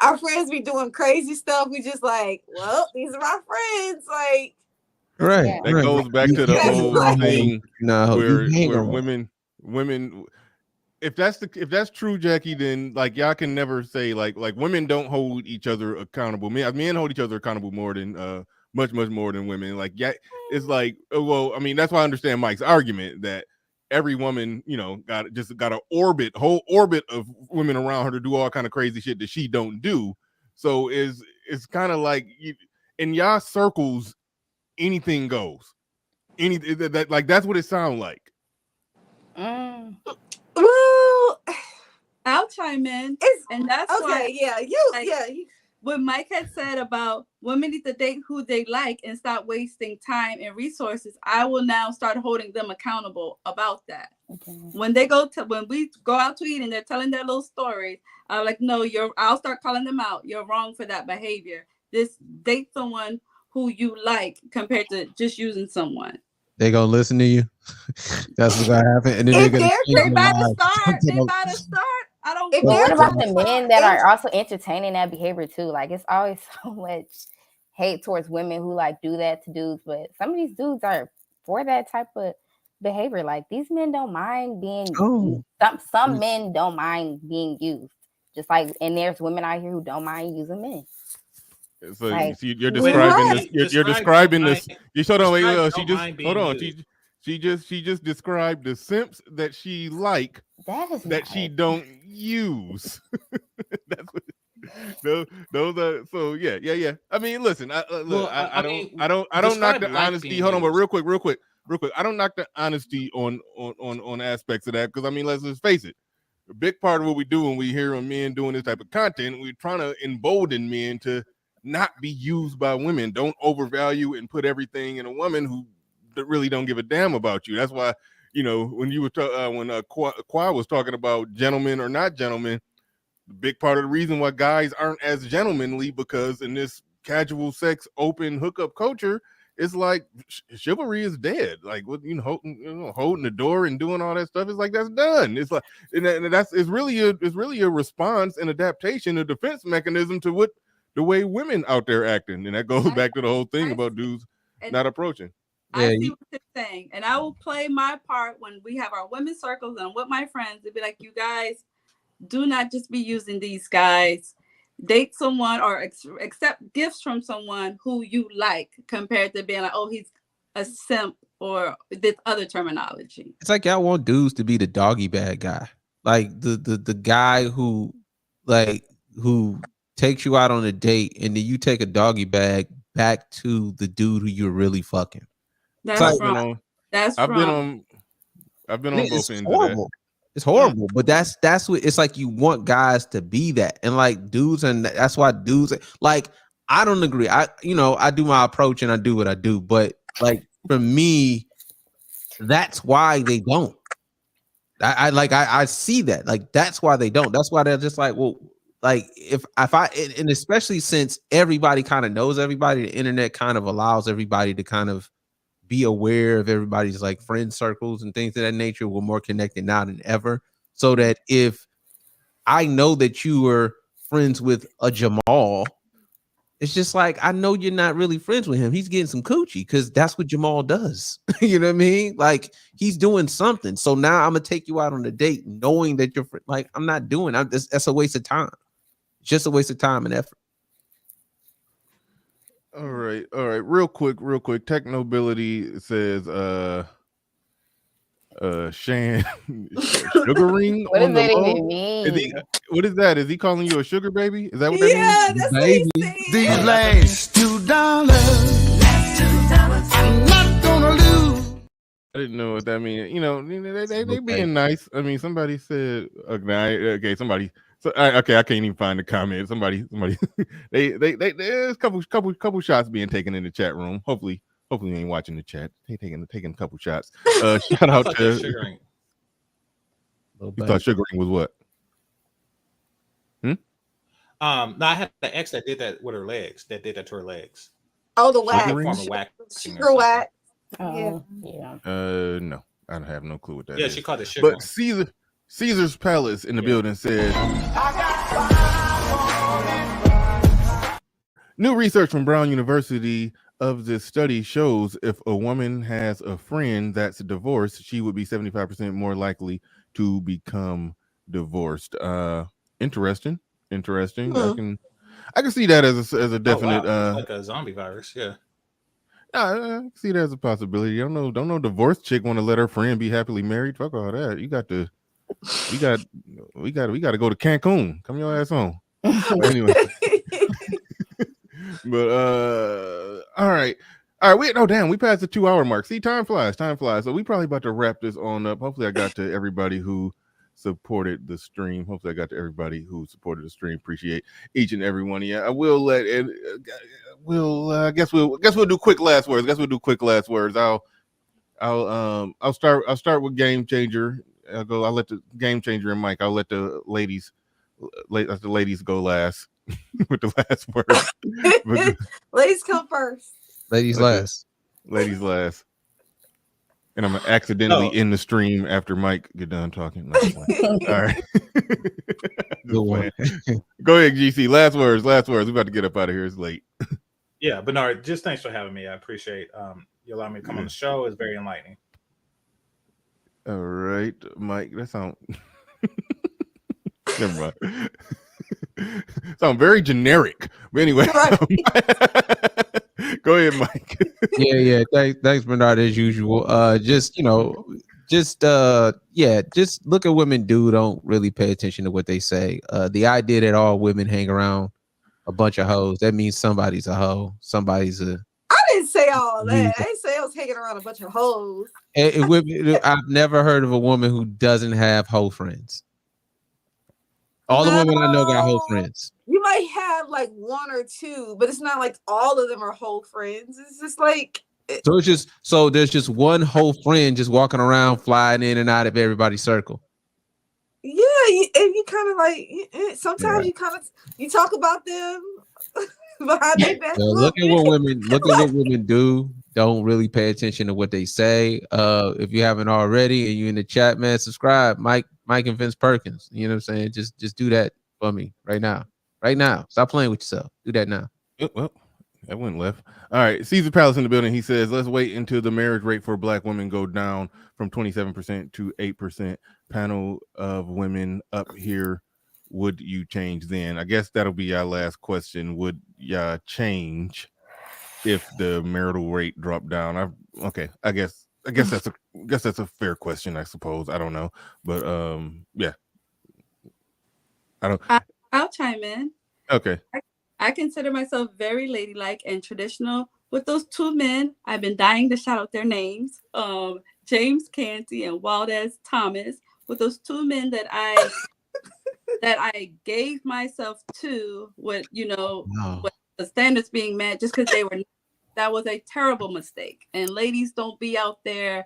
our friends be doing crazy stuff. We just like, well, these are my friends. Like, right. That goes back to the whole thing where women. If that's true, Jackie, then like y'all can never say like women don't hold each other accountable. Men hold each other accountable more than much more than women. Like it's like, well, I mean, that's why I understand Mike's argument that every woman, got a whole orbit of women around her to do all kind of crazy shit that she don't do. So it's kind of like in y'all circles, anything goes. That's what it sounds like. Well, I'll chime in, and that's why. Yeah, what Mike had said about women need to date who they like and stop wasting time and resources. I will now start holding them accountable about that. Okay. When we go out to eat and they're telling their little stories, I'm like, no, I'll start calling them out. You're wrong for that behavior. Just date someone who you like compared to just using someone. They gonna listen to you. That's what's gonna happen. And then they better start. I don't. But what about the men that are also entertaining that behavior too? Like it's always so much hate towards women who like do that to dudes, but some of these dudes are for that type of behavior. Like these men don't mind being used. Some men don't mind being used. Just like, and there's women out here who don't mind using men. So you're describing this. You're describing this. You hold on. Wait. She just described the simps that she like that she don't use. That's what. Those are so yeah. I mean, listen. I don't knock the honesty. Hold on, but real quick. I don't knock the honesty on aspects of that, because I mean, let's just face it. A big part of what we do when we hear men doing this type of content, we're trying to embolden men to not be used by women. Don't overvalue and put everything in a woman who really don't give a damn about you. That's why, when you were Kwa was talking about gentlemen or not gentlemen, the big part of the reason why guys aren't as gentlemanly, because in this casual sex open hookup culture, it's like chivalry is dead. Like holding the door and doing all that stuff, it's like that's done. It's like it's really a response and adaptation, a defense mechanism to the way women out there acting. And that goes back to the whole thing about dudes not approaching. I see what you're saying. And I will play my part when we have our women's circles and with my friends. It'd be like, you guys do not just be using these guys. Date someone or accept gifts from someone who you like, compared to being like, oh, he's a simp or this other terminology. It's like y'all want dudes to be the doggy bag guy. Like the guy who takes you out on a date and then you take a doggy bag back to the dude who you're really fucking. That's Like, wrong. That's I've been wrong. on both ends horrible. of that. It's horrible, but that's what it's like. You want guys to be that, and like dudes, and that's why dudes like. I don't agree. I do my approach and I do what I do, but like for me, that's why they don't. I see that. Like that's why they don't. That's why they're just like, well, like if I and especially since everybody kind of knows everybody, the internet kind of allows everybody to kind of be aware of everybody's like friend circles and things of that nature. We're more connected now than ever. So that if I know that you were friends with a Jamal, it's just like, I know you're not really friends with him. He's getting some coochie because that's what Jamal does. You know what I mean? Like he's doing something. So now I'm gonna take you out on a date knowing that you're like, I'm not doing that's a waste of time. Just a waste of time and effort. All right. Real quick. Technobility says Shan sugaring What on does the that low. even mean? What is that? Is he calling you a sugar baby? Is that what that Yeah, means? that's Baby. what he's saying. These last $2, I'm not gonna lose. I didn't know what that means. You know, they being nice. I mean, somebody said, okay, somebody. So okay, I can't even find the comment. Somebody, they there's a couple shots being taken in the chat room. Hopefully you ain't watching the chat. They taking a couple shots. Shout out to Sugaring. You thought sugaring was what? No, I had an ex that did that with her legs. That did that to her legs. Oh, the wax. Form of waxing or Sugar wax. Oh, Yeah. yeah. No, I have no clue what that Yeah, is. she called it sugar. But Caesar's Palace in the building said, new research from Brown University of this study shows if a woman has a friend that's divorced, she would be 75% more likely to become divorced. Interesting. I can see that as a definite. It's like a zombie virus. Yeah. I can see that as a possibility. Don't know divorced chick want to let her friend be happily married. Fuck all that. We got to go to Cancun. Come your ass home. Anyway. But all right. We passed the 2 hour mark. See, time flies. So we probably about to wrap this on up. Hopefully I got to everybody who supported the stream. Appreciate each and every one of you. I will let it. I guess we'll do quick last words. I'll start with Game Changer. I'll let the Game Changer and Mike. I'll let the ladies go last with the last word. Ladies come first. Ladies last. And I'm accidentally in the stream after Mike get done talking. All right. Good one. Go ahead, GC. Last words. We about to get up out of here. It's late. Yeah, Bernard, just thanks for having me. I appreciate you allowing me to come on the show. It's very enlightening. All right, Mike. That sound never mind. Sound very generic. But anyway. Go ahead, Mike. Yeah. Thanks, Bernard, as usual. Just look at women don't really pay attention to what they say. The idea that all women hang around a bunch of hoes, that means somebody's a hoe. Somebody's a. I didn't say all that. I didn't say I was hanging around a bunch of hoes. I've never heard of a woman who doesn't have hoe friends. All the women I know got hoe friends. You might have like one or two, but it's not like all of them are whole friends. It's just like there's just one whole friend just walking around, flying in and out of everybody's circle. Yeah, and you kind of like sometimes you talk about them behind their back. Look at what women do. Don't really pay attention to what they say. If you haven't already and you in the chat, man, subscribe. Mike and Vince Perkins. You know what I'm saying? Just do that for me right now. Stop playing with yourself. Do that now. Well, that went left. All right. Caesar Palace in the building. He says, let's wait until the marriage rate for Black women go down from 27% to 8%. Panel of women up here. Would you change then? I guess that'll be our last question. Would y'all change if the marital rate dropped down? I guess that's a fair question, I suppose. I don't know. But yeah. I'll chime in. Okay. I consider myself very ladylike and traditional with those two men. I've been dying to shout out their names. James Canty and Waldez Thomas, with those two men that I gave myself to with, with the standards being met just because they were. That was a terrible mistake. And ladies, don't be out there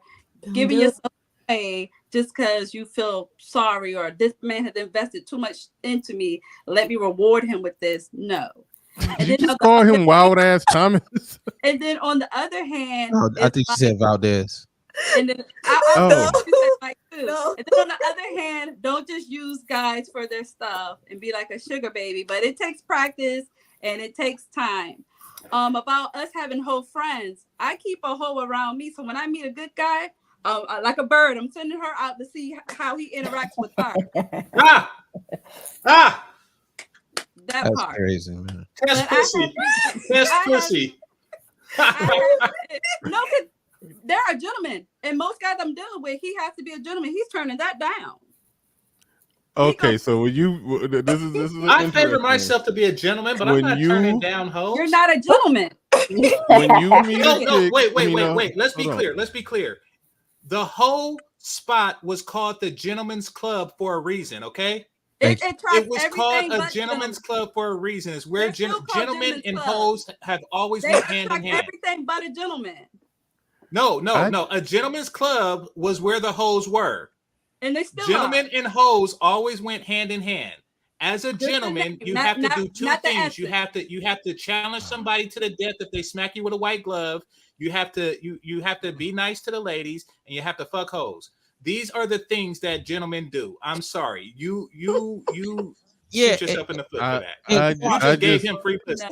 giving yourself away just because you feel sorry or this man has invested too much into me. Let me reward him with this. No. Did you just call him wild ass Thomas? And then on the other hand, I think she said Valdez. And then And then on the other hand, don't just use guys for their stuff and be like a sugar baby. But it takes practice and it takes time. About us having hoe friends, I keep a hoe around me. So when I meet a good guy, like a bird, I'm sending her out to see how he interacts with her. That That's part. crazy, man. Test pussy. Test pussy. No, because there are gentlemen, and most guys I'm dealing with, he has to be a gentleman. He's turning that down. Okay, so you this is I favor myself to be a gentleman, but I'm not turning down hoes. You're not a gentleman. When you meet wait. Let's be clear. The whole spot was called the Gentleman's Club for a reason, okay? It was called a gentleman's club for a reason. It's where gentlemen and hoes have always went hand in hand. Everything but a gentleman. No. A gentleman's club was where the hoes were. And they still gentlemen and hoes always went hand in hand. As a gentleman, you have to do two things. You have to challenge somebody to the death if they smack you with a white glove. You have to be nice to the ladies, and you have to fuck hoes. These are the things that gentlemen do. I'm sorry. You shoot yourself in the foot for that. You just gave him free pussy.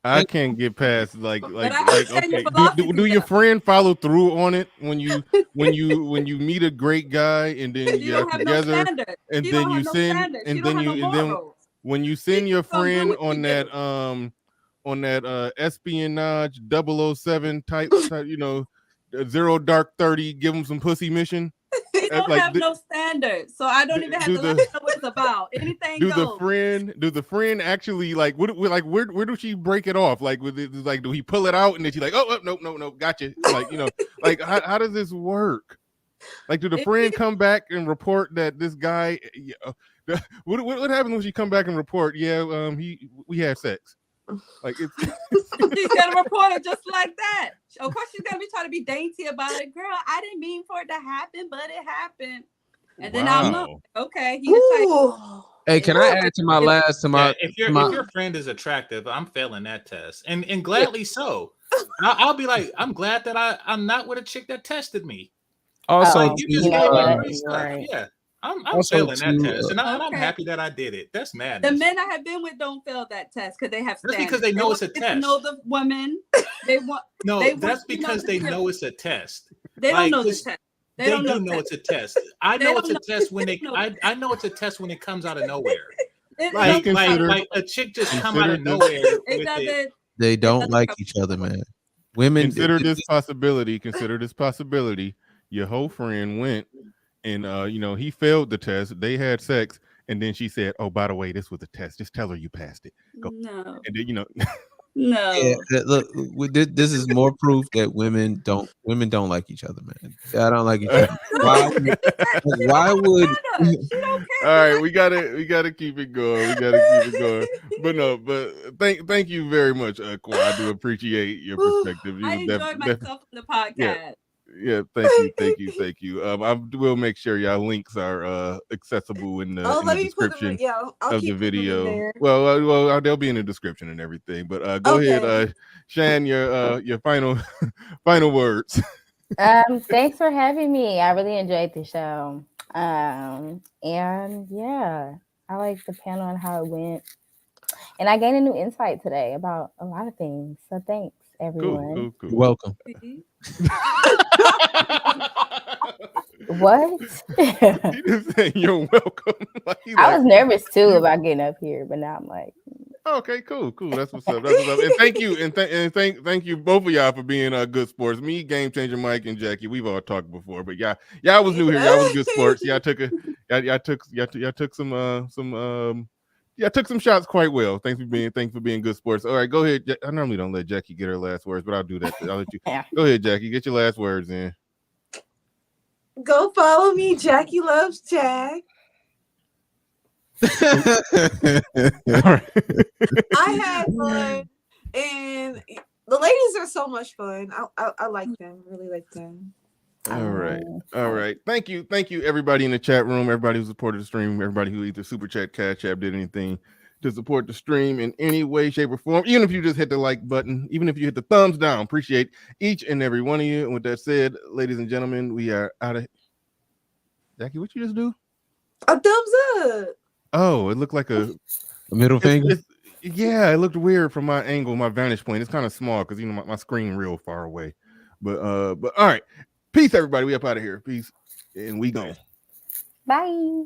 I can't get past like okay. Do your friend follow through on it when you meet a great guy and then you're together and then you send and then when you send your friend on that espionage 007 type Zero Dark 30, give them some pussy mission. We don't have no standards, so I don't even have to let you know what it's about. Anything goes. Do the friend actually where do she break it off? Like do he pull it out and then she's like, oh no, gotcha. How does this work? Like, do the friend come back and report that this guy? What happens when she come back and report? Yeah, we had sex. Like she's gonna report it just like that. Of course, she's gonna be trying to be dainty about it. Girl, I didn't mean for it to happen, but it happened. And then I'll know. Okay, hey, can I add to my last? If your friend is attractive, I'm failing that test, and gladly so. I'll be like, I'm glad that I'm not with a chick that tested me. Also, you just gave me free stuff. Yeah. I'm failing that test, and I'm happy that I did it. That's madness. The men I have been with don't fail that test because they have standards. That's because they know it's a test. Know the women. That's because they know it's a test. They don't know the test. They do know it's a test. I know it's a test when I know it's a test when it comes out of nowhere. Like a chick just come out of nowhere. They don't like each other, man. Women consider this possibility. Your whole friend went. And he failed the test. They had sex, and then she said, "Oh, by the way, this was a test. Just tell her you passed it." Go. No. And then No. Yeah, look, this is more proof that women don't like each other, man. I don't like each other. Why would? All right, we gotta keep it going. But thank you very much, Kwa. I do appreciate your perspective. I enjoyed myself in the podcast. Yeah, thank you. I will make sure y'all links are accessible in the description of the video. Well, they'll be in the description and everything. But go ahead, Shan, your final words. Thanks for having me. I really enjoyed the show. And yeah, I like the panel and how it went. And I gained a new insight today about a lot of things. So thanks, everyone. Cool. You're welcome. What? He just said you're welcome. I was nervous too about getting up here, but now I'm like, okay, cool. That's what's up. And thank you, and thank you both of y'all for being good sports. Me, Game Changer Mike, and Jackie. We've all talked before, but y'all was new here. Y'all was good sports. Y'all took some Yeah, I took some shots quite well. Thanks for being good sports. All right, go ahead. I normally don't let Jackie get her last words, but I'll do that. I'll let you. Go ahead, Jackie. Get your last words in. Go follow me, Jackie Loves Jack. All right. I had fun, and the ladies are so much fun. I like them. Really like them. All right. Thank you, everybody in the chat room, everybody who supported the stream, everybody who either super chat, cash app, did anything to support the stream in any way, shape, or form. Even if you just hit the like button, even if you hit the thumbs down, appreciate each and every one of you. And with that said, ladies and gentlemen, we are out of. Jackie, what you just do? A thumbs up. Oh, it looked like a middle finger. Yeah, it looked weird from my angle, my vantage point. It's kind of small because my screen real far away. But all right. Peace, everybody. We up out of here. Peace. And we gone. Bye.